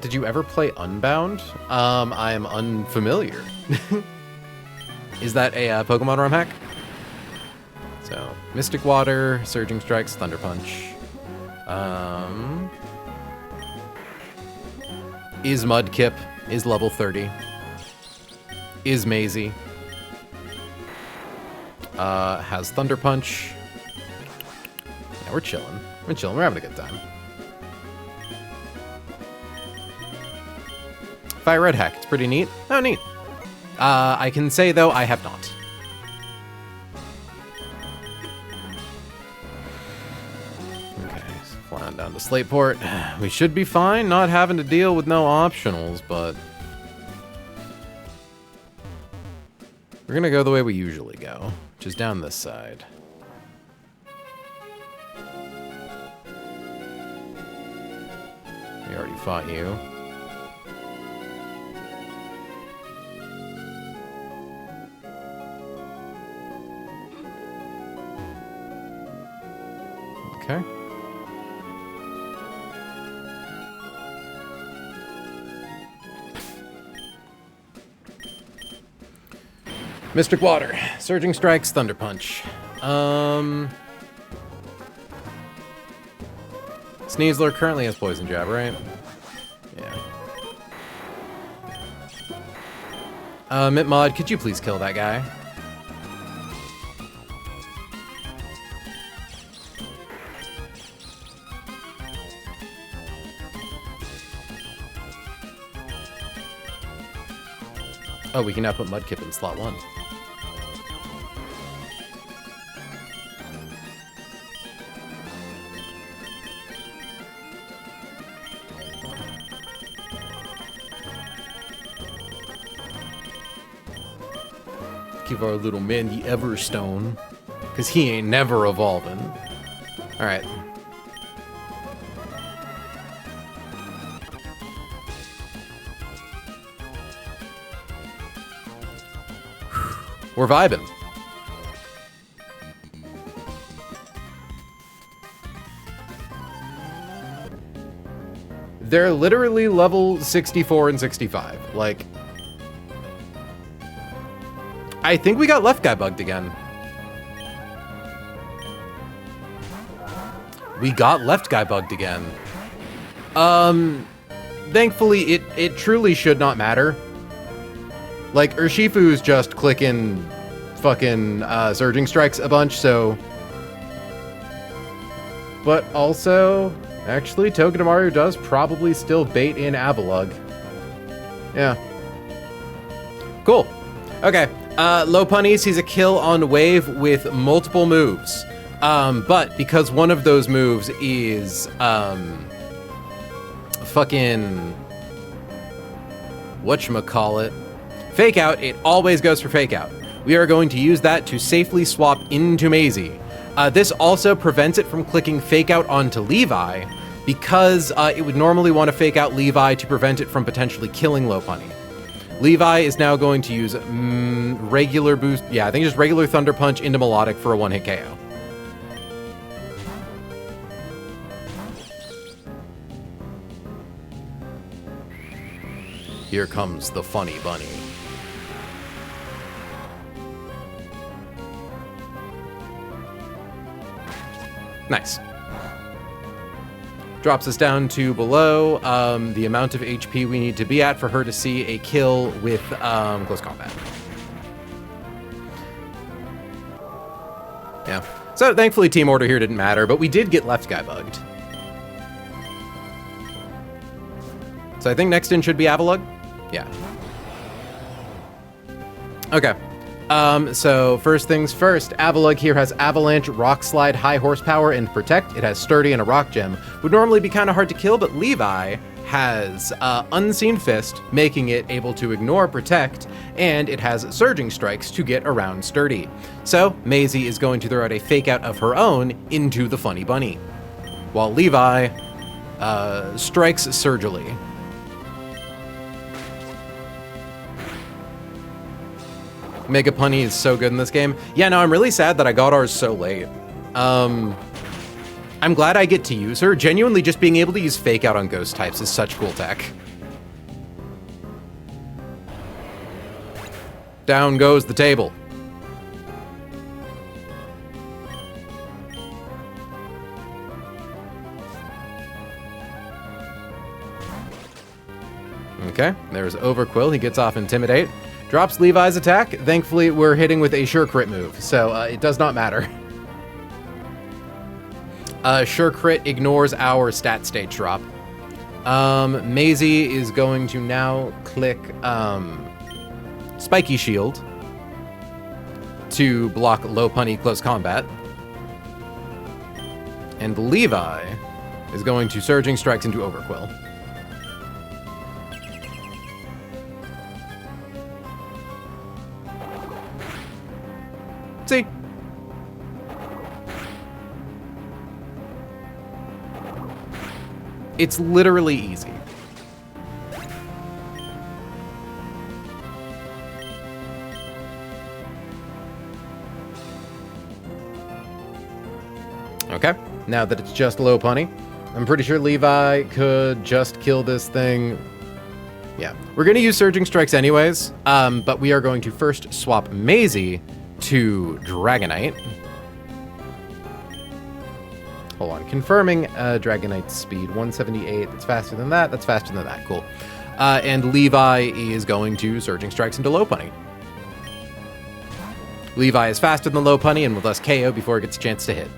Did you ever play Unbound? I am unfamiliar. Is that a Pokemon ROM hack? So, Mystic Water, Surging Strikes, Thunder Punch. Is Mudkip, is level 30. Is Maisie. Has Thunder Punch. Yeah, we're chilling. We're chilling, we're having a good time. Fire Red hack, it's pretty neat. Oh, neat. I can say, though, I have not. Okay, so flying down to Slateport. We should be fine, not having to deal with no optionals, but we're gonna go the way we usually go, which is down this side. We already fought you. Okay. Mystic Water, Surging Strikes, Thunder Punch. Sneasler currently has Poison Jab, right? Yeah. Mitmod, could you please kill that guy? Oh, we can now put Mudkip in slot 1. Give our little man the Everstone, because he ain't never evolving. Alright. We're vibing. They're literally level 64 and 65. Like, I think we got Left Guy bugged again. We got Left Guy bugged again. Thankfully, it truly should not matter. Like, Urshifu's just clicking fucking Surging Strikes a bunch, so... But also, actually, Togedemaru does probably still bait in Avalugg. Yeah. Cool. Okay. Lopunny sees a kill on Wave with multiple moves. But because one of those moves is, fucking... whatchamacallit? Fake Out, it always goes for Fake Out. We are going to use that to safely swap into Maisie. This also prevents it from clicking Fake Out onto Levi, because it would normally want to fake out Levi to prevent it from potentially killing Lopunny. Levi is now going to use regular boost. Yeah, I think just regular Thunder Punch into Melodic for a one-hit KO. Here comes the funny bunny. Nice. Drops us down to below the amount of HP we need to be at for her to see a kill with close combat. Yeah. So thankfully team order here didn't matter, but we did get left guy bugged. So I think next in should be Avalugg. Yeah. Okay. So first things first, Avalugg here has Avalanche, Rock Slide, High Horsepower, and Protect. It has Sturdy and a Rock Gem. Would normally be kind of hard to kill, but Levi has Unseen Fist, making it able to ignore Protect, and it has Surging Strikes to get around Sturdy. So Maisie is going to throw out a fake out of her own into the Funny Bunny, while Levi strikes Surgily. Mega Punny is so good in this game. Yeah, no, I'm really sad that I got ours so late. I'm glad I get to use her. Genuinely, just being able to use Fake Out on Ghost types is such cool tech. Down goes the table. Okay, there's Overquill. He gets off Intimidate. Drops Levi's attack. Thankfully, we're hitting with a sure crit move, so it does not matter. Sure crit ignores our stat stage drop. Maisie is going to now click Spiky Shield to block Lopunny close combat. And Levi is going to Surging Strikes into Overquill. See? It's literally easy. Okay, now that it's just Lopunny, I'm pretty sure Levi could just kill this thing. Yeah, we're going to use Surging Strikes anyways, but we are going to first swap Maisie to Dragonite. Hold on, confirming Dragonite's speed, 178. That's faster than that. That's faster than that. Cool. And Levi is going to Surging Strikes into Lopunny. Levi is faster than Lopunny and will thus KO before it gets a chance to hit.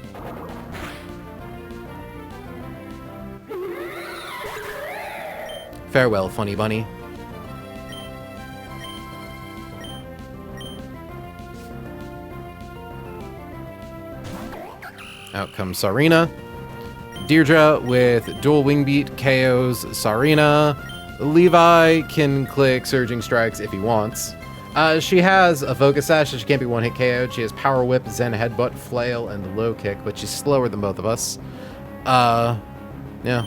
Farewell, Funny Bunny. Out comes Sarina. Deirdre with dual wing beat KOs Sarina. Levi can click Surging Strikes if he wants. She has a Focus Sash, so she can't be one-hit KO'd. She has Power Whip, Zen Headbutt, Flail, and Low Kick, but she's slower than both of us. Yeah,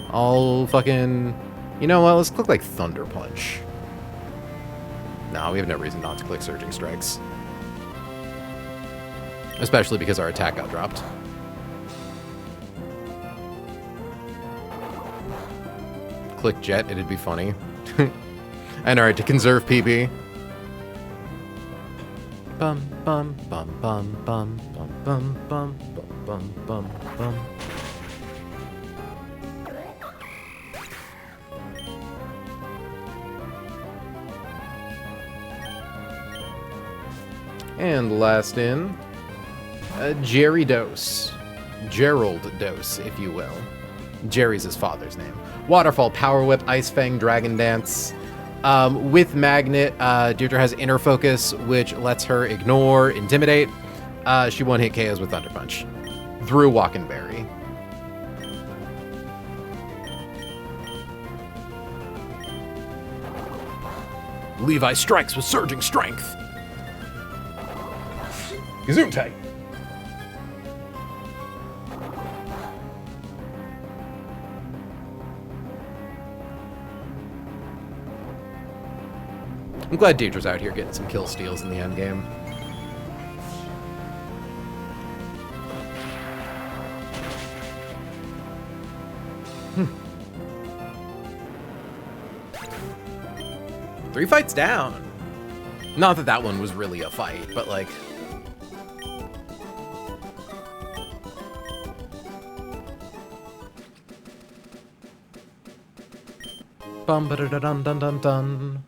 I'll fucking... You know what? Let's click like Thunder Punch. No, we have no reason not to click Surging Strikes. Especially because our attack got dropped. Click Jet, it'd be funny. And alright, to conserve PB. Bum bum bum bum bum bum bum bum bum bum bum. And last in, Jerry Dose. Gerald Dose, if you will. Jerry's his father's name. Waterfall, Power Whip, Ice Fang, Dragon Dance. With Magnet, Deirdre has Inner Focus, which lets her ignore Intimidate. She one-hit KOs with Thunder Punch. Through Walkin' Berry. Levi strikes with Surging Strength. Gesundheit. I'm glad Deidre's out here getting some kill steals in the end game. Three fights down. Not that that one was really a fight, but like... Bum ba da dun dun dun dun.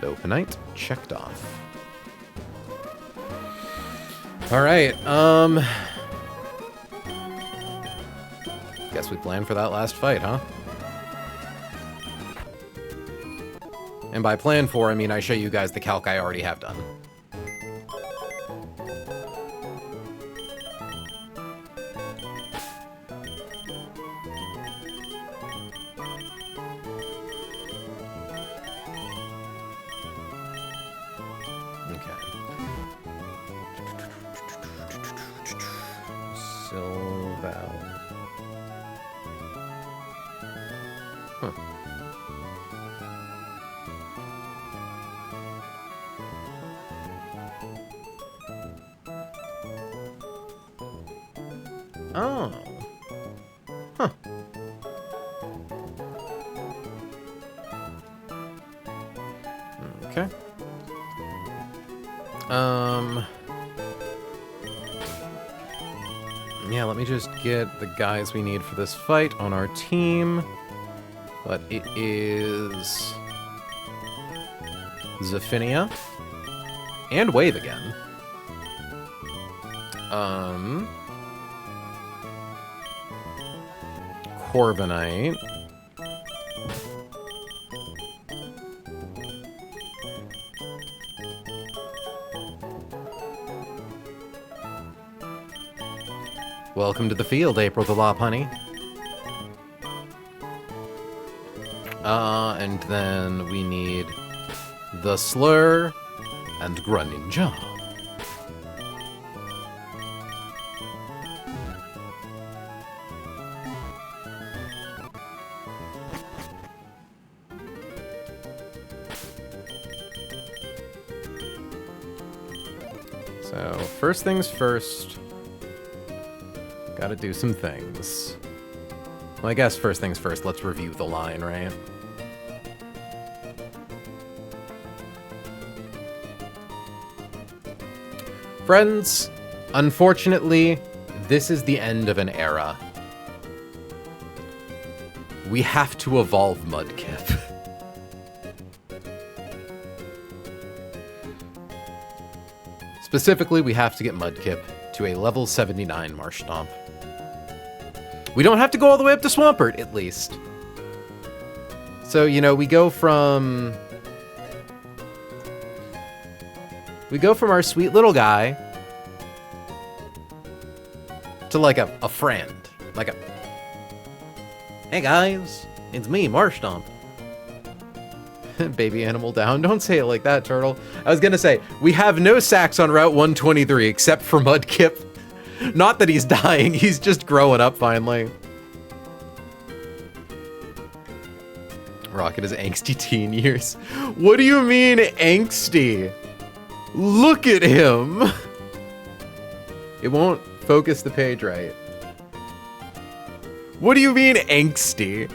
Lopenite checked off. All right. Guess we planned for that last fight, huh? And by plan for, I mean I show you guys the calc I already have done. Oh. Huh. Okay. Yeah, let me just get the guys we need for this fight on our team. But it is Zephinia and Wave again. Corviknight. Welcome to the field, April the Lopunny. And then we need the Slur and Greninja. So, first things first, gotta do some things. Well, I guess first things first, let's review the line, right? Friends, unfortunately, this is the end of an era. We have to evolve Mudkip. Specifically, we have to get Mudkip to a level 79 Marshtomp. We don't have to go all the way up to Swampert, at least. So, you know, we go from our sweet little guy to like a friend. Like a, hey guys, it's me, Marshtomp. Baby animal down. Don't say it like that, Turtle. I was gonna say, we have no sacks on Route 123 except for Mudkip. Not that he's dying, he's just growing up finally. Rocket is angsty teen years. What do you mean angsty? Look at him. It won't focus the page right. What do you mean angsty?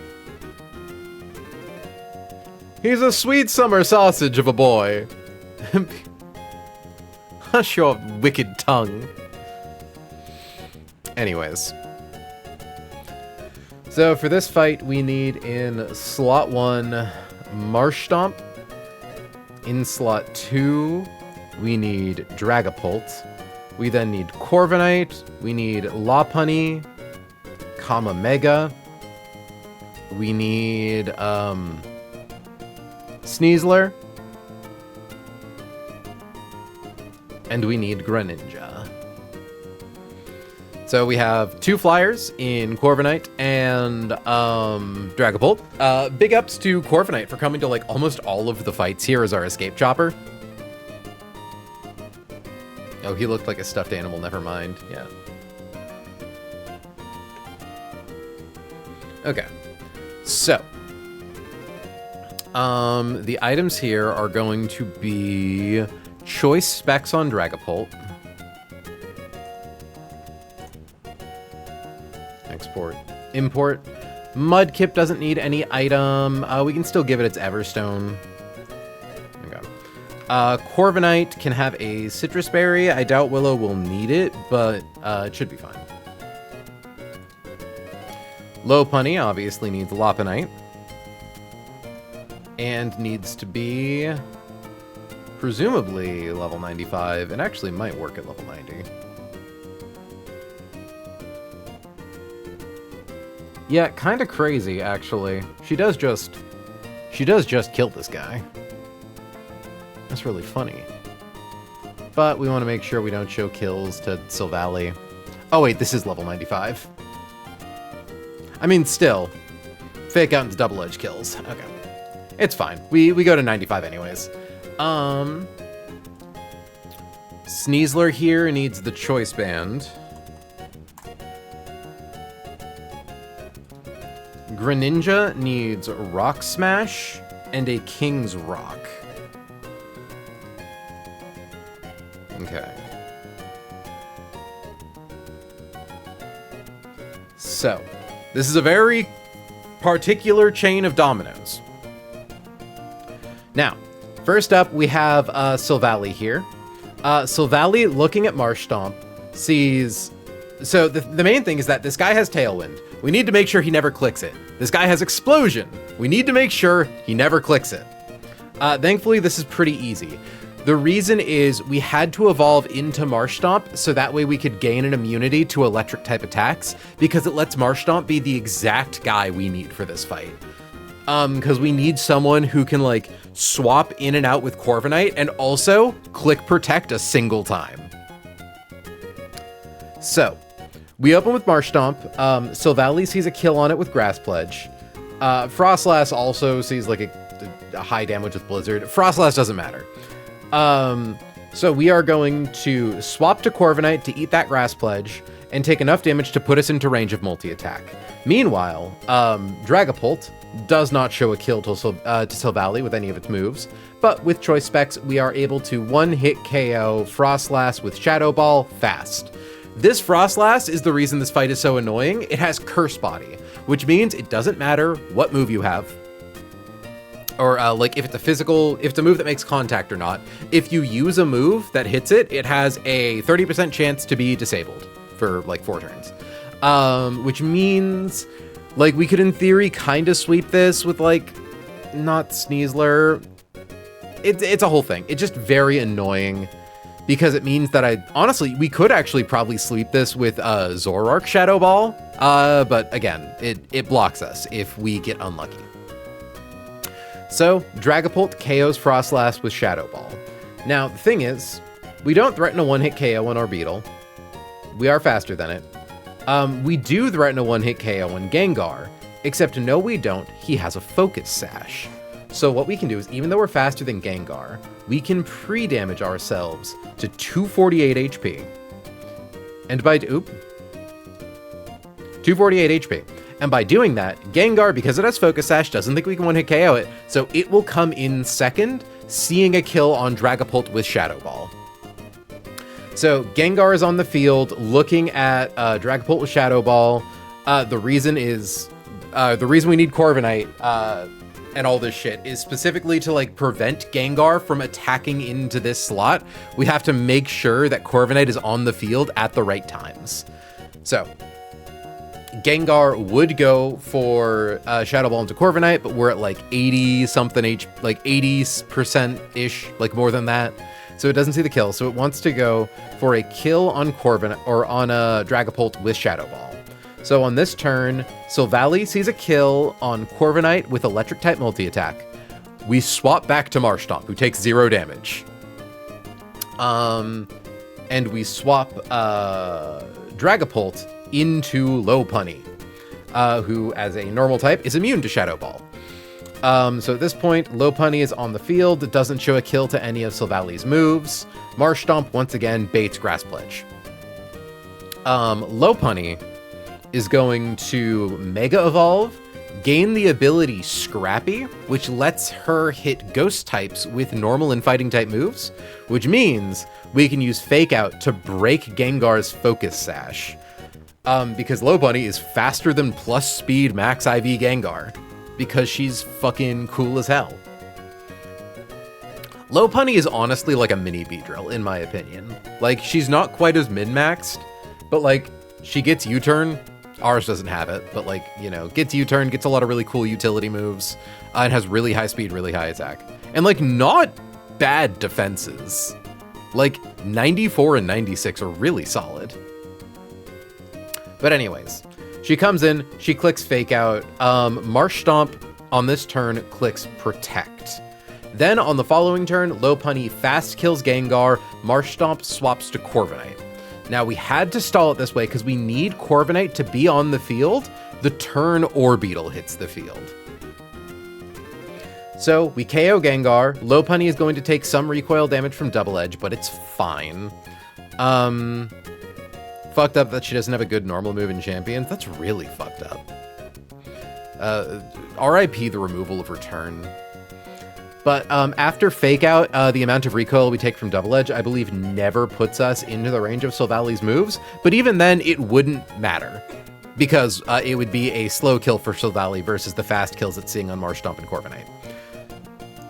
He's a sweet summer sausage of a boy. Hush your wicked tongue. Anyways. So for this fight, we need in slot 1, Marshtomp. In slot 2, we need Dragapult. We then need Corviknight. We need Lopunny, Kamamega. We need, Sneasler. And we need Greninja. So we have 2 flyers in Corviknight and Dragapult. Big ups to Corviknight for coming to like almost all of the fights here as our escape chopper. Oh, he looked like a stuffed animal, never mind. Yeah. Okay. So The items here are going to be choice specs on Dragapult. Export, import. Mudkip doesn't need any item. We can still give it its Everstone. Okay. Corviknight can have a Citrus Berry. I doubt Willow will need it, but it should be fine. Lopunny obviously needs Lopunite. And needs to be presumably level 95, and actually might work at level 90. Yeah, kind of crazy, actually. She does just kill this guy. That's really funny. But we want to make sure we don't show kills to Silvally. Oh wait, this is level 95. I mean, still. Fake out into double-edged kills. Okay. It's fine. We go to 95 anyways. Sneasler here needs the Choice Band. Greninja needs Rock Smash and a King's Rock. Okay. So, this is a very particular chain of dominoes. Now, first up, we have Silvally here. Silvally, looking at Marshtomp, sees... So, the main thing is that this guy has Tailwind. We need to make sure he never clicks it. This guy has Explosion. We need to make sure he never clicks it. Thankfully, this is pretty easy. The reason is we had to evolve into Marshtomp so that way we could gain an immunity to electric type attacks, because it lets Marshtomp be the exact guy we need for this fight. Because we need someone who can, like, swap in and out with Corviknight and also click Protect a single time. So, we open with Marshtomp. Silvally sees a kill on it with Grass Pledge. Frostlass also sees, like, a high damage with Blizzard. Frostlass doesn't matter. So we are going to swap to Corviknight to eat that Grass Pledge and take enough damage to put us into range of multi-attack. Meanwhile, Dragapult does not show a kill to Silvally with any of its moves, but with choice specs, we are able to one-hit KO Frostlass with Shadow Ball fast. This Frostlass is the reason this fight is so annoying. It has Curse Body, which means it doesn't matter what move you have, or like if it's a move that makes contact or not. If you use a move that hits it, it has a 30% chance to be disabled for like 4 turns. Which means, like, we could in theory kind of sweep this with, like, not Sneasler. It's a whole thing. It's just very annoying because it means that honestly, we could actually probably sweep this with Zoroark Shadow Ball. But again, it blocks us if we get unlucky. So, Dragapult KOs Frostlass with Shadow Ball. Now, the thing is, we don't threaten a one-hit KO on our Beetle. We are faster than it. We do threaten a one-hit KO on Gengar, except no we don't, he has a Focus Sash. So what we can do is, even though we're faster than Gengar, we can pre-damage ourselves to 248 HP. And by... 248 HP. And by doing that, Gengar, because it has Focus Sash, doesn't think we can one-hit KO it, so it will come in second, seeing a kill on Dragapult with Shadow Ball. So Gengar is on the field, looking at Dragapult with Shadow Ball. The reason we need Corviknight and all this shit is specifically to, like, prevent Gengar from attacking into this slot. We have to make sure that Corviknight is on the field at the right times. So Gengar would go for Shadow Ball into Corviknight, but we're at like 80%-ish, like more than that. So it doesn't see the kill. So it wants to go for a kill on Corviknight or on a Dragapult with Shadow Ball. So on this turn, Silvally sees a kill on Corviknight with Electric type multi-attack. We swap back to Marshtomp, who takes 0 damage. And we swap Dragapult into Lopunny, who, as a normal type, is immune to Shadow Ball. So at this point, Lopunny is on the field. It doesn't show a kill to any of Silvally's moves. Marshtomp, once again, baits Grass Pledge. Lopunny is going to Mega Evolve, gain the ability Scrappy, which lets her hit ghost types with normal and fighting type moves, which means we can use Fake Out to break Gengar's Focus Sash. Because Lopunny is faster than plus speed max IV Gengar, because she's fucking cool as hell. Lopunny is honestly like a mini Beedrill, in my opinion. Like, she's not quite as min-maxed, but like, she gets U-turn. Ours doesn't have it, but like, you know, gets U-turn, gets a lot of really cool utility moves, and has really high speed, really high attack. And like, not bad defenses. Like, 94 and 96 are really solid. But anyways, she comes in, she clicks Fake Out. Marsh Stomp on this turn clicks Protect. Then on the following turn, Lopunny fast kills Gengar, Marsh Stomp swaps to Corviknight. Now we had to stall it this way because we need Corviknight to be on the field the turn Orbeetle hits the field. So we KO Gengar, Lopunny is going to take some recoil damage from Double Edge, but it's fine. Fucked up that she doesn't have a good normal move in Champions. That's really fucked up. RIP the removal of Return. But after Fake Out, the amount of recoil we take from Double Edge, I believe, never puts us into the range of Silvalley's moves. But even then, it wouldn't matter. Because it would be a slow kill for Silvalley versus the fast kills it's seeing on Marsh Stomp and Corviknight.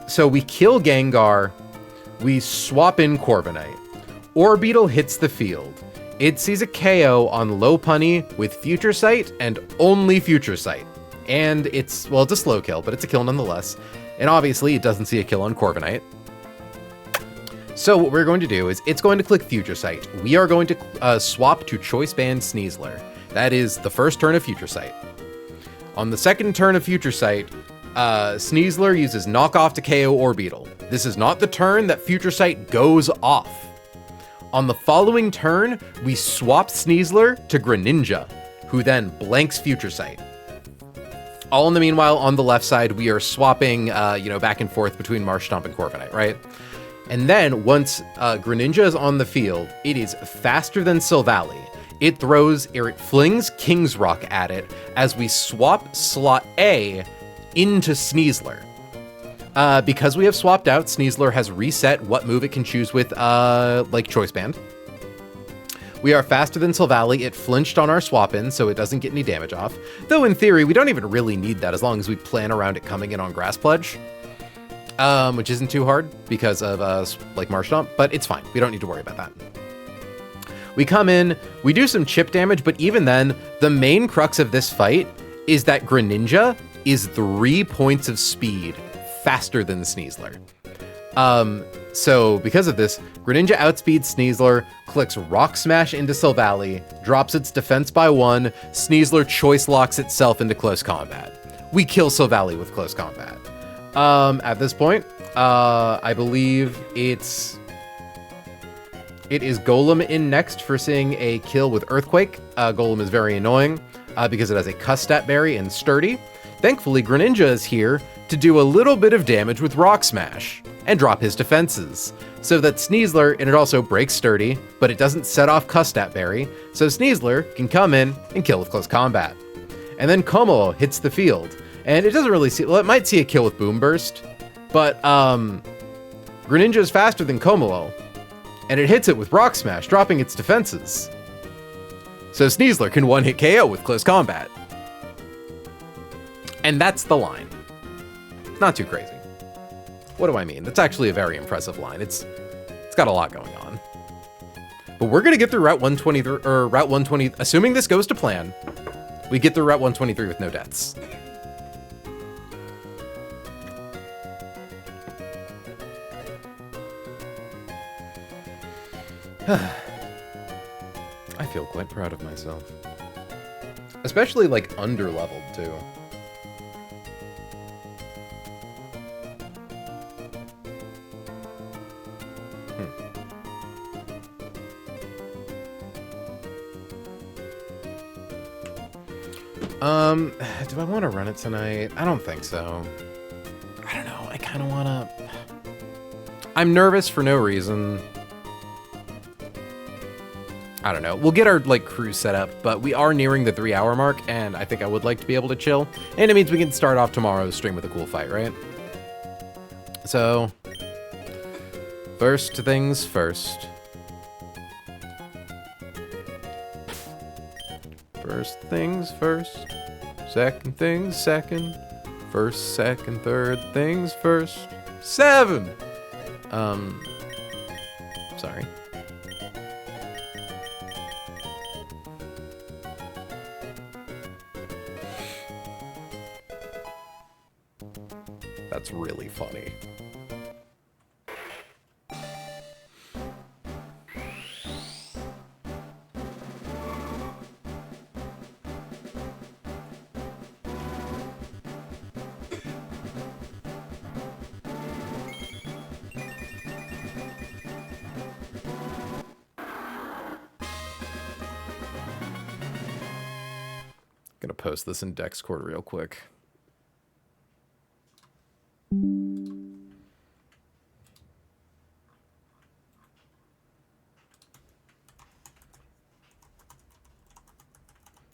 So we kill Gengar, we swap in Corviknight. Orbeetle hits the field. It sees a KO on Lopunny with Future Sight and only Future Sight. And it's, well, it's a slow kill, but it's a kill nonetheless. And obviously, it doesn't see a kill on Corviknight. So what we're going to do is, it's going to click Future Sight. We are going to swap to Choice Band Sneasler. That is the first turn of Future Sight. On the second turn of Future Sight, Sneasler uses Knockoff to KO Orbeetle. This is not the turn that Future Sight goes off. On the following turn, we swap Sneasler to Greninja, who then blanks Future Sight. All in the meanwhile, on the left side, we are swapping, back and forth between Marsh Stomp and Corviknight, right? And then once Greninja is on the field, it is faster than Silvalley. It flings King's Rock at it as we swap slot A into Sneasler. Because we have swapped out, Sneasler has reset what move it can choose with, Choice Band. We are faster than Silvalley. It flinched on our swap-in, so it doesn't get any damage off. Though, in theory, we don't even really need that as long as we plan around it coming in on Grass Pledge. Which isn't too hard because of, Marsh Stomp, but it's fine. We don't need to worry about that. We come in, we do some chip damage, but even then, the main crux of this fight is that Greninja is 3 points of speed faster than Sneasler. So because of this, Greninja outspeeds Sneasler, clicks Rock Smash into Silvalley, drops its defense by 1, Sneasler choice locks itself into close combat. We kill Silvalley with close combat. At this point, I believe it is Golem in next for seeing a kill with Earthquake. Golem is very annoying because it has a Cuss Stat Berry and Sturdy. Thankfully, Greninja is here to do a little bit of damage with Rock Smash and drop his defenses, so that Sneasler, and it also breaks Sturdy, but it doesn't set off Cuss Stat Berry, so Sneasler can come in and kill with close combat. And then Como hits the field, and it doesn't really see, well, it might see a kill with Boom Burst, but Greninja is faster than Como, and it hits it with Rock Smash, dropping its defenses. So Sneasler can one-hit KO with close combat. And that's the line. Not too crazy. What do I mean? That's actually a very impressive line. It's got a lot going on. But we're gonna get through Route 123, or Route 120, assuming this goes to plan. We get through Route 123 with no deaths. I feel quite proud of myself. Especially, under-leveled, too. Do I want to run it tonight? I don't think so. I don't know. I kind of want to... I'm nervous for no reason. I don't know. We'll get our, like, crew set up, but we are nearing the 3-hour mark, and I think I would like to be able to chill. And it means we can start off tomorrow's stream with a cool fight, right? So, first things first. First things first. Second things second. First, second, third things first. 7! Sorry. That's really funny. Gonna post this in Dexcord real quick.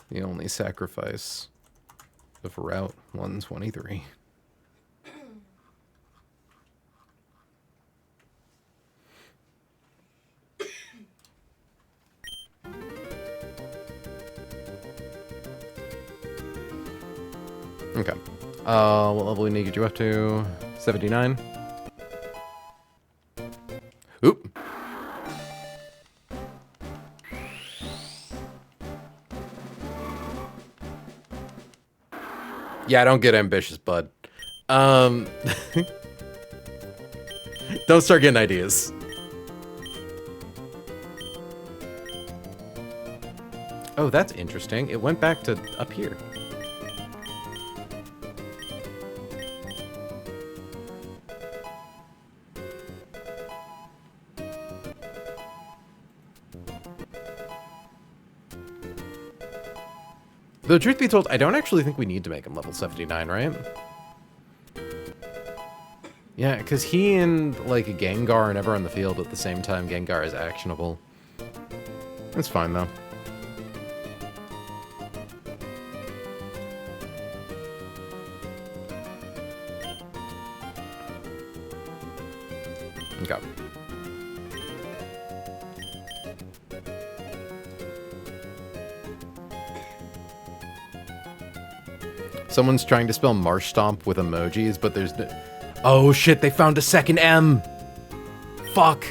The only sacrifice of Route 123. Okay. What level we need to get you up to? 79? Oop. Yeah, don't get ambitious, bud. Don't start getting ideas. Oh, that's interesting. It went back to up here. Though, truth be told, I don't actually think we need to make him level 79, right? Yeah, because he and, like, Gengar are never on the field at the same time. Gengar is actionable. That's fine, though. Okay. Someone's trying to spell Marsh Stomp with emojis, but there's no... Oh shit, they found a second M! Fuck!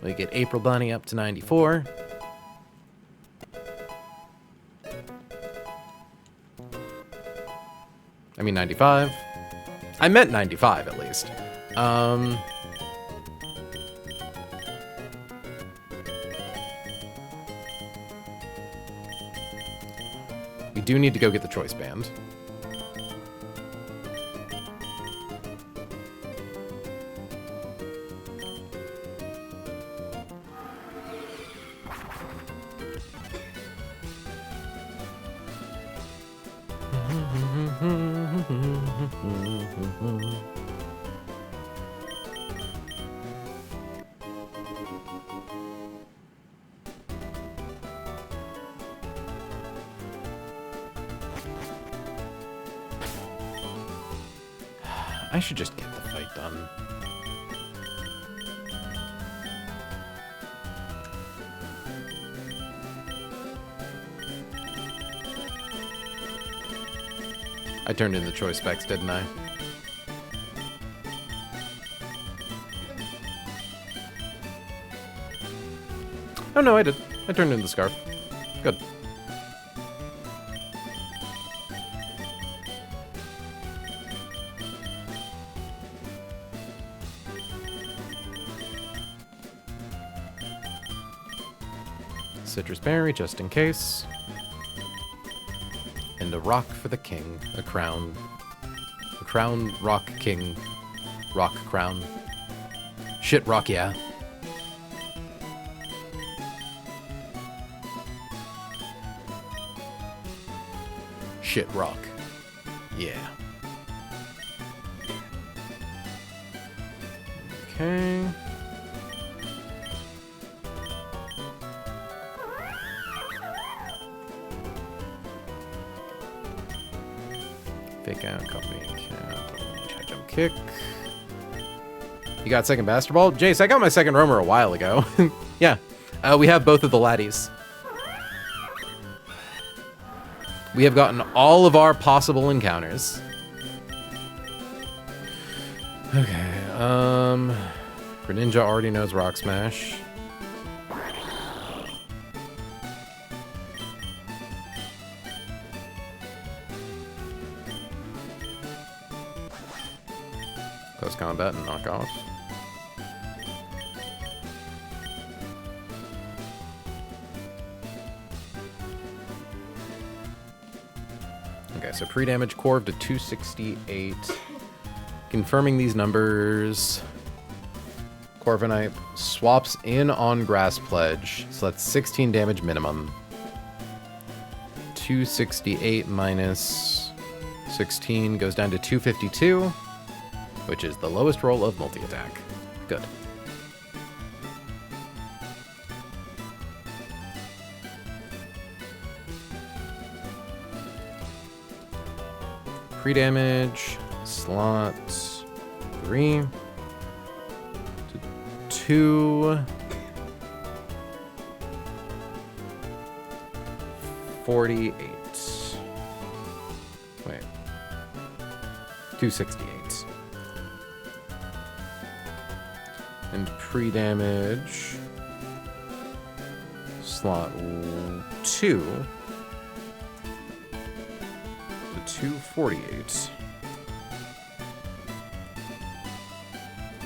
We get April Bunny up to 94. I mean 95. I meant 95 at least. We do need to go get the choice band. I should just get the fight done. I turned in the choice specs, didn't I? Oh no, I did. I turned in the scarf. Good. Citrus berry, just in case. And a rock for the king. A crown. A crown, rock, king. Rock, crown. Shit, rock, yeah. Shit, rock. Yeah. Okay. Fake out, copy, high jump kick. You got second Master Ball? Jace, I got my second roamer a while ago. Yeah, we have both of the laddies. We have gotten all of our possible encounters. Okay, Greninja already knows Rock Smash. Close combat and knock off. Okay, so pre-damage Corv to 268. Confirming these numbers. Corviknight swaps in on Grass Pledge, so that's 16 damage minimum. 268 minus 16 goes down to 252, which is the lowest roll of multi-attack. Good. Pre-damage, slot 3 to 2 48. Wait. 268. And pre-damage, slot 2 to 248.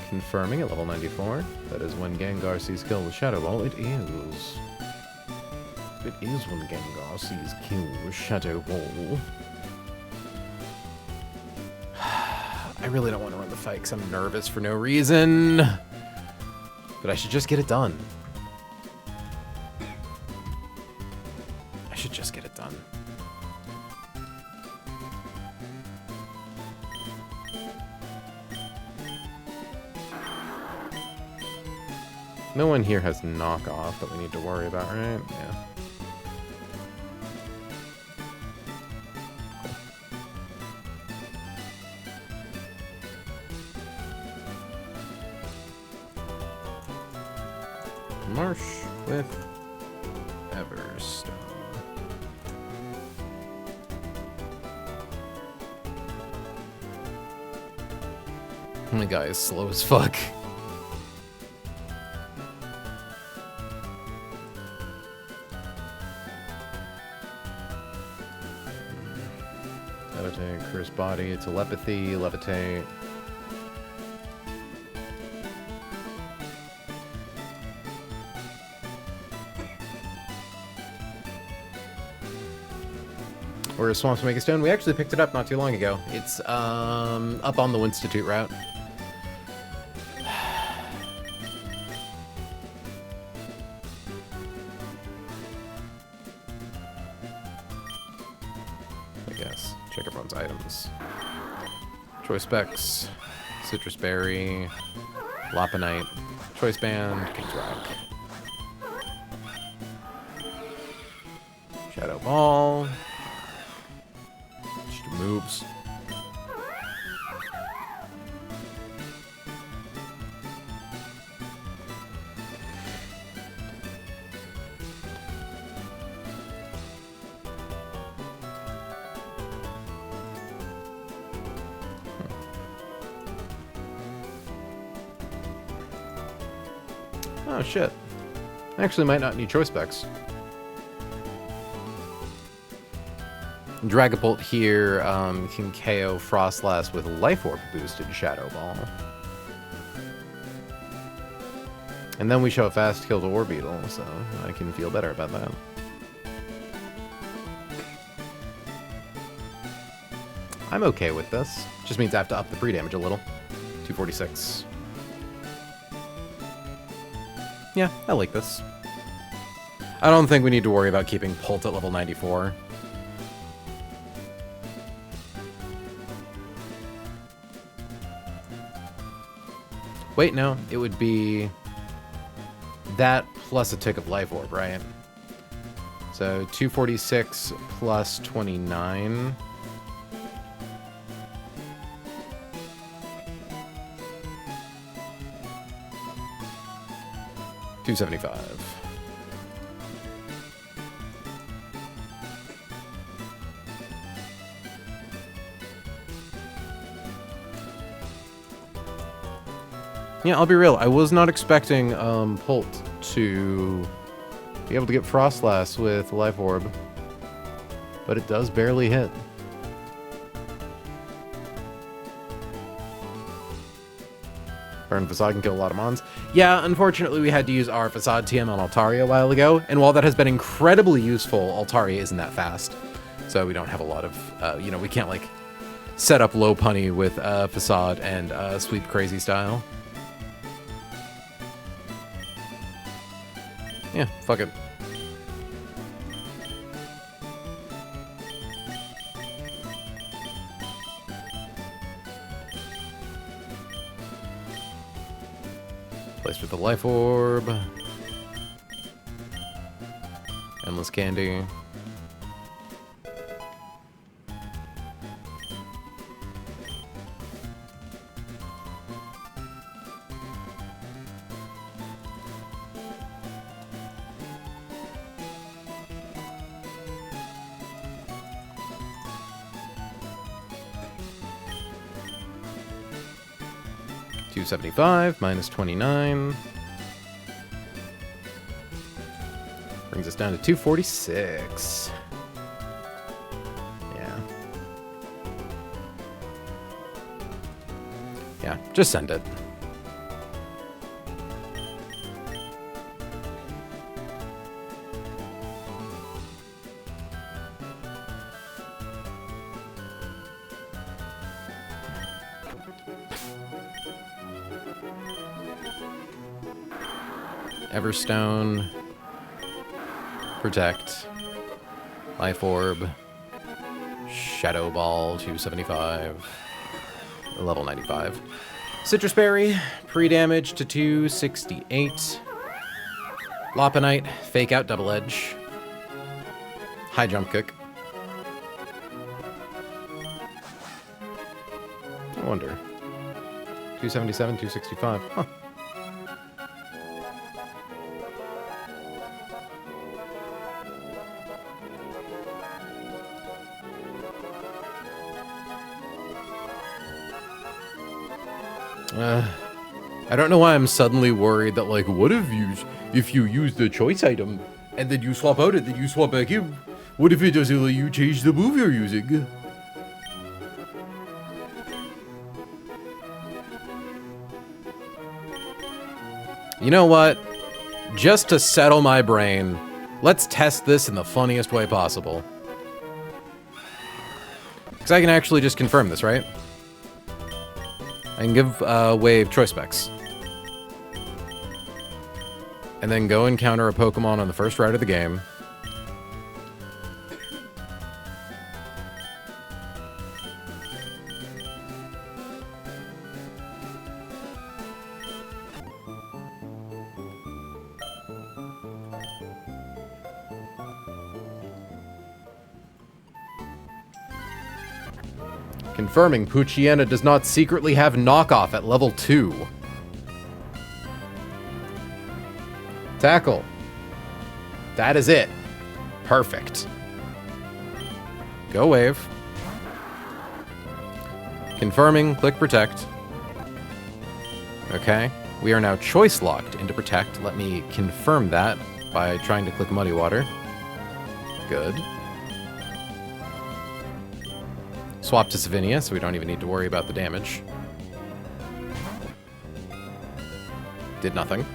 Confirming at level 94. That is when Gengar sees kill with Shadow Ball. It is. It is when Gengar sees kill with Shadow Ball. I really don't want to run the fight because I'm nervous for no reason. But I should just get it done. I should just get it done. No one here has knockoff that we need to worry about, right? Yeah. Marsh with Everstone. My guy is slow as fuck. Levitate, Curse Body, Telepathy, Levitate. Or Swamps Make a Stone. We actually picked it up not too long ago. It's up on the Winstitute route. I guess. Check everyone's items. Choice Specs, Citrus Berry, Lopunite, Choice Band, King's Rock. Shadow Ball. Moves. Oh shit. I actually might not need choice specs. Dragapult here can KO Frostlass with Life Orb boosted Shadow Ball. And then we show a fast kill to Orbeetle, so I can feel better about that. I'm okay with this. Just means I have to up the pre-damage a little. 246. Yeah, I like this. I don't think we need to worry about keeping Pult at level 94. Wait, no, it would be that plus a tick of Life Orb, right? So 246 plus 29 275. Yeah, I'll be real. I was not expecting Pult to be able to get Frostlass with Life Orb, but it does barely hit. Burn Facade can kill a lot of mons. Yeah, unfortunately we had to use our Facade TM on Altaria a while ago, and while that has been incredibly useful, Altaria isn't that fast. So we don't have a lot of, you know, we can't like set up low punny with Facade and Sweep Crazy style. Yeah, fuck it. Placed with the Life Orb. Endless Candy. $275 minus 29 brings us down to 246. Yeah, just send it. Everstone, Protect, Life Orb, Shadow Ball, 275, level 95. Citrus Berry, pre-damage to 268. Lopunite, Fake Out Double Edge, High Jump Kick. I wonder. 277, 265, huh. I don't know why I'm suddenly worried that, like, what if you use the choice item and then you swap out and then you swap back in? What if it doesn't let you change the move you're using? You know what? Just to settle my brain, let's test this in the funniest way possible. Because I can actually just confirm this, right? I can give Wave choice specs. And then go encounter a Pokemon on the first ride of the game. Confirming Poochyena does not secretly have knockoff at level 2. Tackle. That is it. Perfect. Go Wave. Confirming, click Protect. Okay. We are now choice locked into Protect. Let me confirm that by trying to click Muddy Water. Good. Swap to Savinia, so we don't even need to worry about the damage. Did nothing.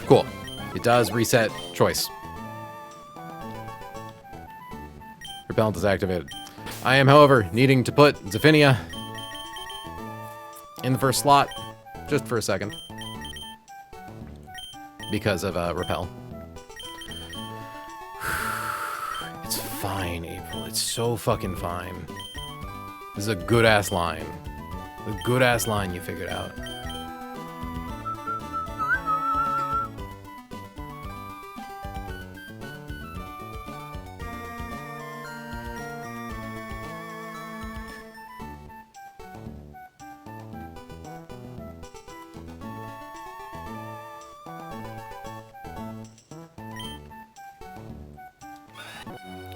Cool. It does reset choice. Repellent is activated. I am, however, needing to put Zafinia in the first slot, just for a second. Because of Repel. It's fine, April. It's so fucking fine. This is a good-ass line. A good-ass line you figured out.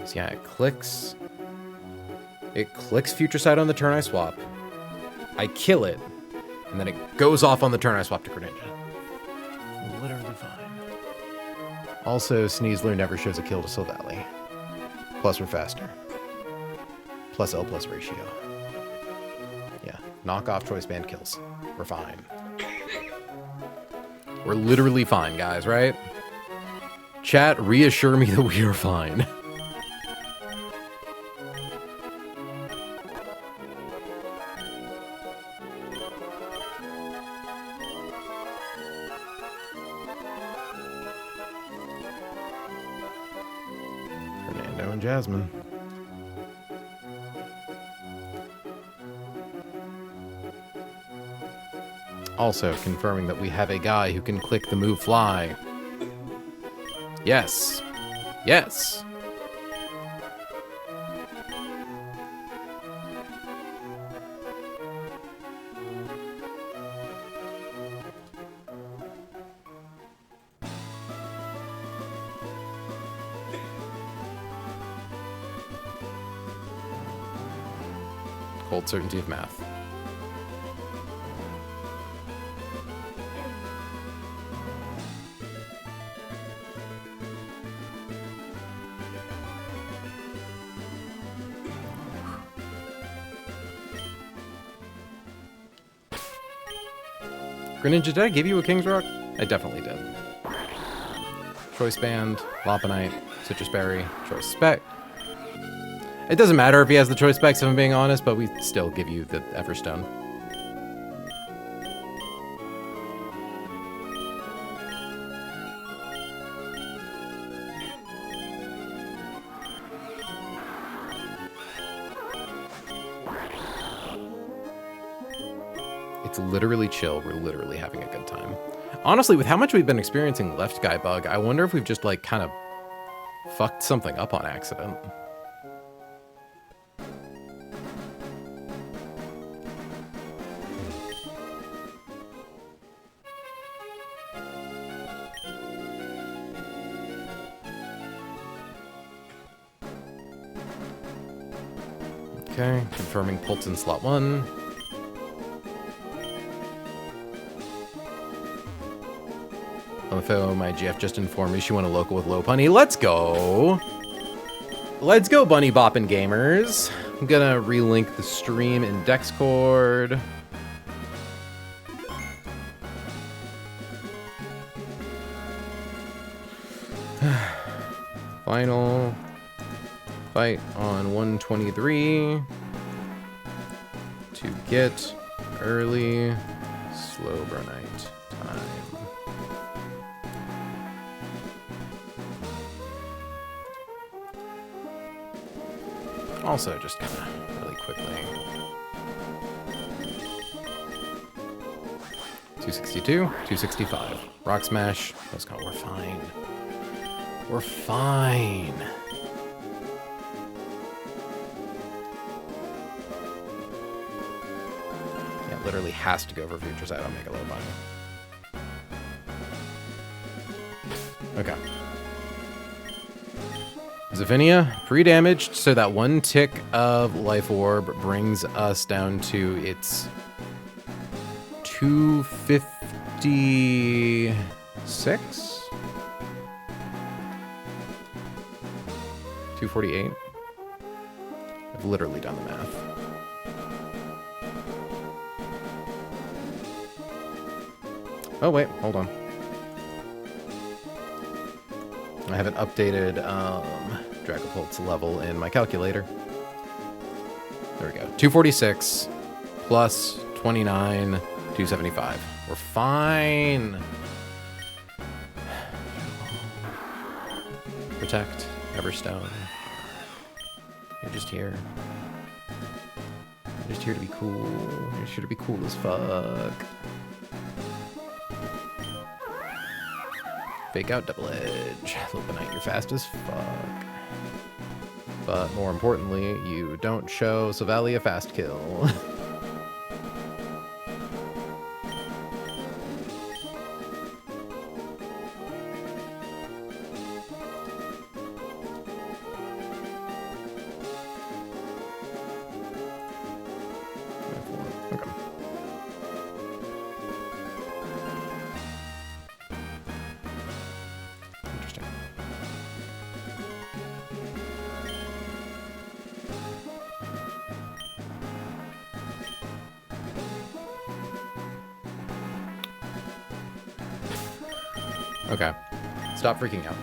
So yeah, it clicks. It clicks Future Sight on the turn I swap. I kill it, and then it goes off on the turn I swap to Greninja. Literally fine. Also, Sneasler never shows a kill to Silvally. Plus we're faster. Plus L plus ratio. Yeah, knock off choice band kills. We're fine. We're literally fine, guys, right? Chat, reassure me that we are fine. Fernando and Jasmine. Also confirming that we have a guy who can click the move fly. Yes. Yes. Cold certainty of math. Greninja, did I give you a King's Rock? I definitely did. Choice Band, Lopunite, Citrus Berry, Choice Spec. It doesn't matter if he has the Choice Specs, if I'm being honest, but we still give you the Everstone. It's literally chill. We're literally having a good time. Honestly, with how much we've been experiencing left guy bug, I wonder if we've just like kind of fucked something up on accident. Okay, confirming Pulse in slot 1. LFO, my GF just informed me she won a local with Lopunny. Let's go! Let's go, Bunny Boppin' Gamers. I'm gonna relink the stream in Dexcord. Final fight on 123 to get early Slowbronite time. Also, just kind of really quickly. 262, 265. Rock Smash. Let's go. We're fine. We're fine. Yeah, literally has to go for Future Sight on Mega Lopunny. Okay. Zephynia, pre-damaged, so that one tick of Life Orb brings us down to its 256? 248? I've literally done the math. Oh wait, hold on. I haven't updated Dragapult's level in my calculator. There we go. 246 plus 29, 275. We're fine. Protect, Everstone. You're just here. You're just here to be cool. You're just here to be cool as fuck. Fake out Double Edge. Lopunite, you're fast as fuck. But more importantly, you don't show Silvally a fast kill. Okay. Stop freaking out.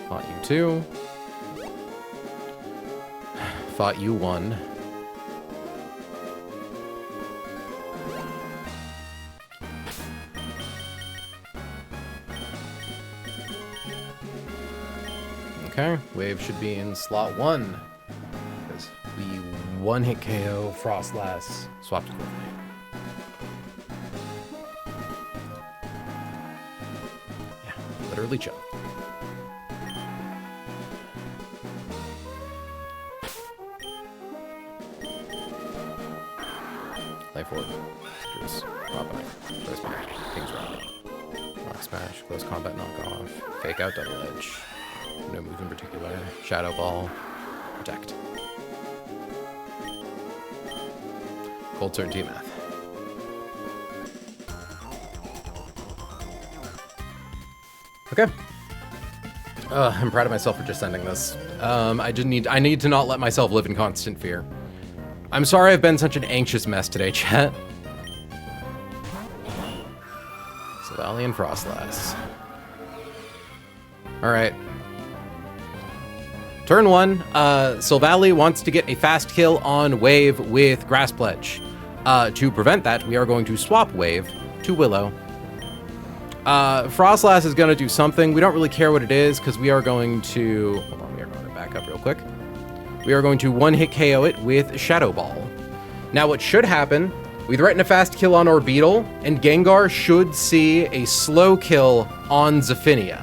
Fought you 2. Fought you 1. Okay, wave should be in slot 1. Because we one-hit KO Frostlass, swapped it. Yeah, literally chill. Life Orb, Citrus, Robin, Choice Back, King's Round, Rock Smash, Close Combat Knockoff, Fake Out Double Edge. No move in particular. Shadow Ball. Protect. Cold Certainty Math. Okay. I'm proud of myself for just sending this. I need to not let myself live in constant fear. I'm sorry I've been such an anxious mess today, chat. Silvally and Frostlass. Alright. Turn 1, Silvally wants to get a fast kill on Wave with Grass Pledge. To prevent that, we are going to swap Wave to Willow. Frostlass is going to do something. We don't really care what it is, because we are going to... Hold on, we are going to back up real quick. We are going to one-hit KO it with Shadow Ball. Now, what should happen, we threaten a fast kill on Orbeetle, and Gengar should see a slow kill on Zephynia.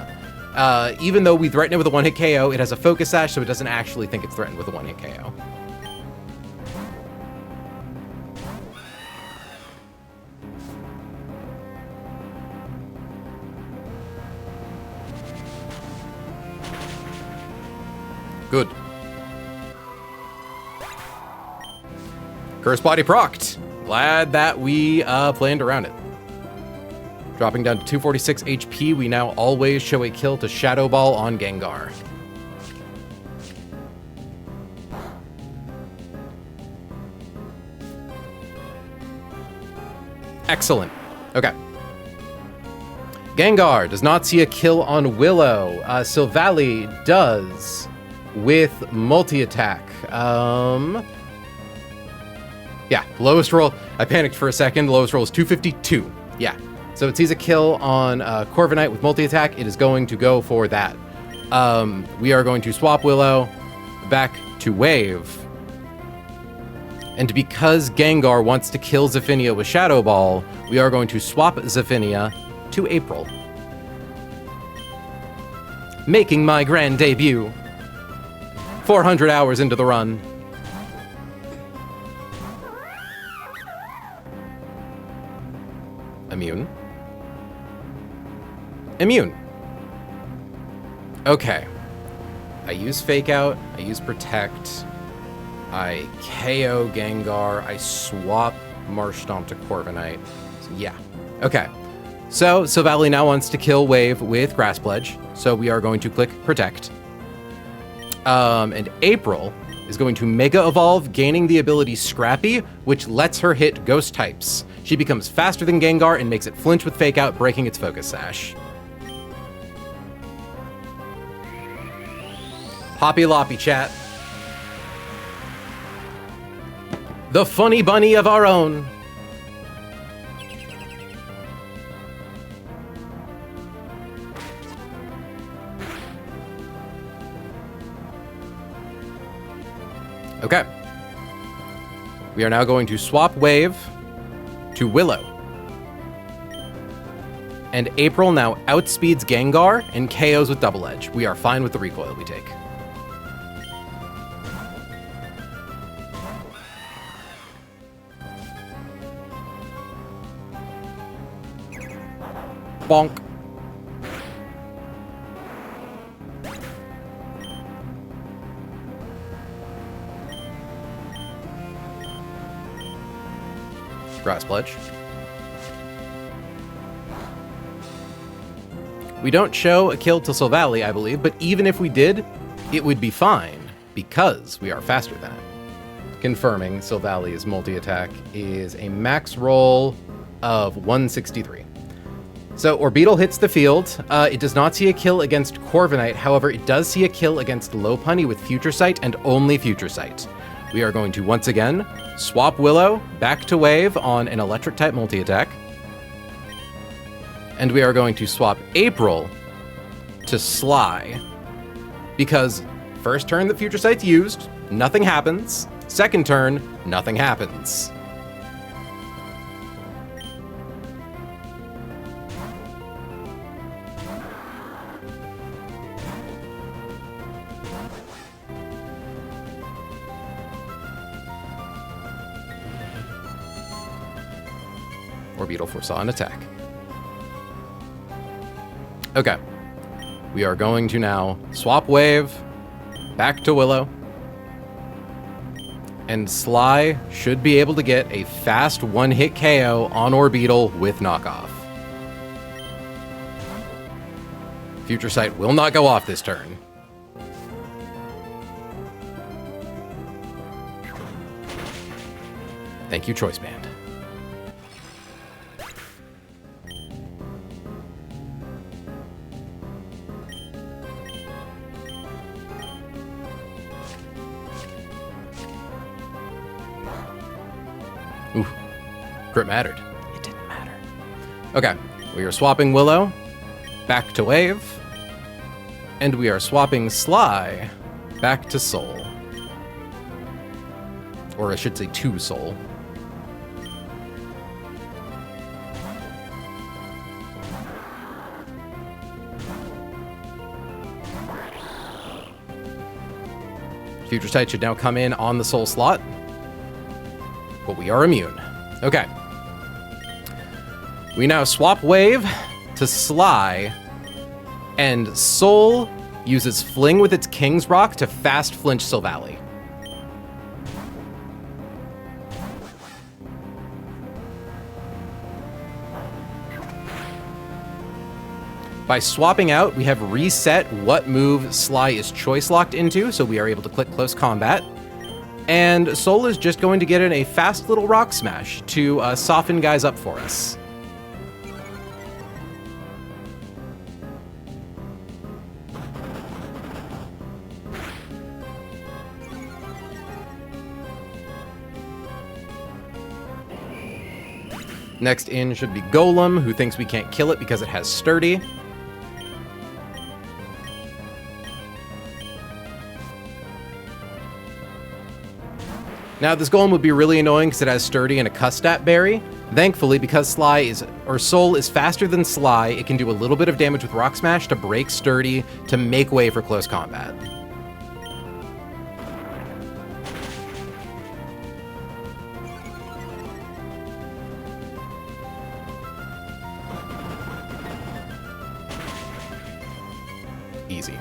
Even though we threaten it with a one-hit KO, it has a Focus Sash, so it doesn't actually think it's threatened with a one-hit KO. Good. Curse Body procced. Glad that we planned around it. Dropping down to 246 HP, we now always show a kill to Shadow Ball on Gengar. Excellent. Okay. Gengar does not see a kill on Willow. Silvally does with multi-attack. Yeah, lowest roll. I panicked for a second. The lowest roll is 252. Yeah. So it sees a kill on Corviknight with multi-attack. It is going to go for that. We are going to swap Willow back to Wave. And because Gengar wants to kill Zephynia with Shadow Ball, we are going to swap Zephynia to April. Making my grand debut. 400 hours into the run. Immune. Immune. Okay. I use Fake Out. I use Protect. I KO Gengar. I swap Marshtomp to Corviknight. So, yeah. Okay. So Silvally now wants to kill Wave with Grass Pledge. So we are going to click Protect. And April is going to Mega Evolve, gaining the ability Scrappy, which lets her hit Ghost types. She becomes faster than Gengar and makes it flinch with Fake Out, breaking its Focus Sash. Hoppy Loppy, chat. The funny bunny of our own. Okay. We are now going to swap Wave to Willow. And April now outspeeds Gengar and KOs with Double Edge. We are fine with the recoil we take. Bonk. Grass Pledge. We don't show a kill to Silvally, I believe, but even if we did, it would be fine, because we are faster than it. Confirming Silvally's multi-attack is a max roll of 163. So Orbeetle hits the field. It does not see a kill against Corviknight. However, it does see a kill against Lopunny with Future Sight and only Future Sight. We are going to once again swap Willow back to Wave on an electric type multi-attack. And we are going to swap April to Sly. Because first turn that Future Sight's used, nothing happens. Second turn, nothing happens. Orbeetle foresaw an attack. Okay. We are going to now swap Wave back to Willow. And Sly should be able to get a fast one-hit KO on Orbeetle with knockoff. Future Sight will not go off this turn. Thank you, Choice Band. Ooh, crit mattered. It didn't matter. Okay, we are swapping Willow back to Wave, and we are swapping Sly back to Soul. Or I should say to Soul. Future Sight should now come in on the Soul slot. But we are immune. Okay. We now swap Wave to Sly, and Soul uses Fling with its King's Rock to fast flinch Silvally. By swapping out, we have reset what move Sly is choice locked into, so we are able to click Close Combat. And Soul is just going to get in a fast little Rock Smash to soften guys up for us. Next in should be Golem, who thinks we can't kill it because it has Sturdy. Now, this Golem would be really annoying because it has Sturdy and a Custat Berry. Thankfully, because Soul is faster than Sly, it can do a little bit of damage with Rock Smash to break Sturdy to make way for close combat. Easy.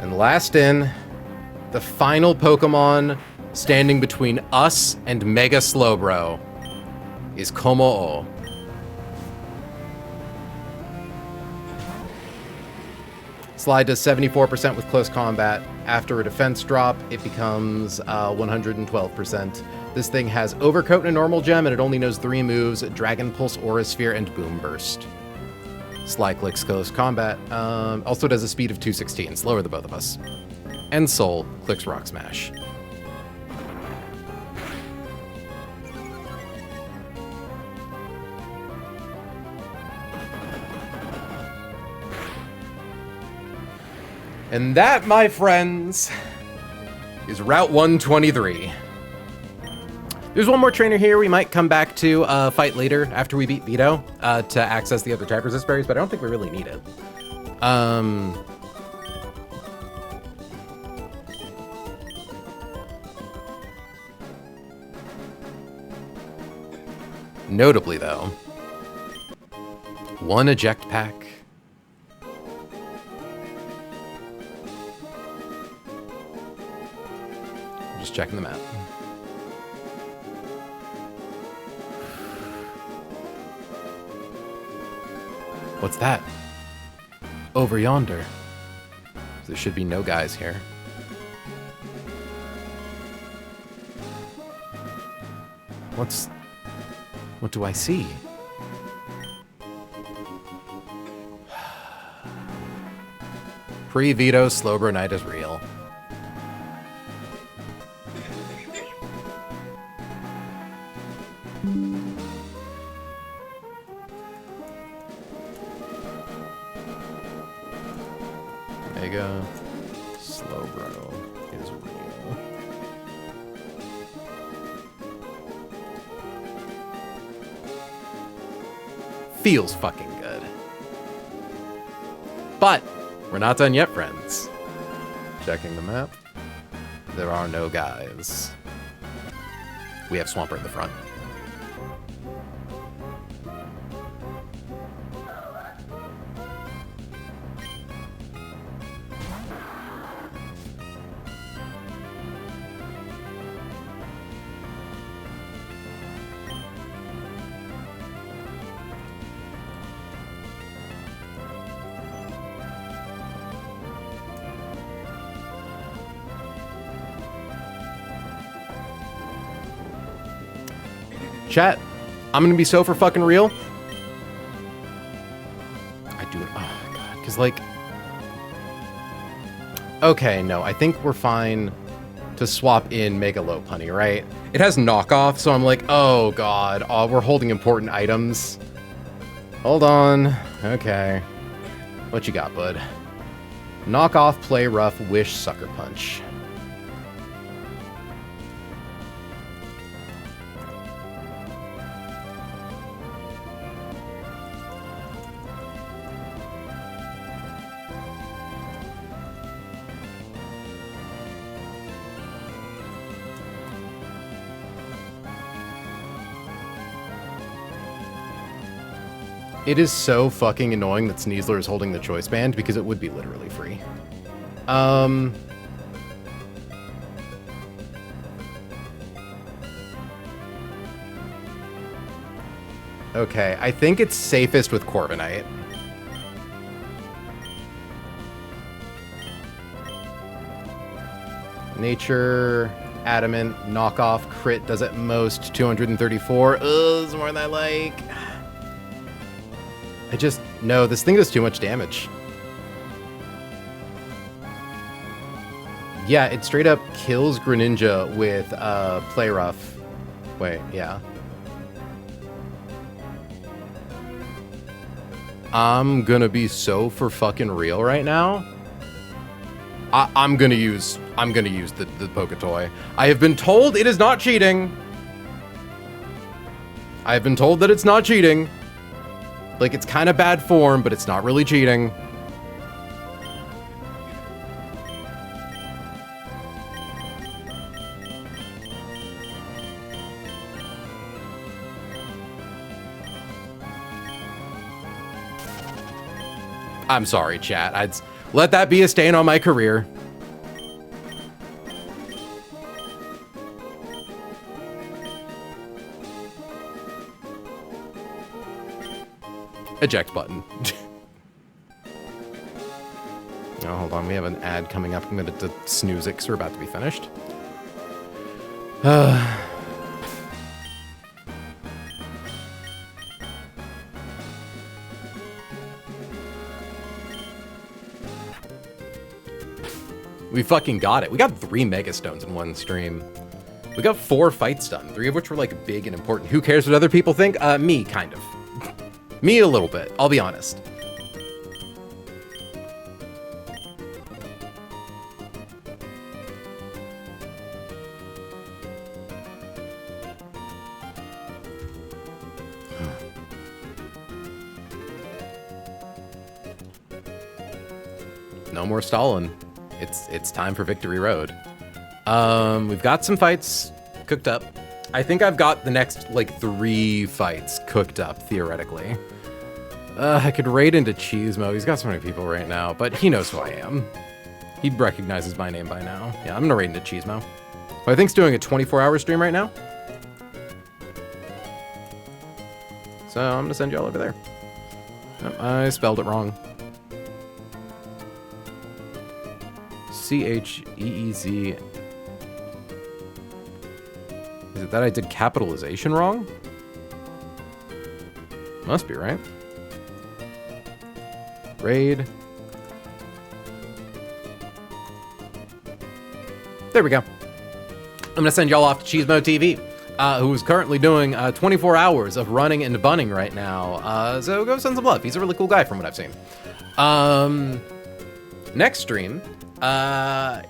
And last in, the final Pokemon standing between us and Mega Slowbro is Kommo-o. Sly does 74% with close combat. After a defense drop, it becomes 112%. This thing has Overcoat and a normal gem, and it only knows 3 moves: Dragon Pulse, Aura Sphere, and Boom Burst. Sly clicks close combat. Also does a speed of 216, slower than both of us. And Soul clicks Rock Smash. And that, my friends, is Route 123. There's one more trainer here we might come back to fight later after we beat Vito to access the other type resist berries, but I don't think we really need it. Notably, though, one eject pack. Just checking the map. What's that? Over yonder. There should be no guys here. What do I see? Pre-veto Slowbro Night is real. Mega Slowbro is real. Feels fucking good. But we're not done yet, friends. Checking the map. There are no guys. We have Swampert in the front. Chat, I'm gonna be so for fucking real. I do it. Oh my god, because like, okay, no, I think we're fine to swap in Mega Lopunny, right? It has knockoff, so I'm like, oh god, oh, we're holding important items. Hold on, okay, what you got, bud? Knockoff, Play Rough, Wish, Sucker Punch. It is so fucking annoying that Sneasler is holding the choice band because it would be literally free. Okay, I think it's safest with Corviknight. Nature, Adamant, knockoff, crit does at most 234. Ugh, this is more than I like. No, this thing does too much damage. Yeah, it straight up kills Greninja with Play Rough. Wait, yeah. I'm gonna be so for fucking real right now. I'm gonna use the Poketoy. I have been told it is not cheating. I have been told that it's not cheating. Like, it's kind of bad form, but it's not really cheating. I'm sorry, chat. I'd let that be a stain on my career. Eject button. Oh, hold on. We have an ad coming up. I'm going to snooze it because we're about to be finished. We fucking got it. We got 3 Mega Stones in one stream. We got 4 fights done, 3 of which were like big and important. Who cares what other people think? Me, kind of. Me a little bit, I'll be honest. No more stalling. It's time for Victory Road. We've got some fights cooked up. I think I've got the next, like, 3 fights cooked up, theoretically. I could raid into Cheesemo. He's got so many people right now, but he knows who I am. He recognizes my name by now. Yeah, I'm gonna raid into Cheesemo, who I think's doing a 24-hour stream right now. So I'm gonna send y'all over there. I spelled it wrong. C-H-E-E-Z. Is it that I did capitalization wrong? Must be, right? Raid. There we go. I'm gonna send y'all off to Cheesemo TV, who is currently doing 24 hours of running and bunning right now. So go send some love. He's a really cool guy from what I've seen. Next stream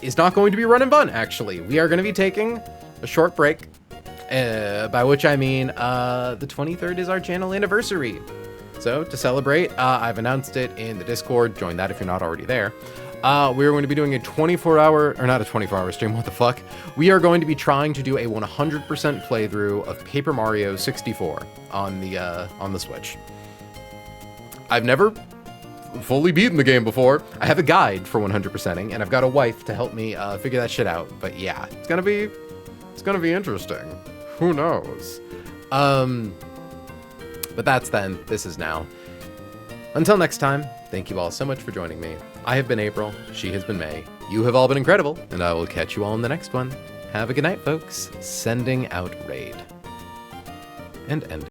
is not going to be run and bun, actually. We are going to be taking a short break, by which I mean the 23rd is our channel anniversary. So to celebrate, I've announced it in the Discord. Join that if you're not already there. We're going to be doing a 24-hour, or not a 24-hour stream, what the fuck? We are going to be trying to do a 100% playthrough of Paper Mario 64 on the Switch. I've never fully beaten the game before. I have a guide for 100%ing, and I've got a wife to help me figure that shit out. But yeah, it's gonna be interesting. Who knows? But that's then. This is now. Until next time, thank you all so much for joining me. I have been April. She has been May. You have all been incredible, and I will catch you all in the next one. Have a good night, folks. Sending out raid. And ending.